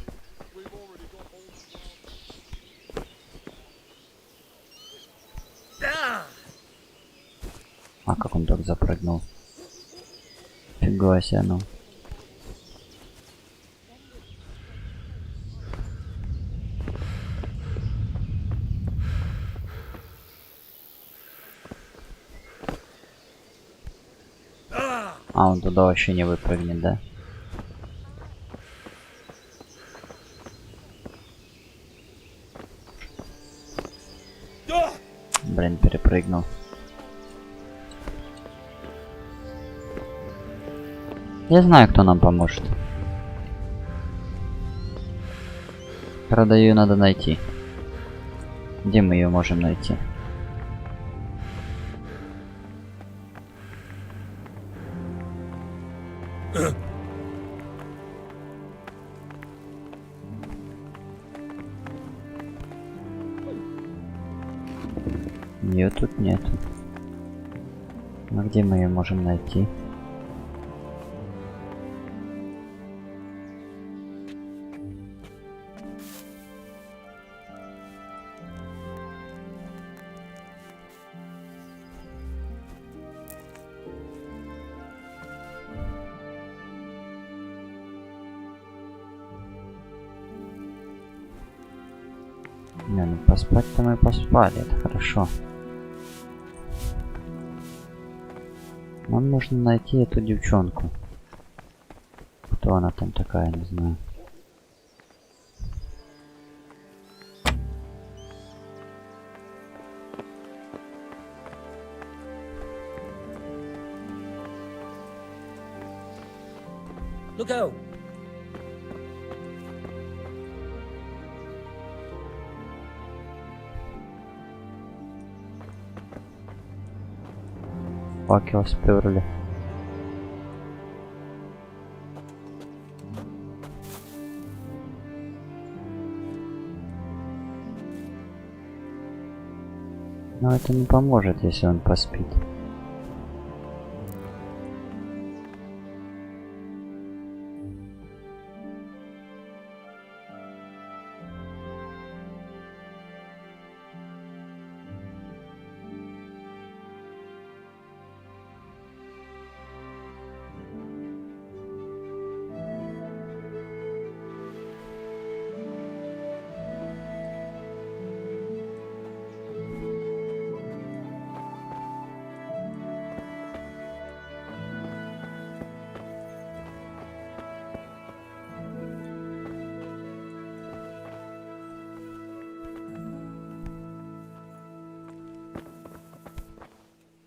А как он так запрыгнул? Фига себе, ну. А, он туда вообще не выпрыгнет, да? Блин, перепрыгнул. Я знаю, кто нам поможет. Правда, ее надо найти. Где мы ее можем найти? Ее тут нет. А где мы ее можем найти? Не, ну поспать-то мы поспали, это хорошо. Нам нужно найти эту девчонку. Кто она там такая, не знаю. Look out! Факел сперли. Но это не поможет, если он поспит.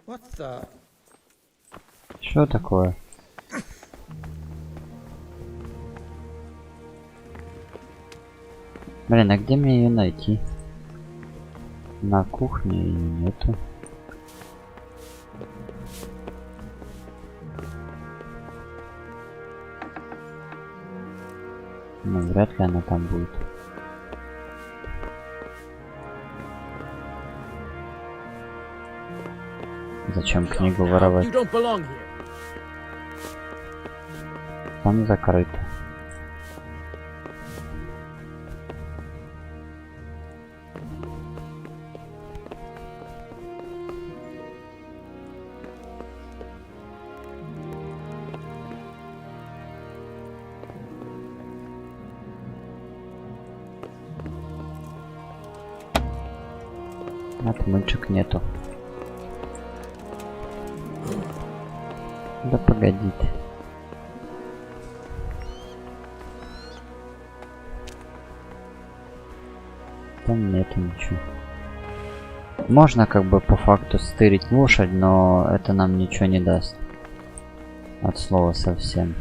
What the? Что такое? Блин, а где мне ее найти? На кухне ее нету. Ну, вряд ли она там будет. Зачем книгу воровать? Там закрыто. Отмычек нету. Да погодите. Там нету ничего. Можно как бы по факту стырить лошадь, но это нам ничего не даст. От слова совсем.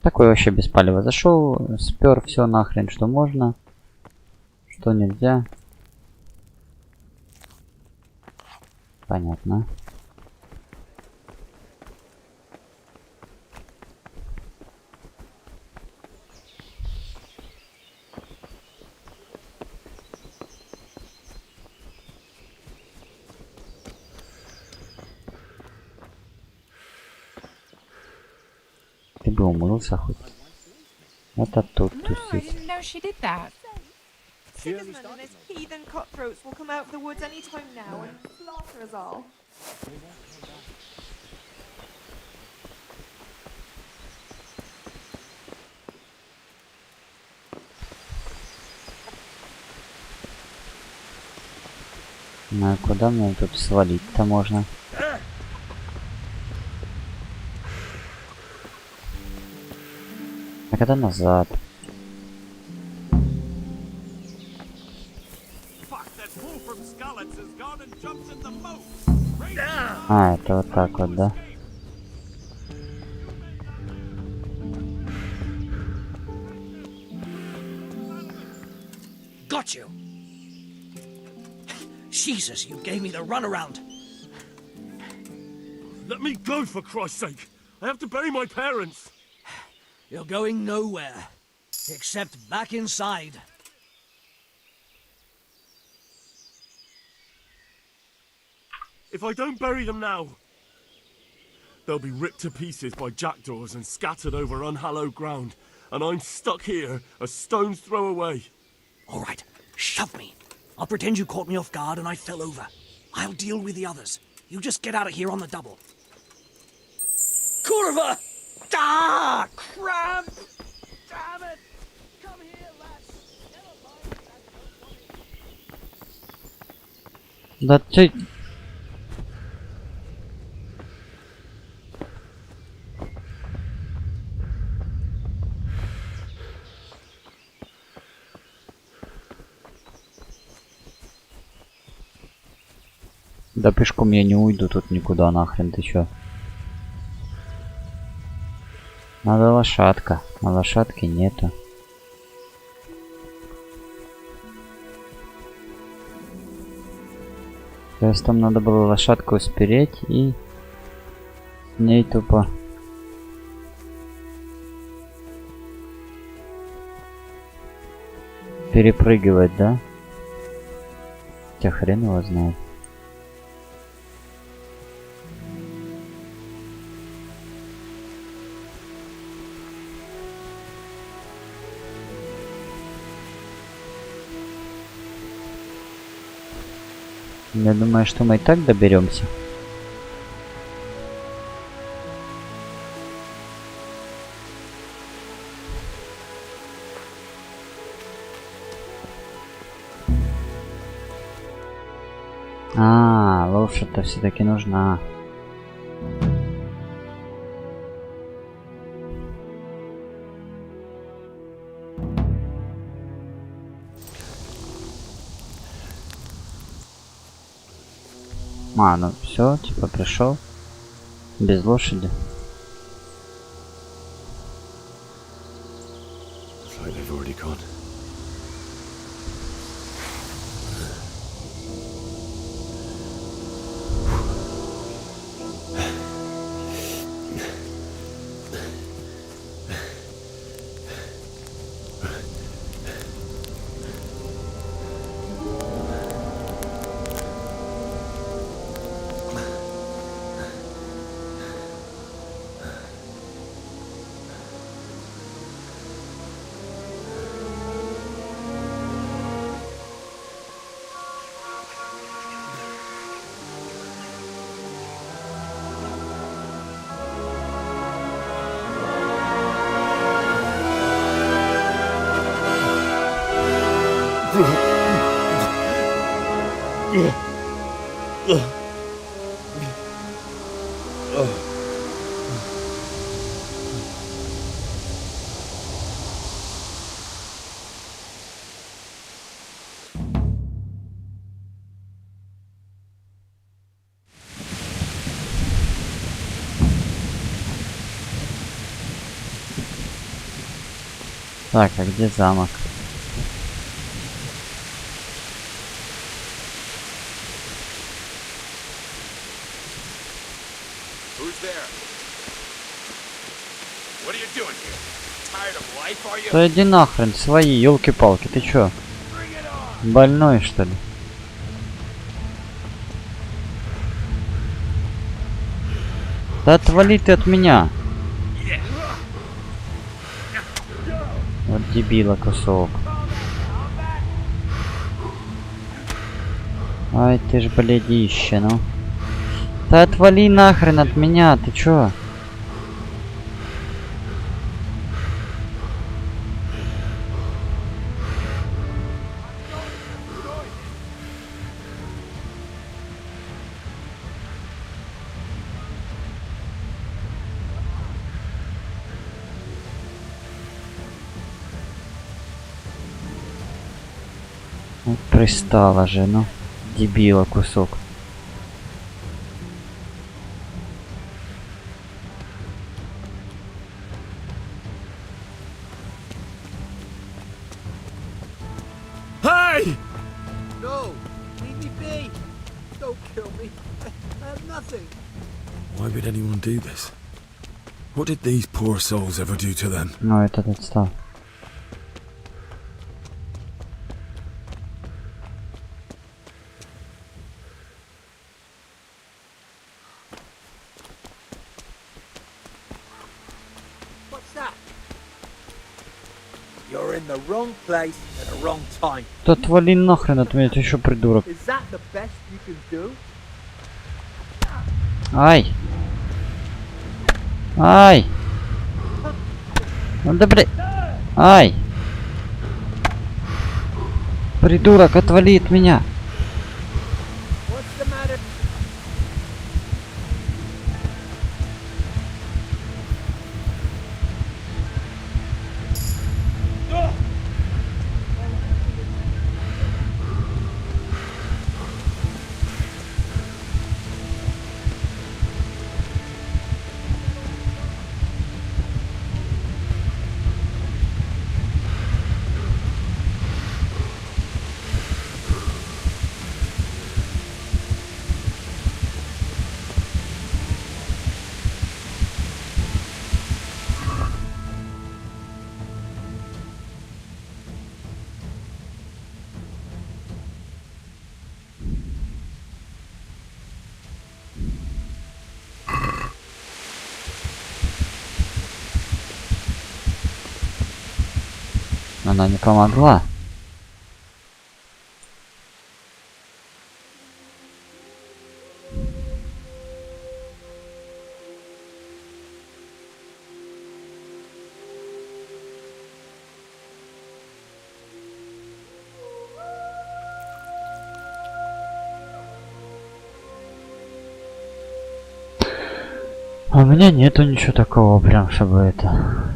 Такой вообще беспалево зашел, спер все нахрен, что можно, что нельзя. Понятно. Ты бы умылся хоть. Это тут No, I тусить. didn't know she did that. Sigismund and his heathen cutthroats will come out of the woods any time now and slaughter us all. Ну и куда мне тут свалить-то можно? А когда назад? А, это вот так вот, да? Got you! Jesus, you gave me the runaround! Let me go, for Christ's sake! I have to bury my parents! You're going nowhere, except back inside. If I don't bury them now, they'll be ripped to pieces by jackdaws and scattered over unhallowed ground, and I'm stuck here, a stone's throw away. All right, shove me. I'll pretend you caught me off guard and I fell over. I'll deal with the others. You just get out of here on the double. Curva! Ah, crap! Damn it! Come here, lads. Да ты... Да пешком я не уйду тут никуда нахрен, ты чё? Надо лошадка, а лошадки нету. То есть там надо было лошадку спереть и с ней тупо перепрыгивать, да? Хотя хрен его знает. Я думаю, что мы и так доберемся. А, лошадь-то все-таки нужна. А, ну все, типа пришел. Без лошади. Так, а где замок? Да иди нахрен, свои, елки-палки, ты чё? Больной, что ли? Да отвали ты от меня! Вот дебила кусок. Ай, ты ж блядище, ну. Да отвали нахрен от меня, ты чё? Вот пристала же, ну. Дебила кусок. Hey! No, leave me be. Don't kill me. I have nothing. Why would anyone do this? What did these poor souls ever do to them? Ну, этот отстал. What's that? You're in the wrong place at the wrong time. Да отвали нахрен от меня, ты еще придурок. Is that the best you can do? Ай! Ай! Ну да блядь! Ай! Придурок, отвали от меня! What's the matter? Она не помогла. А у меня нету ничего такого, прям чтобы это.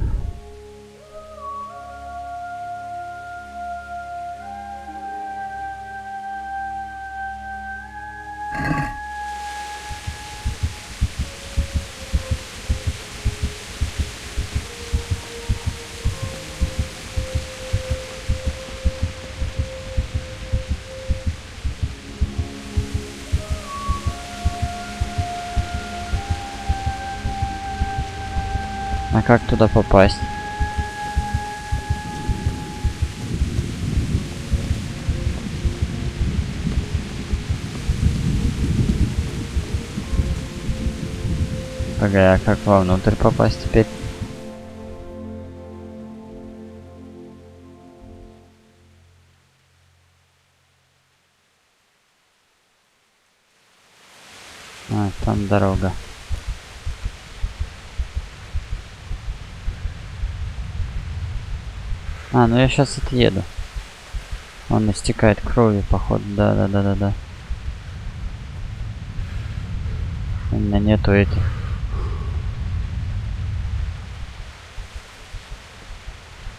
А как туда попасть? Погоди, а как вовнутрь попасть теперь? А, там дорога. А, ну я сейчас отъеду. Он истекает кровью, походу. Да. У меня нету этих.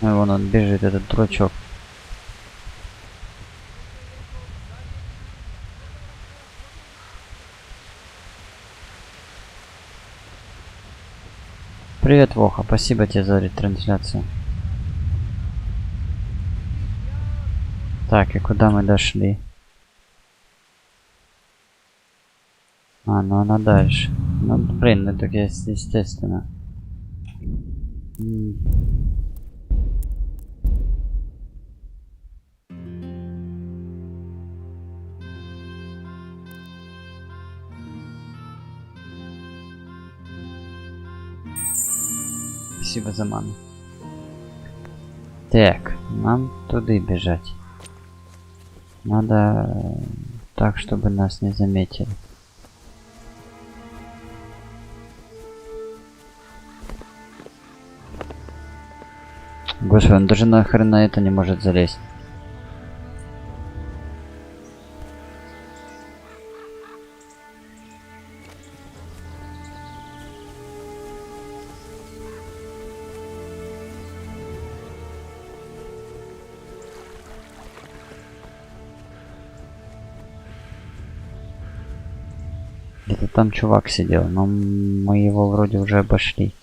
Ну, вон он бежит, этот дурачок. Привет, Воха. Спасибо тебе за ретрансляцию. Так, и куда мы дошли? А, ну она дальше. Ну, блин, ну так естественно. Спасибо за ману. Так, нам туда бежать. Надо так, чтобы нас не заметили. Господи, он даже нахрен на это не может залезть. Где-то там чувак сидел, но мы его вроде уже обошли.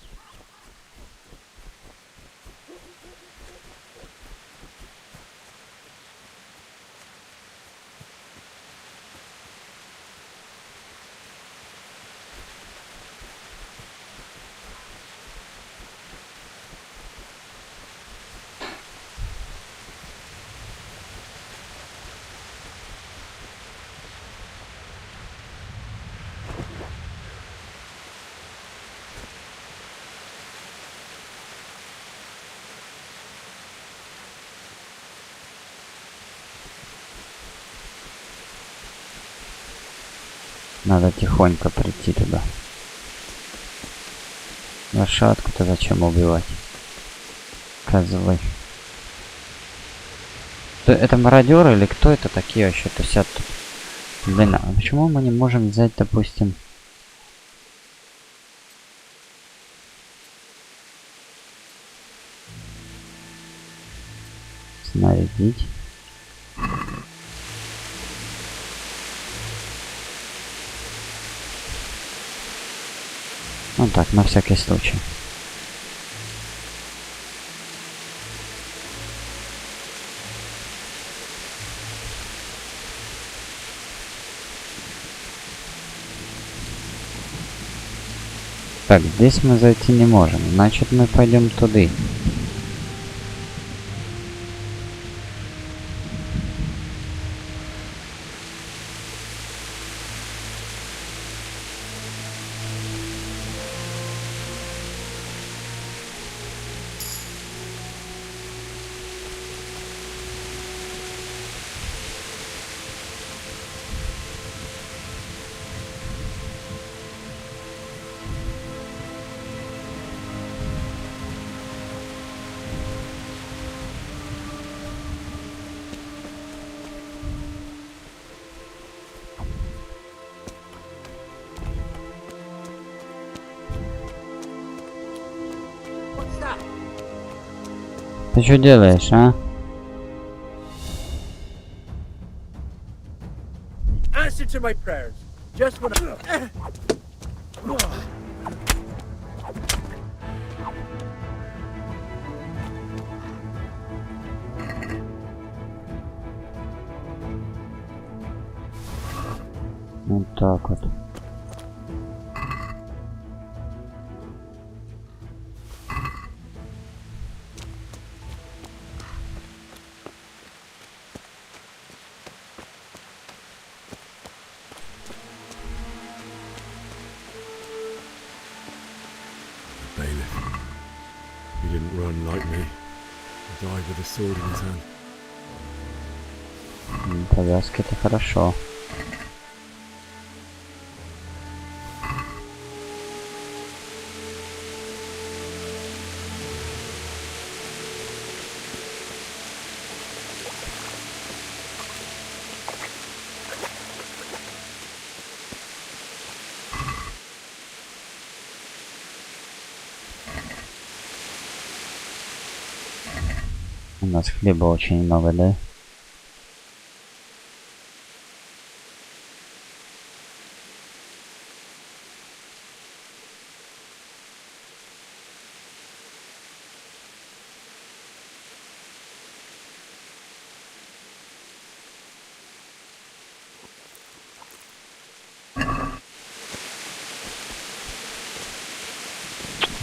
Надо тихонько прийти туда. Лошадку-то зачем убивать? Козлы. Это мародеры или кто это такие вообще тусят тут? Блин, а почему мы не можем взять, допустим... Снарядить. Ну так, на всякий случай. Так, здесь мы зайти не можем, значит мы пойдем туда. Ты что делаешь, а? Answer to my prayers. Just what I... Вот так вот. Bailiff. He didn't run like me. He died with a sword in his hand. Повязки это хорошо. У нас хлеба очень много, да?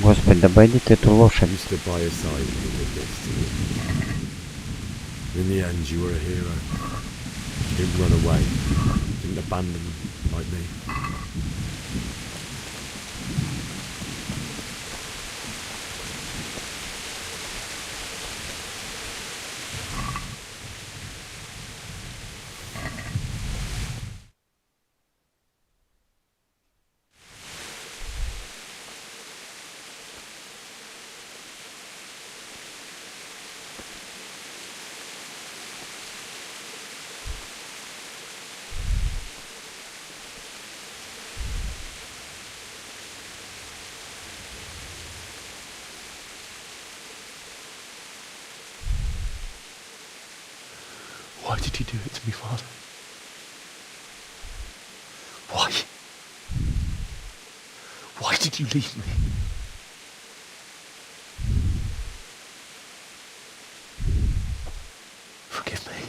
Господи, да обойди ты эту лошадь. You stood by his side when he did this to you. In the end, you were a hero. You didn't run away. You didn't abandon them like me. Why did you do it to me, Father? Why? Why did you leave me? Forgive me.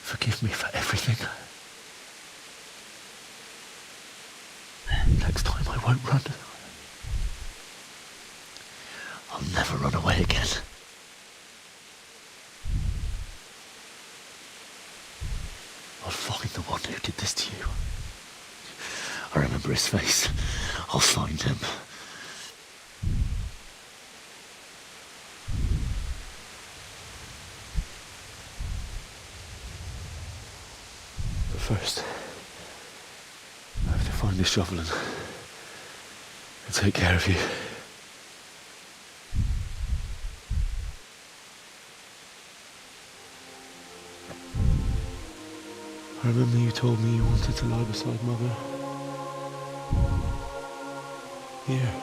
Forgive me for everything. Next time I won't run. I'll never run away again. I'll find the one who did this to you. I remember his face. I'll find him. But first, I have to find this shovel and take care of you. I remember you told me you wanted to lie beside Mother. Here.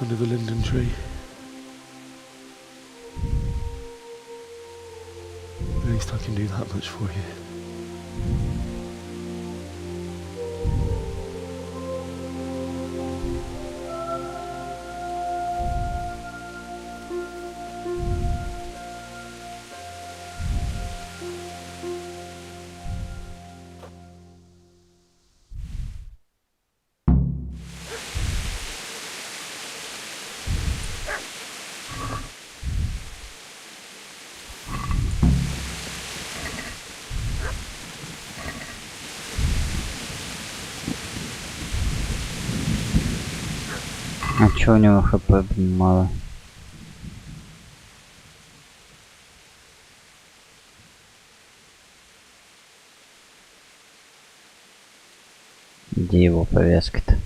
Under the linden tree. At least I can do that much for you. А чё у него хп мало? Где его повязка-то?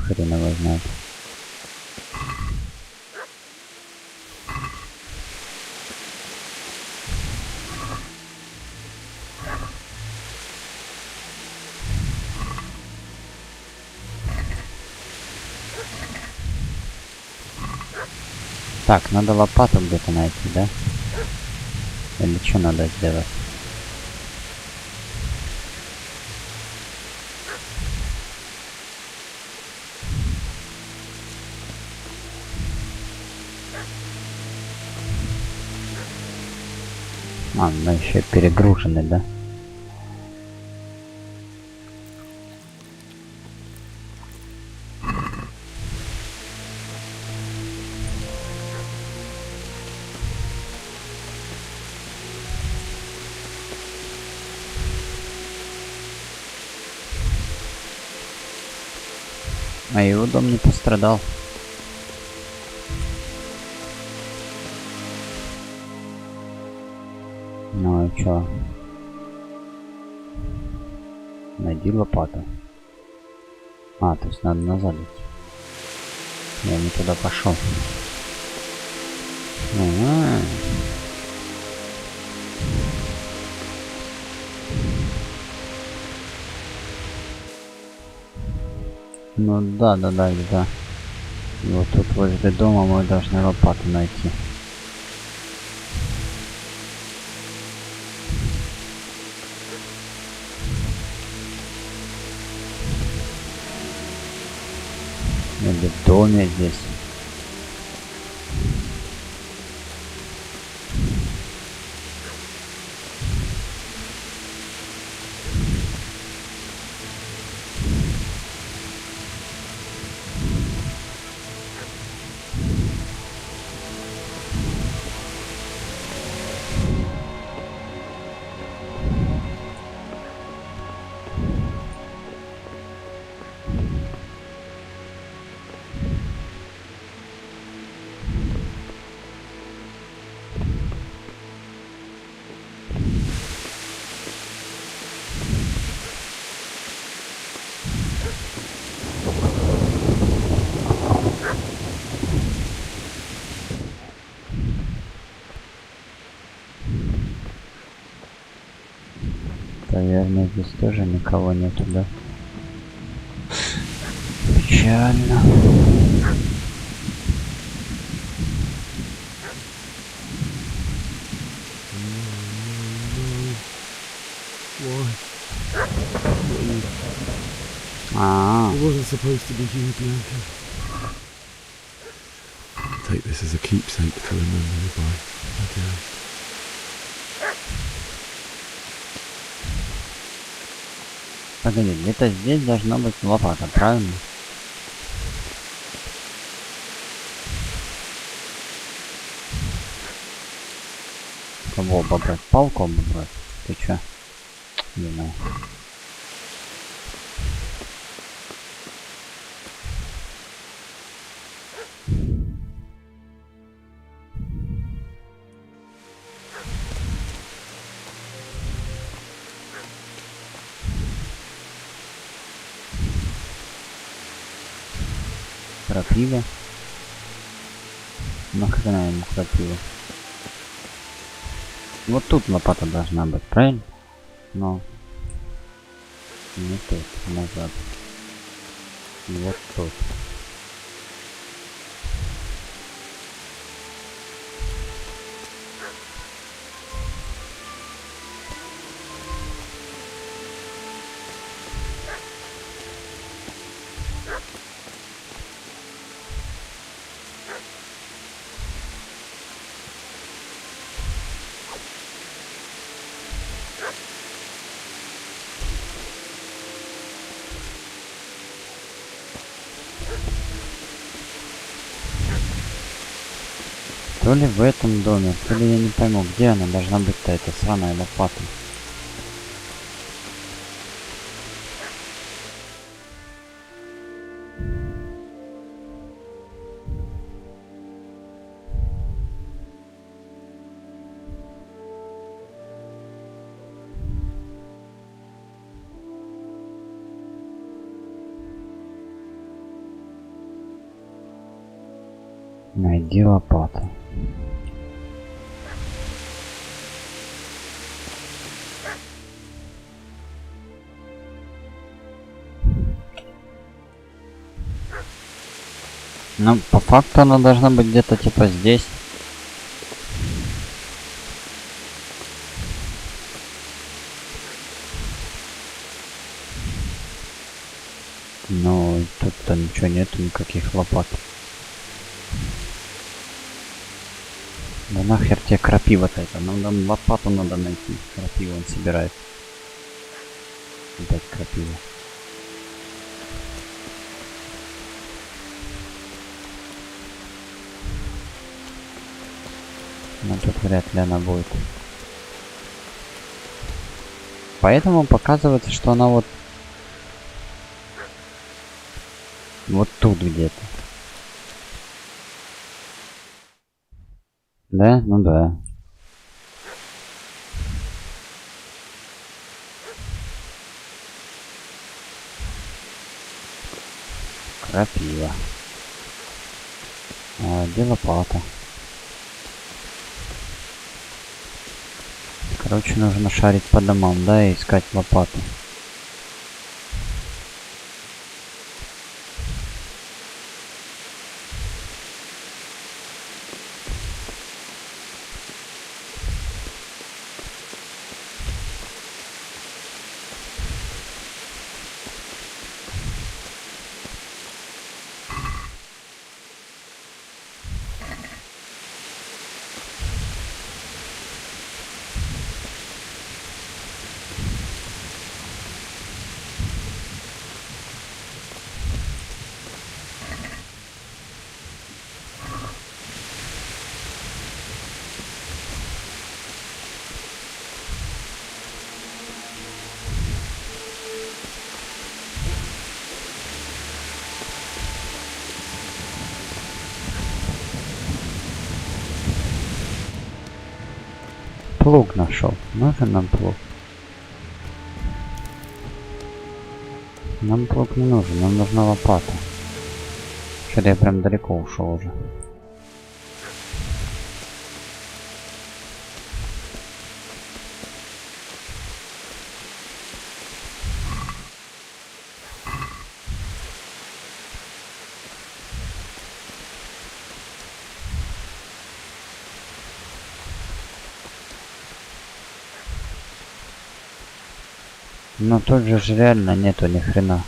Хрен его знает. Так, надо лопату где-то найти, да? Или что надо сделать? А, мы еще перегружены, да? А его дом не пострадал. Ну и чё? Найди лопату. А, то есть надо назад идти. Я не туда пошел. Ну да. И вот тут возле дома мы должны лопату найти. Или в доме здесь. Наверное, здесь тоже никого нету, да? Печально. It wasn't supposed to be you, Bianca. Take this as a keepsake to remember you by. Okay. Погоди, где-то здесь должна быть лопата, правильно? Кого обобрать? Палку обобрать? Ты чё? Не знаю. Крапива. Нахрена ему крапива? Вот тут лопата должна быть, правильно? Но не тут, назад. Вот тут. То ли в этом доме, то ли я не пойму, где она должна быть-то, эта сраная лопата. Найди лопату. Ну, по факту она должна быть где-то типа здесь. Но тут-то ничего нету, никаких лопат. Да нахер тебе крапива-то это? Нам там лопату надо найти. Крапиву он собирает. Опять крапива. Но тут вряд ли она будет. Поэтому показывается, что она вот тут где-то. Да? Ну да. Крапива. А где лопата? Короче, нужно шарить по домам, да, и искать лопату. плуг нашел. Нужен нам плуг? Нам плуг не нужен, нам нужна лопата. Что-то я прям далеко ушел уже. Но тут же реально нету ни хрена.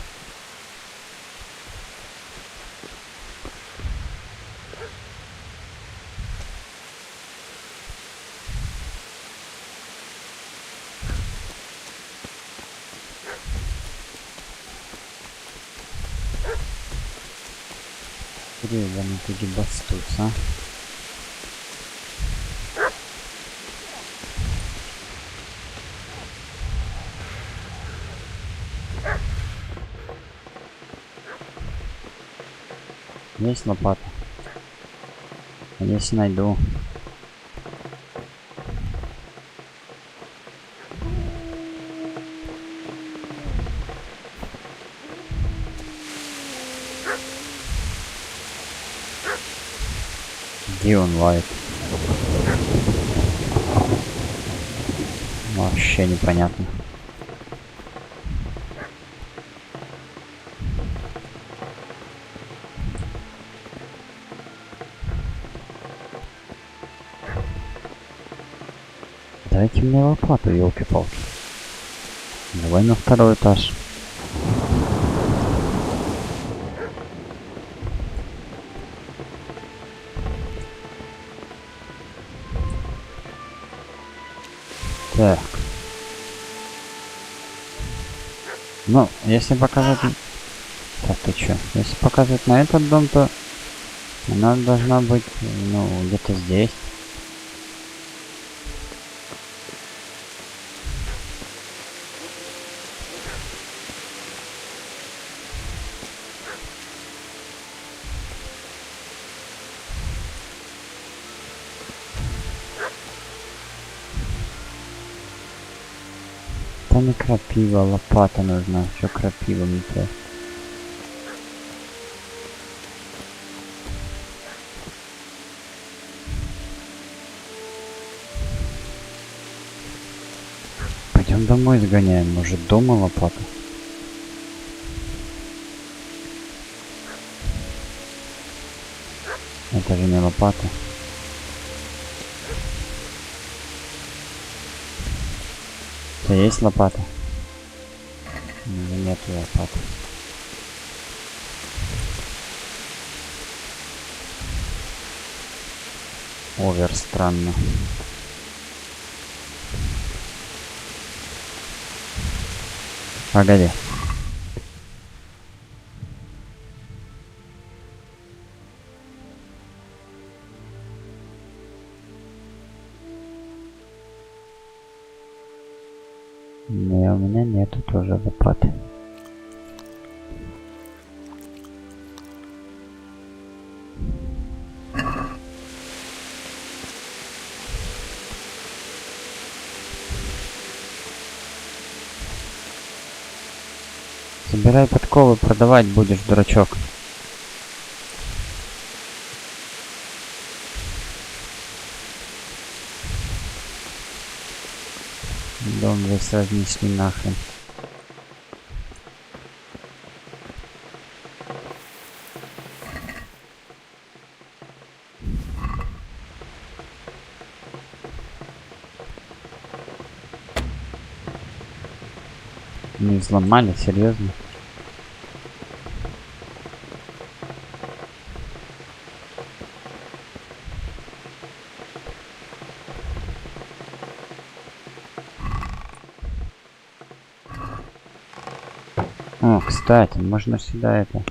Они тут бастутся. Есть лопата? А если найду? Где он лает? Вообще непонятно. Дайте мне лопату, елки-палки. Давай на второй этаж. Так. Ну, если показать... Так, ты чё? Если показывать на этот дом, то она должна быть, ну, где-то здесь. Да не крапива, лопата нужна. Что крапива метет? Пойдем домой сгоняем, может дома лопата? Это же не лопата. У тебя есть лопата? Нет лопаты. Овер странно. Погоди. Не, у меня нету тоже лопаты. Собирай подковы, продавать будешь, дурачок. Дом весь разнесли нахрен. Не взломали, серьезно? О, кстати, можно сюда это...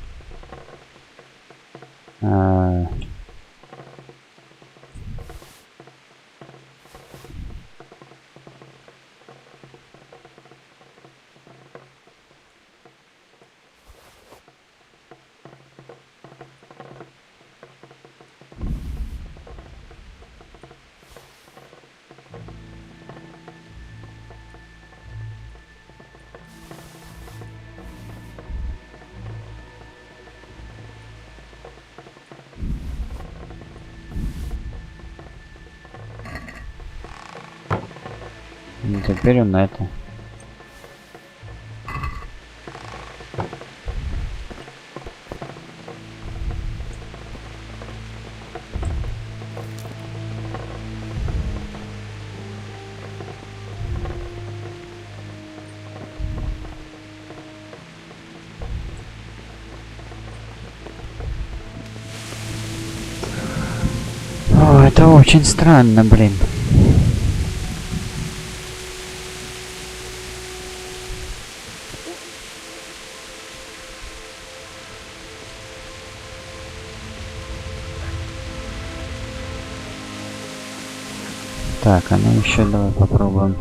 Теперь он это. О, это очень странно, блин. Так, а ну еще давай попробуем.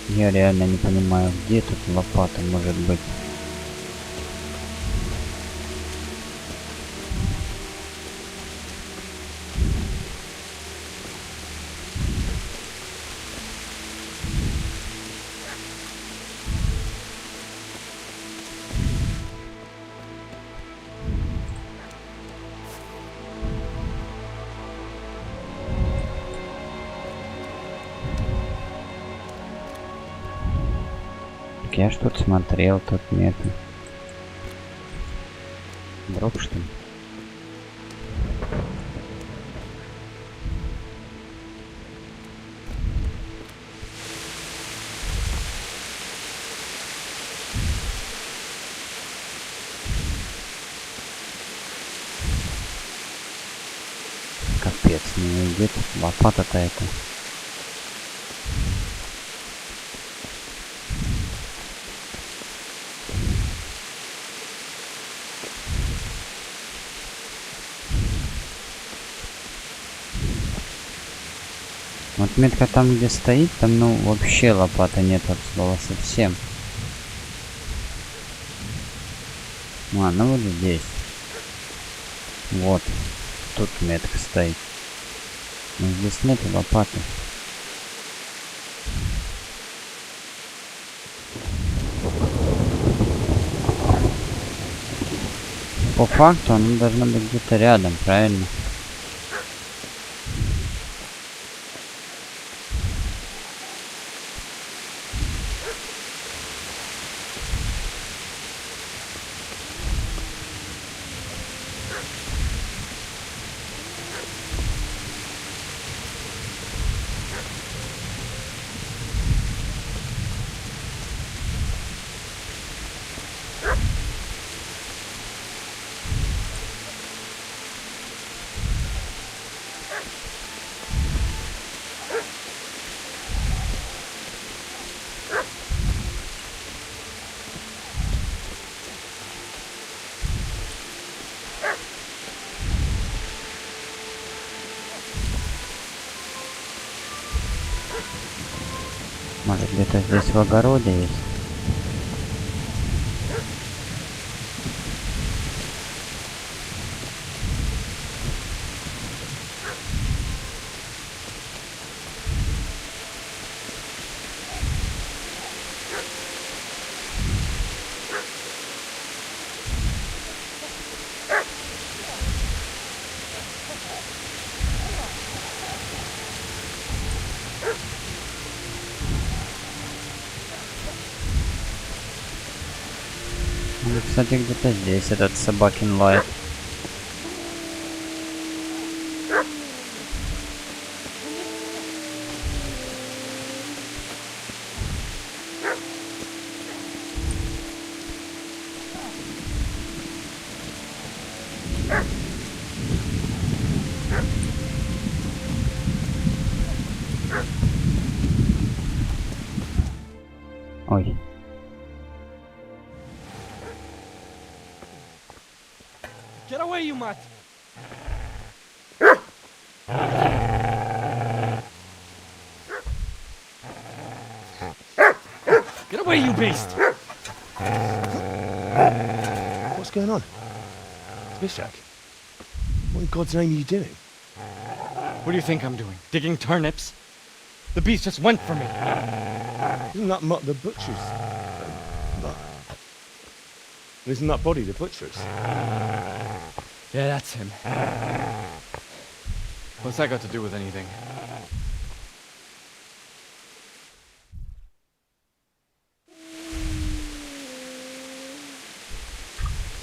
Я реально не понимаю, где тут лопата может быть. Я ж тут смотрел, тут нету. Дроп, что ли? Капец, не идет лопата-то это. Вот метка там, где стоит, там ну вообще лопаты нет от слова совсем. А, ну вот здесь. Вот. Тут метка стоит. Но здесь нет лопаты. По факту она должна быть где-то рядом, правильно? Может где-то здесь в огороде есть? Ну, кстати, где-то здесь этот собакин лает. Ой. Get away, you mutt! me, you beast! What's going on? Bishak? What in God's name are you doing? What do you think I'm doing? Digging turnips? The beast just went for me. Isn't that Mutt the butcher's? Isn't that body the butcher's? Yeah, that's him. What's that got to do with anything?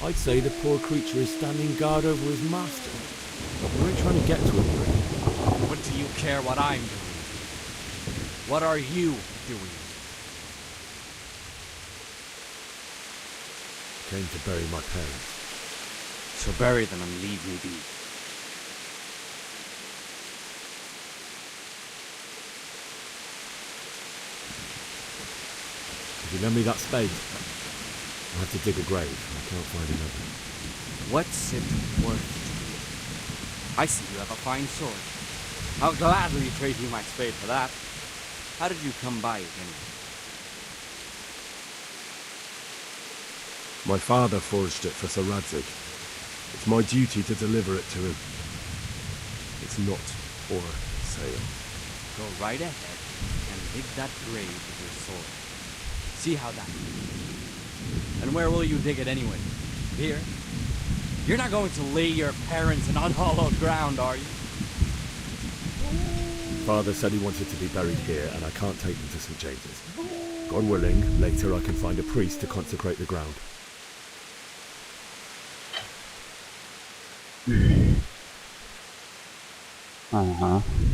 I'd say the poor creature is standing guard over his master. We ain't trying to get to him, really. What do you care what I'm doing? What are you doing? Came to bury my parents. So bury them and leave me be. If you lend me that spade, I'll have to dig a grave. I can't find another. What's it worth to you? I see you have a fine sword. I'll gladly trade you my spade for that. How did you come by it anyway? My father forged it for Sir Radzig. It's my duty to deliver it to him. It's not for sale. Go right ahead and dig that grave with your sword. See how that goes. And where will you dig it anyway? Here? You're not going to lay your parents in unhallowed ground, are you? Father said he wanted to be buried here, and I can't take them to St. James's. God willing, later I can find a priest to consecrate the ground.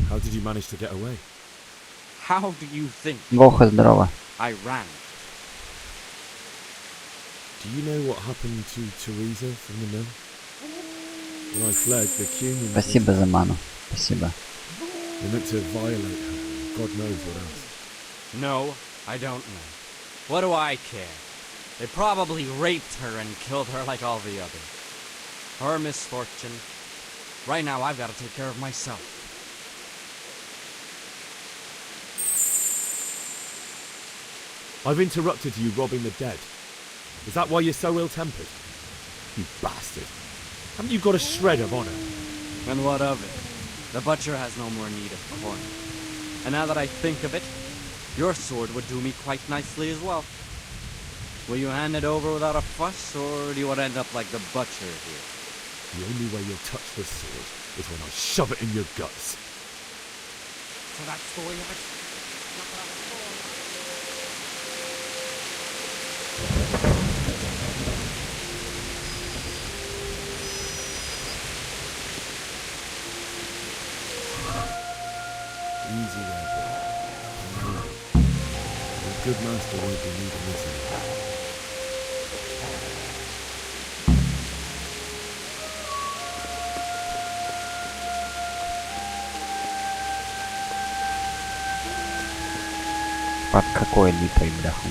How did you manage to get away? How do you think? Бога здорово. I ran. Do you know what happened to Teresa from the mill? When I fled, the Cumans... Спасибо за ману. Спасибо. They meant to violate her. God knows what else. No, I don't know. What do I care? They probably raped her and killed her like all the others. Her misfortune. Right now, I've got to take care of myself. I've interrupted you robbing the dead. Is that why you're so ill-tempered? You bastard. Haven't you got a shred of honor? And what of it? The butcher has no more need of corn. And now that I think of it, your sword would do me quite nicely as well. Will you hand it over without a fuss, or do you want to end up like the butcher here? The only way you'll touch this sword is when I shove it in your guts. So that's the way of it? Easy there, boy. The good master won't be needing this anymore. Под какой липой, бляха?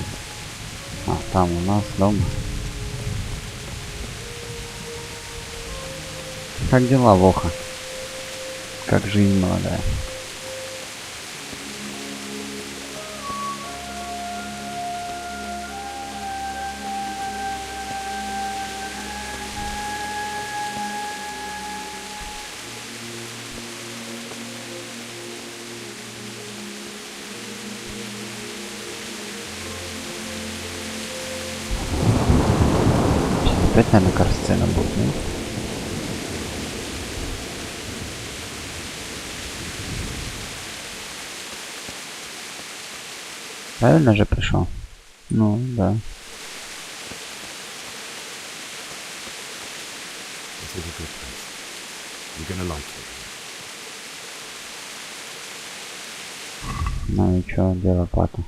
А, там у нас дома. Как дела, Воха? Как жизнь молодая? Опять, наверное, кар-сцена будет, нет? Правильно же пришел? Ну, да. This is a good place. You're gonna like it. Ну и чё, где лопата?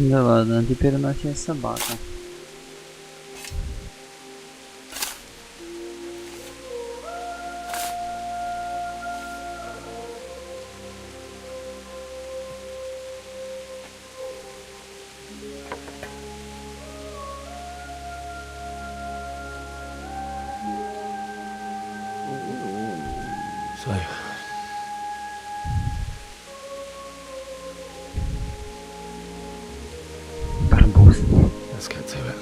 Да ладно, теперь у нас есть собака. So, Барбос. let's get to it.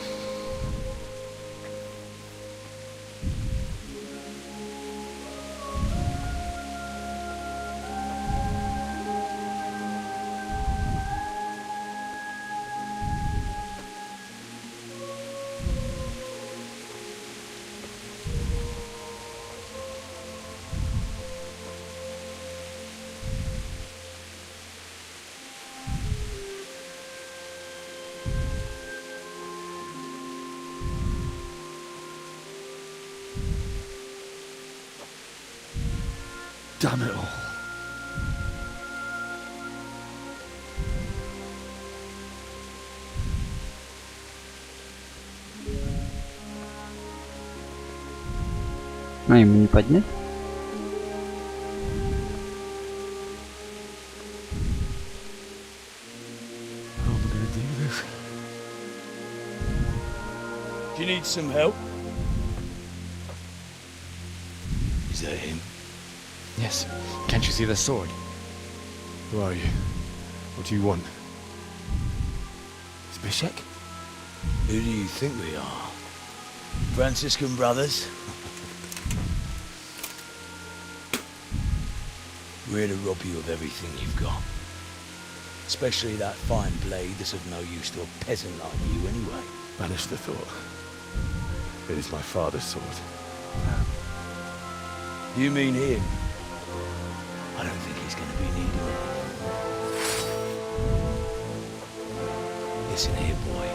Damn it all. А ему не поднять? How am I gonna do this? Do you need some help? Is that him? Yes. Can't you see the sword? Who are you? What do you want? Zbyszek? Who do you think we are? Franciscan brothers? We're here to rob you of everything you've got. Especially that fine blade that's of no use to a peasant like you anyway. Banish the thought. It is my father's sword. You mean him? I don't think he's going to be needing it. Listen here, boy.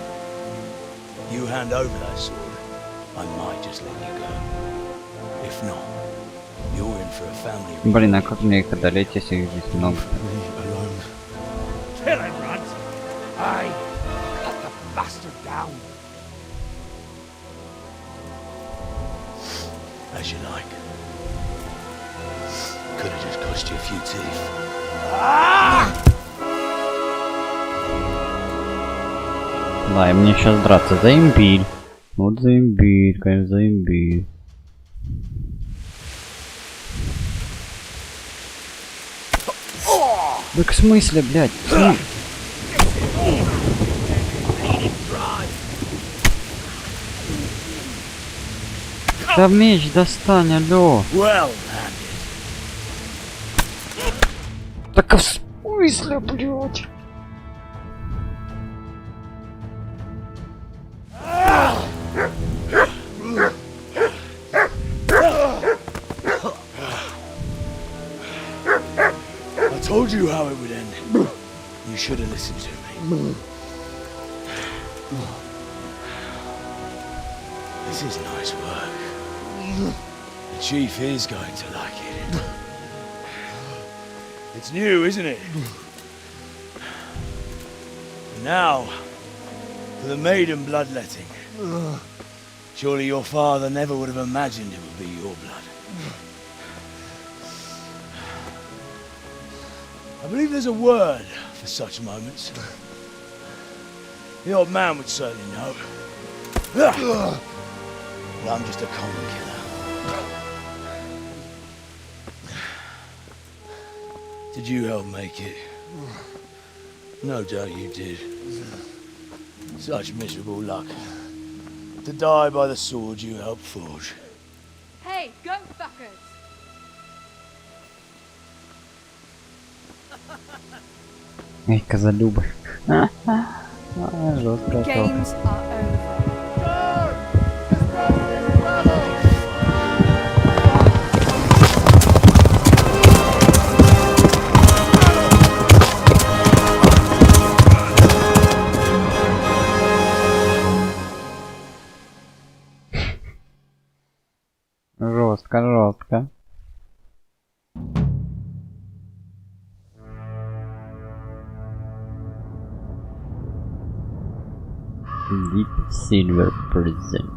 You hand over that sword, I might just let you go. If not, you're in for a family. Блин, а как мне их одолеть, если их здесь много? Kill him, Runt! Aye, cut the bastard down. As you like. Could have just cost you a few teeth. Да, и мне сейчас драться за имбирь. Вот за имбирь, конечно, за имбирь. Так в смысле, блядь? Да меч достань, алло. Так в смысле, блядь? I told you how it would end. You should have listened to me. This is nice work. The chief is going to like it. It's new, isn't it? Now, for the maiden bloodletting. Surely your father never would have imagined it would be your blood. I believe there's a word for such moments. The old man would certainly know. But I'm just a common killer. Did you help make it? No doubt you did. Such miserable luck. To die by the sword you helped forge. Hey, go fuckers! Эй, козалюбы. Жестко. Games are over. Жестко, жестко. Deep silver present.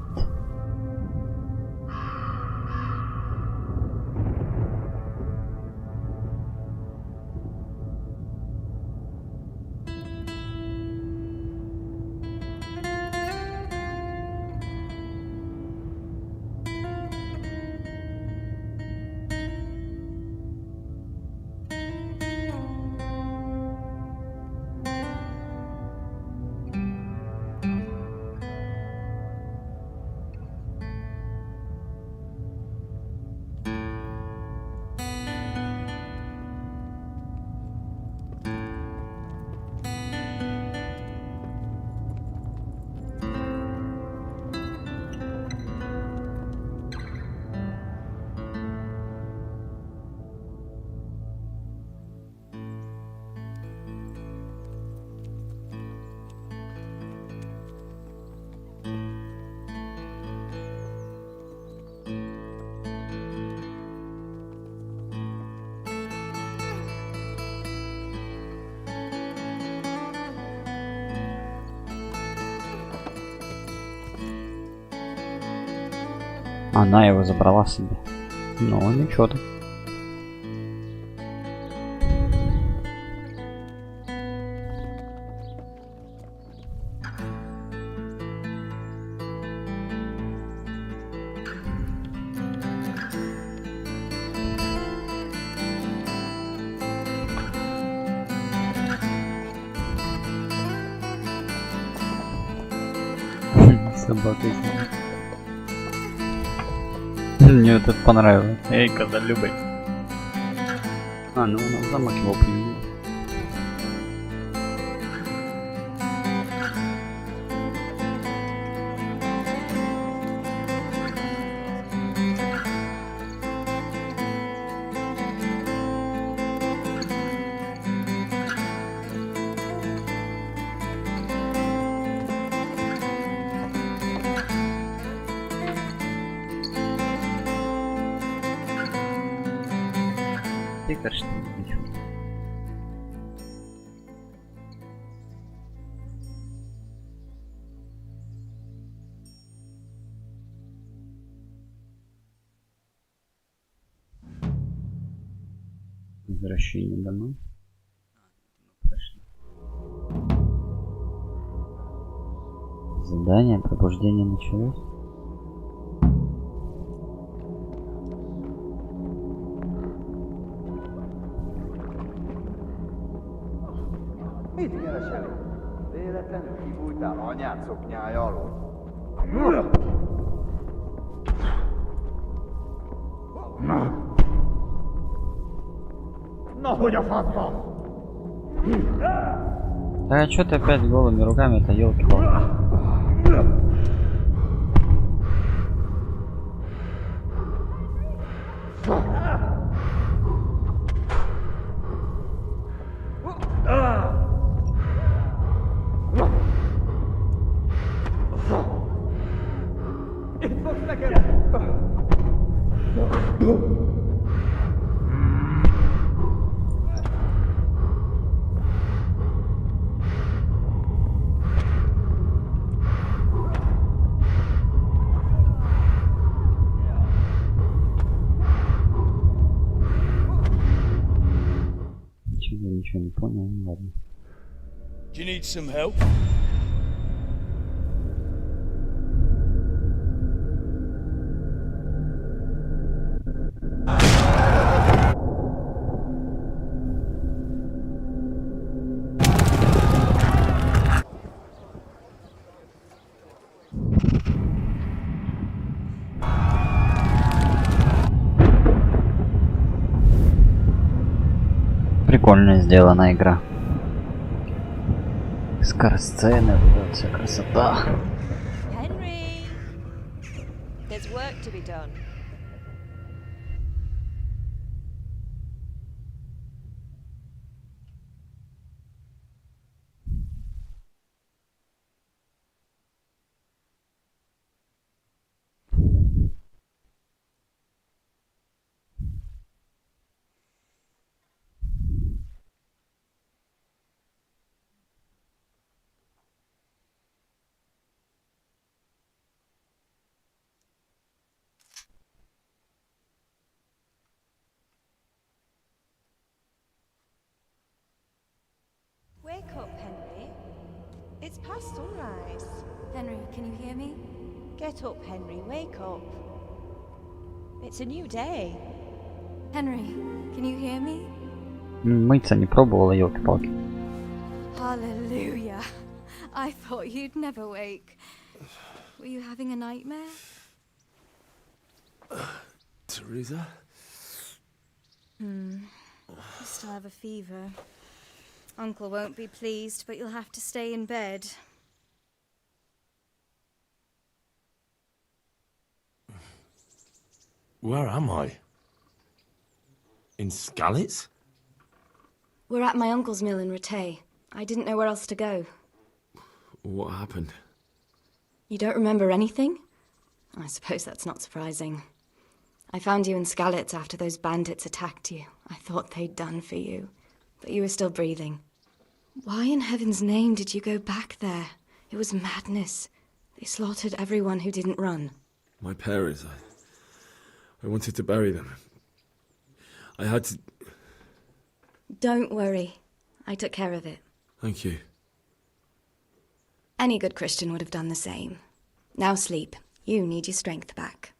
Она его забрала себе. Ну, ничего так. Собака. Мне этот понравилось. Эй, козолюбый. А, ну он в замок его привел. Ты кажется, ничего. Возвращение домой. Задание, пробуждение началось. Mit keresel? Véletlenül kibújtál anyád szoknyája alól? Na, hogy a faszba? А чё ты опять голыми руками-то, ёлки-палки? Ничего не понял, ну ладно. Do you need some help? Прикольно сделана игра. Скоросцены, вот вся красота. Henry, there's work to be done. past sunrise. Henry, can you hear me? Get up, Henry, wake up. It's a new day. Henry, can you hear me? Мыться не пробовала, елки-палки. Hallelujah. I thought you'd never wake. Were you having a nightmare? Teresa? You still have a fever. Uncle won't be pleased, but you'll have to stay in bed. Where am I? In Skalitz? We're at my uncle's mill in Rattay. I didn't know where else to go. What happened? You don't remember anything? I suppose that's not surprising. I found you in Skalitz after those bandits attacked you. I thought they'd done for you, but you were still breathing. Why in heaven's name did you go back there? It was madness. They slaughtered everyone who didn't run. My parents, I wanted to bury them. I had to... Don't worry. I took care of it. Thank you. Any good Christian would have done the same. Now sleep. You need your strength back.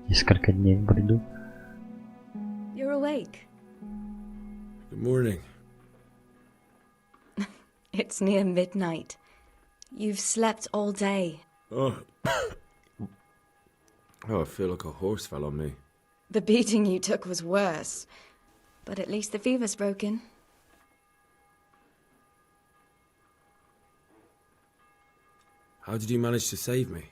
Несколько дней в бреду. You're awake. Good morning. It's near midnight. You've slept all day. Oh. Oh, I feel like a horse fell on me. The beating you took was worse. But at least the fever's broken. How did you manage to save me?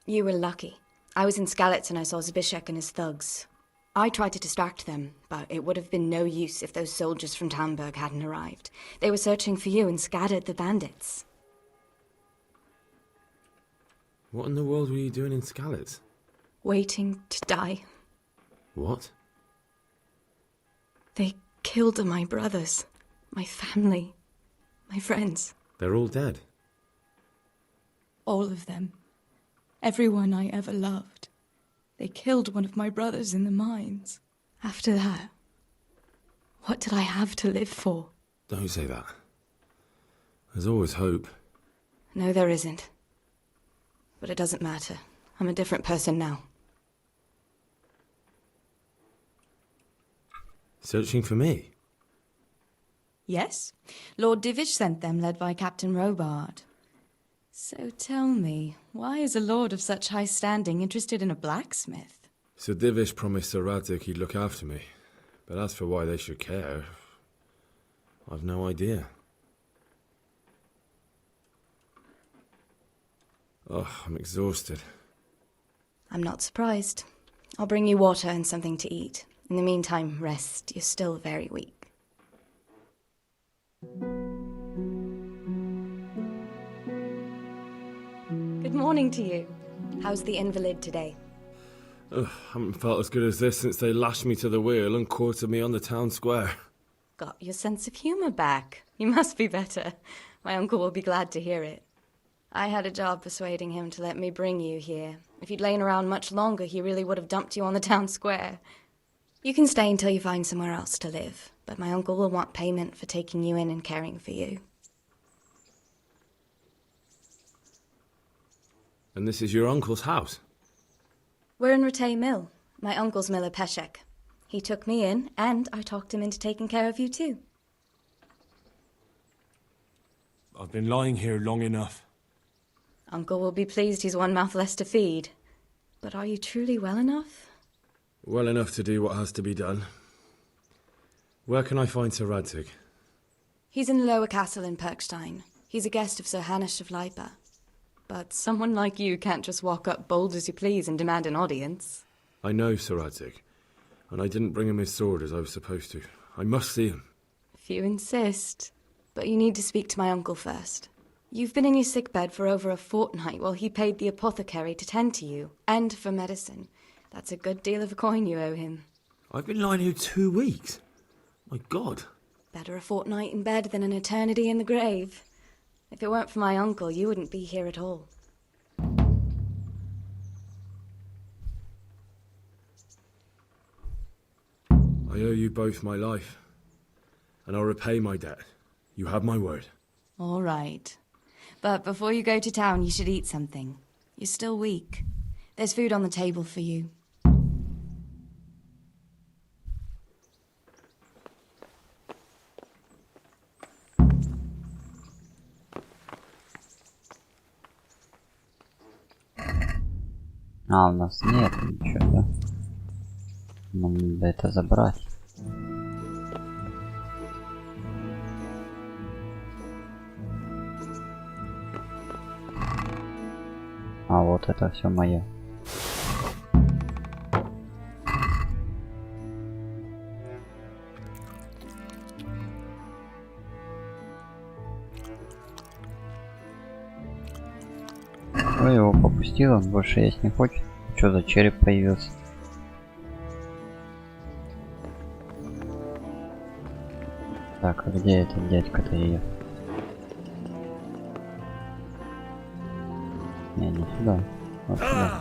You were lucky. I was in Skalitz and I saw Zbyszek and his thugs. I tried to distract them, but it would have been no use if those soldiers from Tamburg hadn't arrived. They were searching for you and scattered the bandits. What in the world were you doing in Skalitz? Waiting to die. What? They killed my brothers, my family, my friends. They're all dead. All of them. Everyone I ever loved. They killed one of my brothers in the mines. After that, what did I have to live for? Don't say that. There's always hope. No, there isn't. But it doesn't matter. I'm a different person now. Searching for me? Yes. Lord Divish sent them, led by Captain Robard. So tell me, why is a lord of such high standing interested in a blacksmith? Sir Divish promised Sir Radzik he'd look after me. But as for why they should care, I've no idea. Oh, I'm exhausted. I'm not surprised. I'll bring you water and something to eat. In the meantime, rest. You're still very weak. Good morning to you. How's the invalid today? Ugh, haven't felt as good as this since they lashed me to the wheel and quartered me on the town square. Got your sense of humour back. You must be better. My uncle will be glad to hear it. I had a job persuading him to let me bring you here. If you'd lain around much longer, he really would have dumped you on the town square. You can stay until you find somewhere else to live, but my uncle will want payment for taking you in and caring for you. And this is your uncle's house? We're in Rattay Mill, my uncle's mill at Peshek. He took me in, and I talked him into taking care of you too. I've been lying here long enough. Uncle will be pleased he's one mouth less to feed. But are you truly well enough? Well enough to do what has to be done. Where can I find Sir Radzik? He's in the lower castle in Perkstein. He's a guest of Sir Hanush of Leipa. But someone like you can't just walk up bold as you please and demand an audience. I know Sir Radzik, and I didn't bring him his sword as I was supposed to. I must see him. If you insist. But you need to speak to my uncle first. You've been in your sickbed for over a fortnight while he paid the apothecary to tend to you, and for medicine. That's a good deal of a coin you owe him. I've been lying here 2 weeks. My God. Better a fortnight in bed than an eternity in the grave. If it weren't for my uncle, you wouldn't be here at all. I owe you both my life. and I'll repay my debt. You have my word. All right. But before you go to town, you should eat something. You're still weak. There's food on the table for you. А, у нас нет ничего, да? Нам надо это забрать. А вот это все мое. Ой, его попустил, он больше есть не хочет. Что за череп появился? Так, а где этот дядька-то ее? Не сюда. Вот сюда.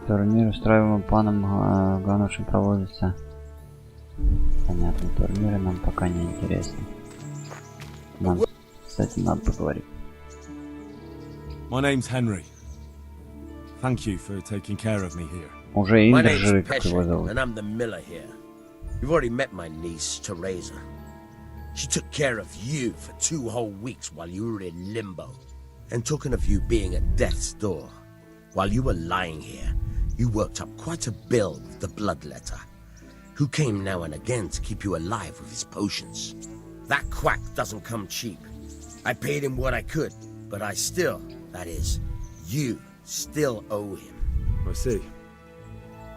Турнир, устраиваемый паном Ганушем, проводится. Понятно, турниры нам пока не интересны. Нам с этим надо поговорить. My name's Henry. Thank you for taking care of me here. Уже My Индер name's жив, как его Pesci, зовут. and I'm the miller here. You've already met my niece, Teresa. She took care of you for 2 whole weeks while you were in limbo. And talking of you being at death's door, while you were lying here, you worked up quite a bill with the bloodletter, who came now and again to keep you alive with his potions. That quack doesn't come cheap. I paid him what I could, but I still, that is, you still owe him. I see.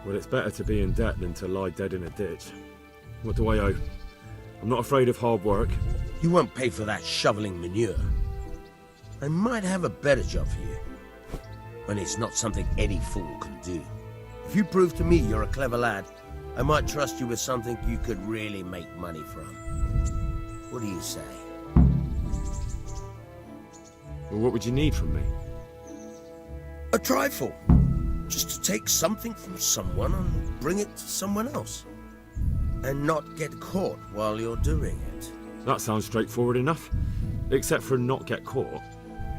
Well, it's better to be in debt than to lie dead in a ditch. What do I owe? I'm not afraid of hard work. You won't pay for that shoveling manure. I might have a better job for you. And it's not something any fool can do. If you prove to me you're a clever lad, I might trust you with something you could really make money from. What do you say? Well, what would you need from me? A trifle. Just to take something from someone and bring it to someone else. And not get caught while you're doing it. That sounds straightforward enough. Except for not get caught.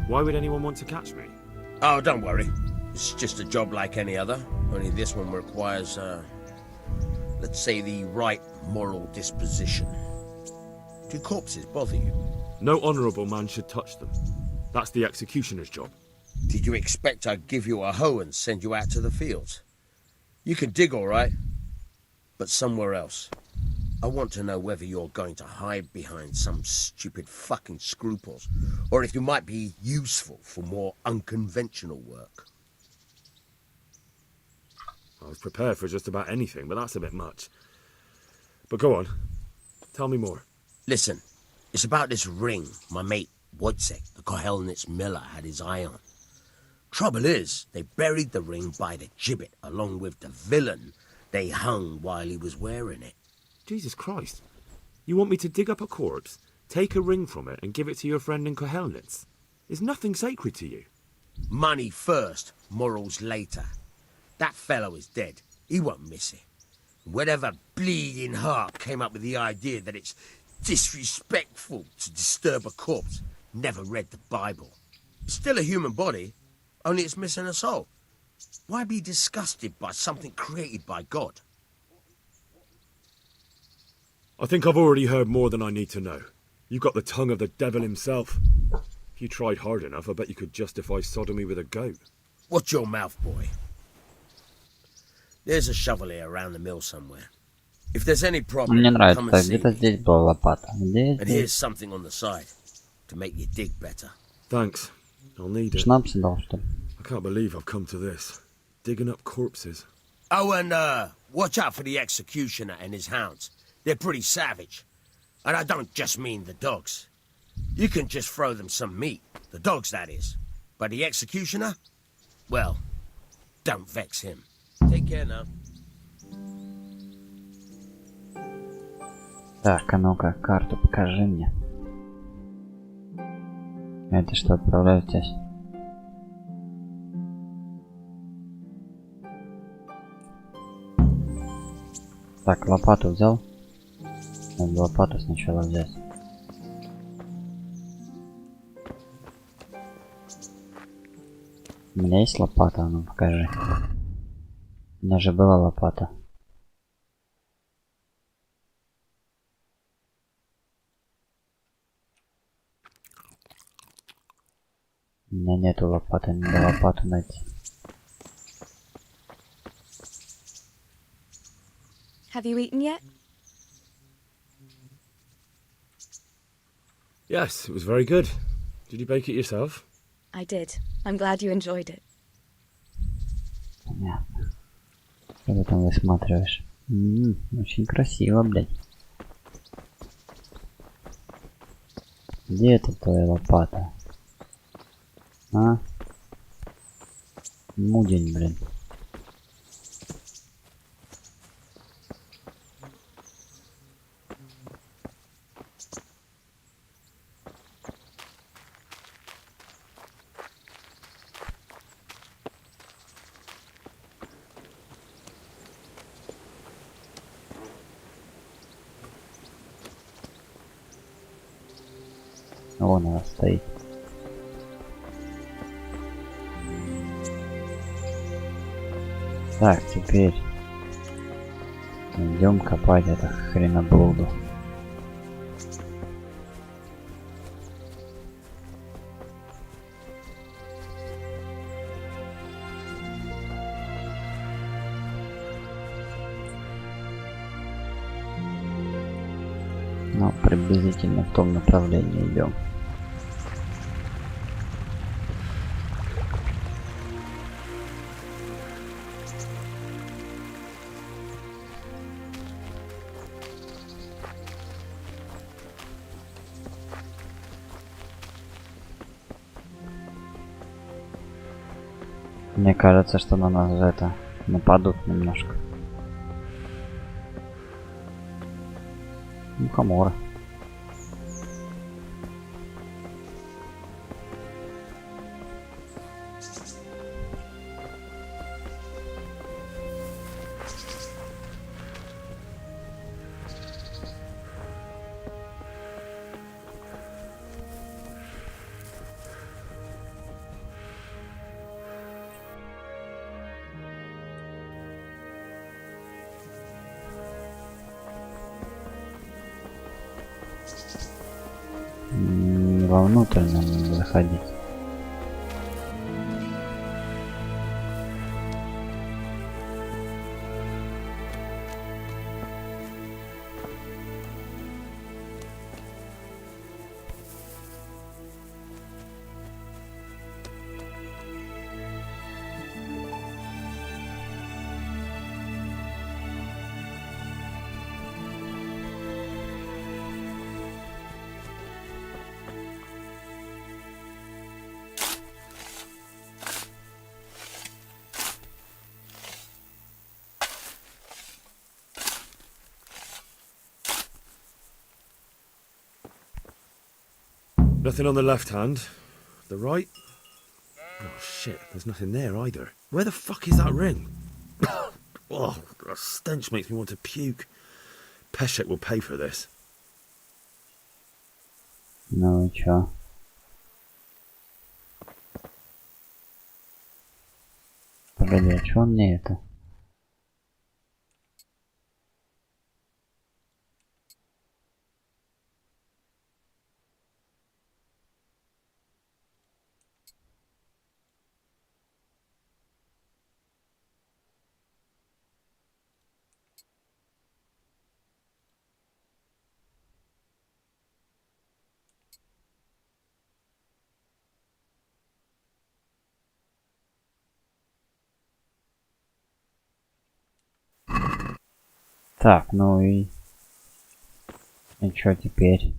Why would anyone want to catch me? Oh, don't worry. It's just a job like any other. Only this one requires, let's say, the right moral disposition. Do corpses bother you? No honourable man should touch them. That's the executioner's job. Did you expect I'd give you a hoe and send you out to the fields? You can dig all right, but somewhere else. I want to know whether you're going to hide behind some stupid fucking scruples, or if you might be useful for more unconventional work. I was prepared for just about anything, but that's a bit much. But go on. Tell me more. Listen, it's about this ring my mate Wojciech, the Kohelnitz miller, had his eye on. Trouble is, they buried the ring by the gibbet along with the villain they hung while he was wearing it. Jesus Christ. You want me to dig up a corpse, take a ring from it, and give it to your friend in Kohelnitz? Is nothing sacred to you? Money first, morals later. That fellow is dead. He won't miss it. Whatever bleeding heart came up with the idea that it's disrespectful to disturb a corpse never read the Bible. It's still a human body, only it's missing a soul. Why be disgusted by something created by God? I think I've already heard more than I need to know. You've got the tongue of the devil himself. If you tried hard enough, I bet you could justify sodomy with a goat. Watch your mouth, boy. There's a shovel here around the mill somewhere. If there's any problem, Мне come нравится, and see где-то me. здесь была лопата. Где And здесь? here's something on the side to make you dig better. Thanks. I'll need it. Шнапс дал, что ли? I can't believe I've come to this. Digging up corpses. Oh, and watch out for the executioner and his hounds. They're pretty savage. And I don't just mean the dogs. You can just throw them some meat. The dogs, that is. But the executioner? Well, don't vex him. Take care now. Так, а ну-ка, карту покажи мне. Это что, отправляют здесь? Так, лопату взял. Надо лопату сначала взять. У меня есть лопата, ну покажи. У меня же была лопата. У меня нету лопаты, надо лопату найти. Have you eaten yet? Yes, it was very good. Did you bake it yourself? I did. I'm glad you enjoyed it. Понятно. Что ты там высматриваешь? Очень красиво, блядь. Где это твоя лопата? А? Мудень, блин. Вон она стоит. Так, теперь идем копать это хреноблуду. Ну, приблизительно в том направлении идем. Мне кажется, что на нас это нападут немножко. Мухомора. Вовнутрь нам надо заходить. Nothing on the left hand. The right? Oh shit, there's nothing there either. Where the fuck is that ring? Oh, that stench makes me want to puke. Peshek will pay for this. Ну и чё? Погоди, а чё он мне это? Так, ну и чё теперь?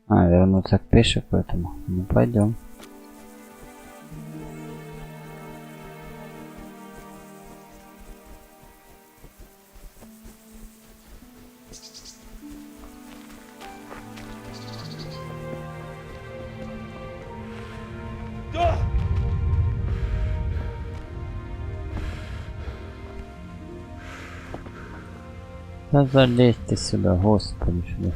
А, вернуться к Пешеку этому. Ну пойдем. Да залезьте сюда, господи, сюда.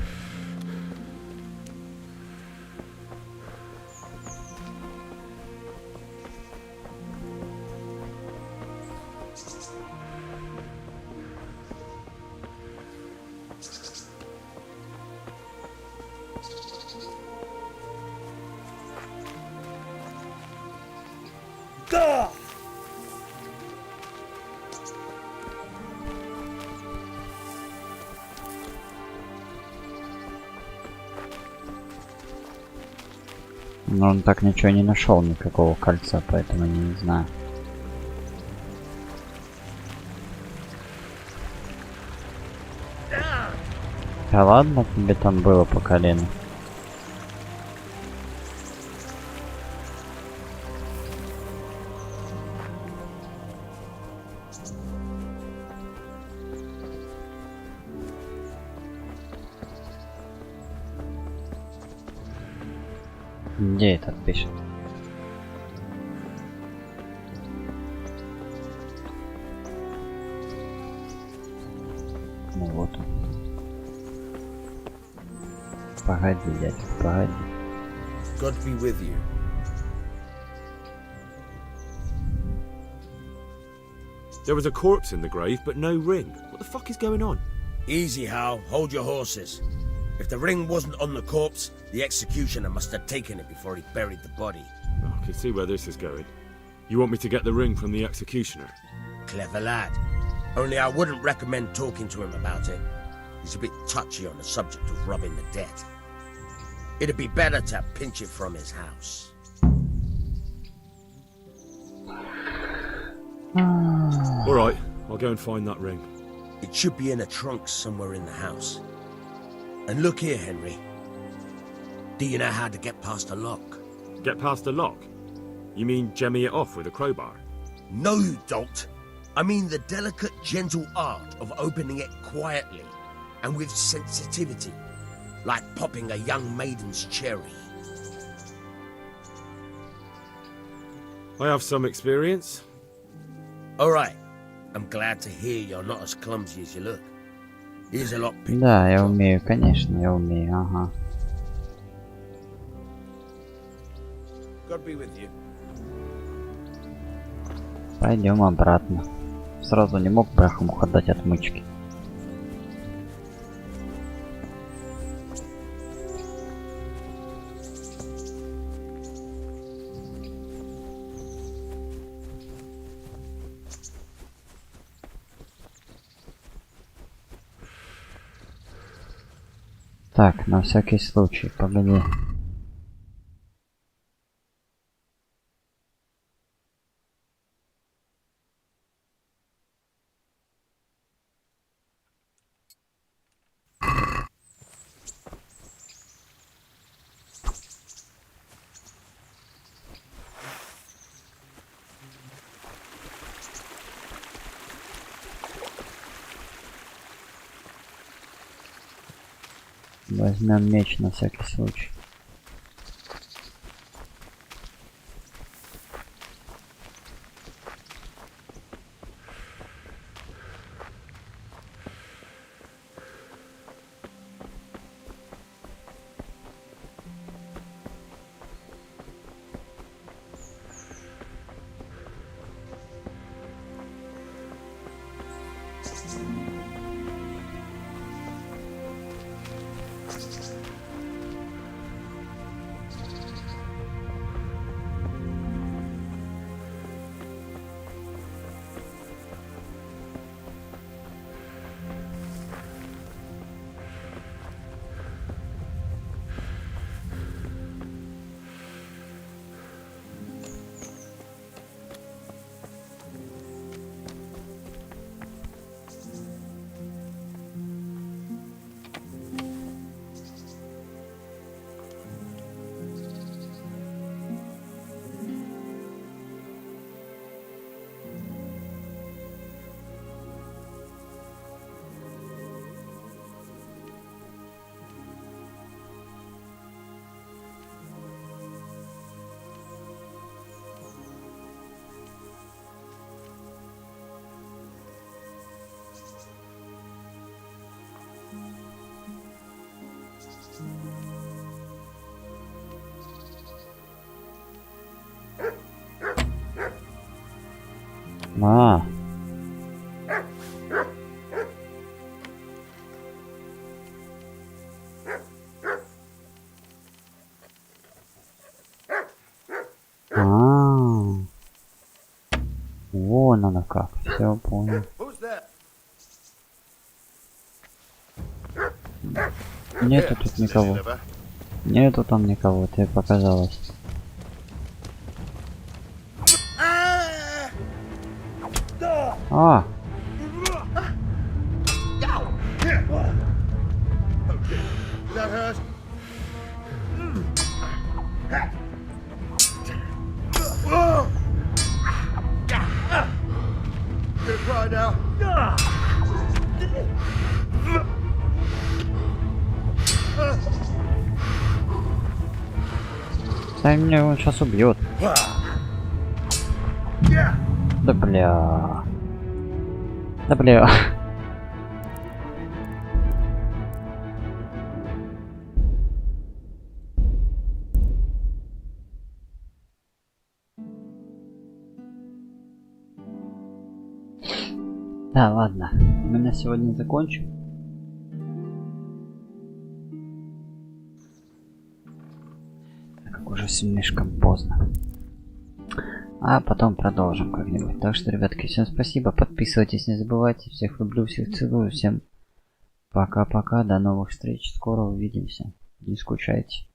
Но он так ничего не нашел, никакого кольца, поэтому я не знаю. Да ладно, тебе там было по колено. Где этот пишет? Ну вот он. Погоди, дядя, погоди. God be with you. There was a corpse in the grave, but no ring. What the fuck is going on? Easy, Hal. Hold your horses. If the ring wasn't on the corpse, the executioner must have taken it before he buried the body. Oh, I can see where this is going. You want me to get the ring from the executioner? Clever lad. Only I wouldn't recommend talking to him about it. He's a bit touchy on the subject of robbing the dead. It'd be better to pinch it from his house. All right, I'll go and find that ring. It should be in a trunk somewhere in the house. And look here, Henry. Do you know how to get past a lock? Get past a lock? You mean jemmy it off with a crowbar? No, you don't. I mean the delicate, gentle art of opening it quietly and with sensitivity, like popping a young maiden's cherry. I have some experience. All right. I'm glad to hear you're not as clumsy as you look. Here's a lockpick. Да, я умею, конечно, я умею, ага. God be with you. Пойдем обратно. Сразу не мог бляха-муха дать отмычки. Так, на всякий случай, погоди. Возьмем меч на всякий случай. А. Вон оно как. Все понял. Нету тут никого. Нету там никого, тебе показалось. А! That hurt? Gonna cry now. Да меня он сейчас убьет. Да бля. Да бля. Да, ладно. Мы на сегодня закончим. Так как уже слишком поздно. А потом продолжим как-нибудь. Так что, ребятки, всем спасибо. Подписывайтесь, не забывайте. Всех люблю, всех целую. Всем пока-пока. До новых встреч. Скоро увидимся. Не скучайте.